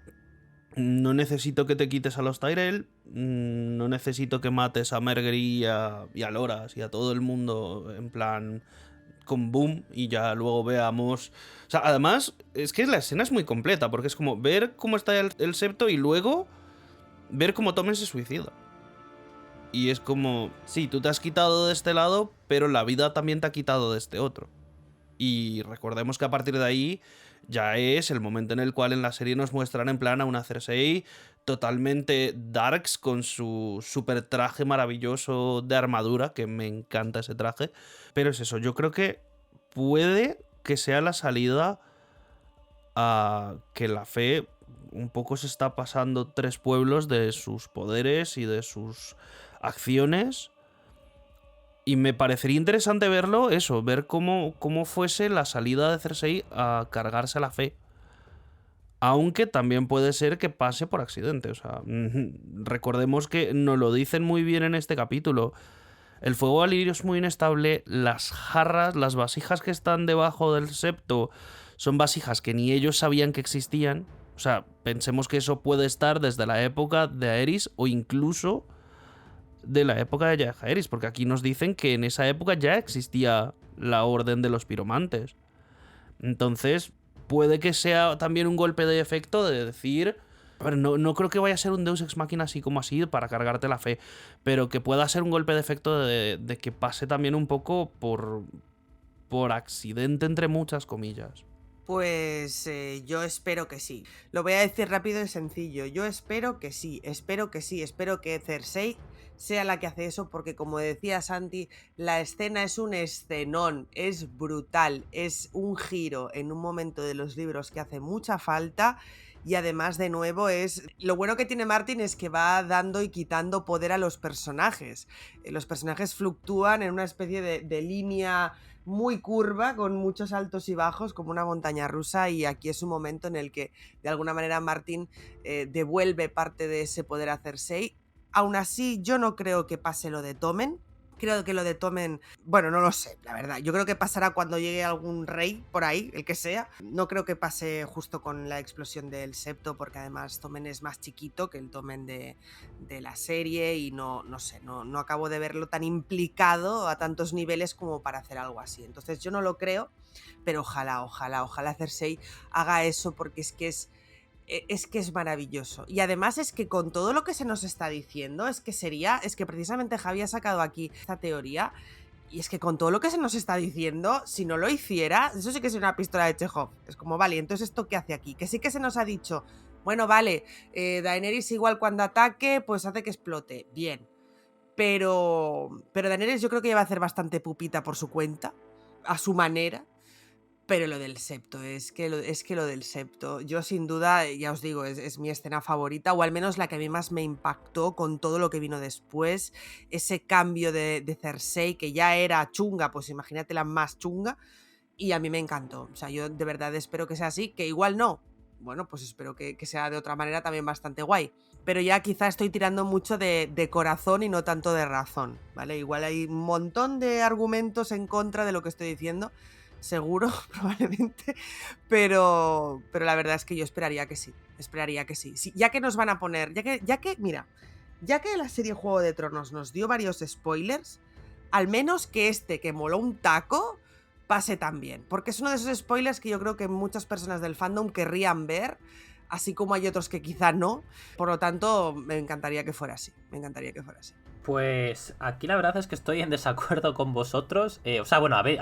no necesito que te quites a los Tyrell, no necesito que mates a Margaery y a Loras y a todo el mundo en plan con boom y ya luego veamos. O sea, además, es que la escena es muy completa, porque es como ver cómo está el septo y luego ver cómo Tommen se suicida. Y es como, sí, tú te has quitado de este lado, pero la vida también te ha quitado de este otro. Y recordemos que a partir de ahí ya es el momento en el cual en la serie nos muestran en plan a una Cersei totalmente darks con su super traje maravilloso de armadura, que me encanta ese traje. Pero es eso, yo creo que puede que sea la salida a que la fe un poco se está pasando 3 pueblos de sus poderes y de sus acciones. Y me parecería interesante verlo, eso, ver cómo fuese la salida de Cersei a cargarse la fe. Aunque también puede ser que pase por accidente. O sea, recordemos que nos lo dicen muy bien en este capítulo. El fuego valirio es muy inestable. Las jarras, las vasijas que están debajo del septo son vasijas que ni ellos sabían que existían. O sea, pensemos que eso puede estar desde la época de Aerys o incluso de la época de Jaehaerys, porque aquí nos dicen que en esa época ya existía la Orden de los Piromantes. Entonces, puede que sea también un golpe de efecto de decir, a ver, no creo que vaya a ser un Deus Ex Machina así como así para cargarte la fe, pero que pueda ser un golpe de efecto de que pase también un poco por accidente, entre muchas comillas. Pues yo espero que sí. Lo voy a decir rápido y sencillo. Yo espero que sí, espero que sí, espero que Cersei sea la que hace eso, porque como decía Santi, la escena es un escenón, es brutal, es un giro en un momento de los libros que hace mucha falta. Y además, de nuevo, lo bueno que tiene Martin es que va dando y quitando poder a los personajes. Los personajes fluctúan en una especie de línea muy curva, con muchos altos y bajos, como una montaña rusa, y aquí es un momento en el que, de alguna manera, Martin devuelve parte de ese poder a Cersei. Aún así, yo no creo que pase lo de Tommen. Creo que lo de Tommen, bueno, no lo sé, la verdad. Yo creo que pasará cuando llegue algún rey por ahí, el que sea. No creo que pase justo con la explosión del septo, porque además Tommen es más chiquito que el Tommen de la serie y no sé, no acabo de verlo tan implicado a tantos niveles como para hacer algo así. Entonces yo no lo creo, pero ojalá Cersei haga eso, porque es que es maravilloso. Y además es que con todo lo que se nos está diciendo, es que precisamente Javi ha sacado aquí esta teoría, y es que con todo lo que se nos está diciendo, si no lo hiciera, eso sí que es una pistola de Chekhov. Es como, vale, entonces ¿esto qué hace aquí? Que sí que se nos ha dicho, bueno, vale, Daenerys igual cuando ataque, pues hace que explote. Bien. Pero Daenerys yo creo que ya va a hacer bastante pupita por su cuenta, a su manera. Pero lo del septo, es que lo del septo, yo sin duda, ya os digo, es mi escena favorita, o al menos la que a mí más me impactó con todo lo que vino después. Ese cambio de Cersei, que ya era chunga, pues imagínate la más chunga, y a mí me encantó. O sea, yo de verdad espero que sea así, que igual no. Bueno, pues espero que sea de otra manera también bastante guay. Pero ya quizá estoy tirando mucho de corazón y no tanto de razón, ¿vale? Igual hay un montón de argumentos en contra de lo que estoy diciendo, seguro, probablemente, pero la verdad es que yo esperaría que sí. Sí, ya que nos van a poner, ya que, mira, ya que la serie Juego de Tronos nos dio varios spoilers, al menos que que moló un taco, pase también. Porque es uno de esos spoilers que yo creo que muchas personas del fandom querrían ver, así como hay otros que quizá no. Por lo tanto, me encantaría que fuera así. Pues aquí la verdad es que estoy en desacuerdo con vosotros. O sea, bueno, a ver,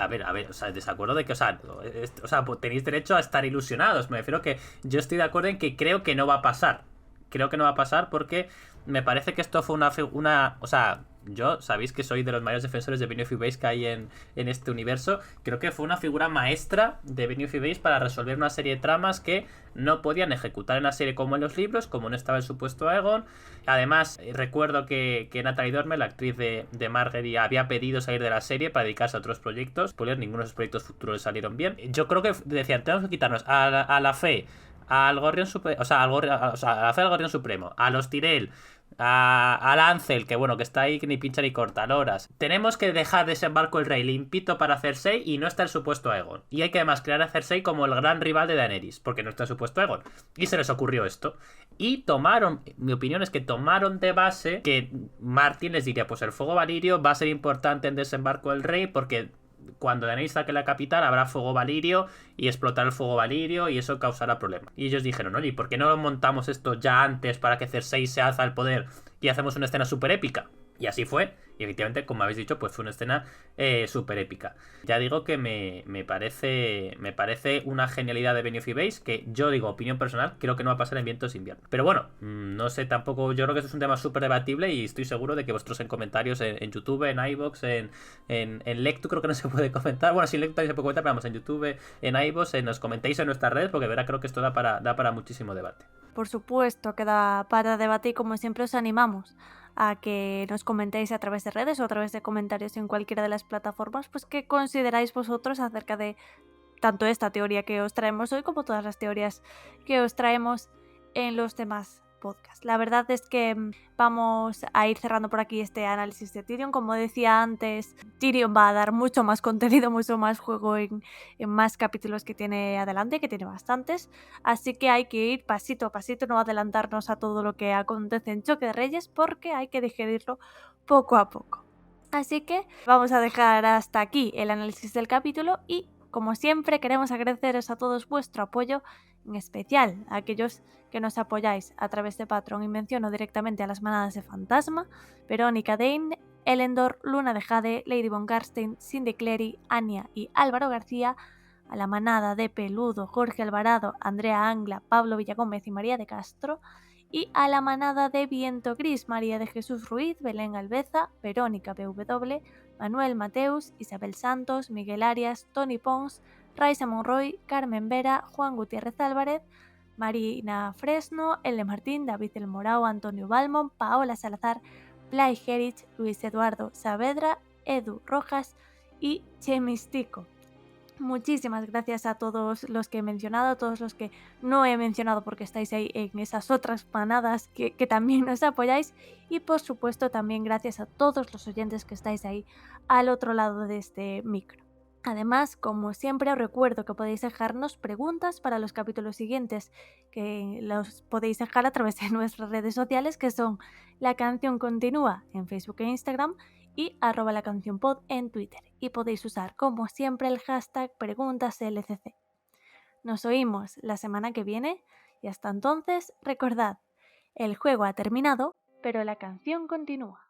o sea, desacuerdo de que, o sea, pues tenéis derecho a estar ilusionados. Me refiero que yo estoy de acuerdo en que creo que no va a pasar. Creo que no va a pasar porque me parece que esto fue o sea, yo sabéis que soy de los mayores defensores de Benioff y Weiss que hay en este universo. Creo que fue una figura maestra de Benioff y Weiss para resolver una serie de tramas que no podían ejecutar en la serie como en los libros, como no estaba el supuesto Aegon. Además, recuerdo que Natalie Dormer, la actriz de Margaery, había pedido salir de la serie para dedicarse a otros proyectos. Spoiler, ninguno de esos proyectos futuros salieron bien. Yo creo que decían, tenemos que quitarnos a la fe, al Gorrión Supremo, o sea, a la fe del Gorrión Supremo, a los Tyrell, a Lancel, que bueno, que está ahí que ni pincha ni corta, Loras. Tenemos que dejar Desembarco el Rey limpito para Cersei y no está el supuesto Aegon. Y hay que además crear a Cersei como el gran rival de Daenerys, porque no está el supuesto Aegon. Y se les ocurrió esto. Y tomaron, mi opinión es que tomaron de base que Martin les diría, pues el fuego valirio va a ser importante en Desembarco del Rey porque cuando Daenerys saque la capital habrá fuego valirio y explotar el fuego valirio y eso causará problemas. Y ellos dijeron, oye, ¿por qué no montamos esto ya antes para que Cersei se alza al poder y hacemos una escena súper épica? Y así fue. Y efectivamente, como habéis dicho, pues fue una escena súper épica. Ya digo que me parece una genialidad de Benioff y Weiss, que yo digo, opinión personal, creo que no va a pasar en Vientos de Invierno. Pero bueno, no sé tampoco, yo creo que esto es un tema súper debatible y estoy seguro de que vosotros en comentarios en YouTube, en iVoox, en Lectu creo que no se puede comentar. Bueno, sí, en Lectu también se puede comentar, pero vamos, en YouTube, en iVoox, nos comentéis en nuestras redes, porque verá, creo que esto da para muchísimo debate. Por supuesto que da para debatir, como siempre os animamos a que nos comentéis a través de redes o a través de comentarios en cualquiera de las plataformas, pues qué consideráis vosotros acerca de tanto esta teoría que os traemos hoy como todas las teorías que os traemos en los demás podcasts. La verdad es que vamos a ir cerrando por aquí este análisis de Tyrion. Como decía antes, Tyrion va a dar mucho más contenido, mucho más juego en más capítulos que tiene adelante, que tiene bastantes. Así que hay que ir pasito a pasito, no adelantarnos a todo lo que acontece en Choque de Reyes, porque hay que digerirlo poco a poco. Así que vamos a dejar hasta aquí el análisis del capítulo y, como siempre, queremos agradeceros a todos vuestro apoyo, en especial a aquellos que nos apoyáis a través de Patreon, y menciono directamente a las manadas de Fantasma, Verónica Dane, Elendor, Luna de Jade, Lady von Garstein, Cindy Clery, Anya y Álvaro García, a la manada de Peludo, Jorge Alvarado, Andrea Angla, Pablo Villagómez y María de Castro, y a la manada de Viento Gris, María de Jesús Ruiz, Belén Albeza, Verónica BW, Manuel Mateus, Isabel Santos, Miguel Arias, Tony Pons, Raisa Monroy, Carmen Vera, Juan Gutiérrez Álvarez, Marina Fresno, L. Martín, David El Morao, Antonio Balmon, Paola Salazar, Blay Gerich, Luis Eduardo Saavedra, Edu Rojas y Chemistico. Muchísimas gracias a todos los que he mencionado, a todos los que no he mencionado porque estáis ahí en esas otras manadas que también nos apoyáis, y por supuesto también gracias a todos los oyentes que estáis ahí al otro lado de este micro. Además, como siempre, os recuerdo que podéis dejarnos preguntas para los capítulos siguientes, que los podéis dejar a través de nuestras redes sociales, que son La Canción Continúa en Facebook e Instagram y @lacancionpod en Twitter. Y podéis usar, como siempre, el hashtag PreguntasLCC. Nos oímos la semana que viene y hasta entonces, recordad, el juego ha terminado, pero la canción continúa.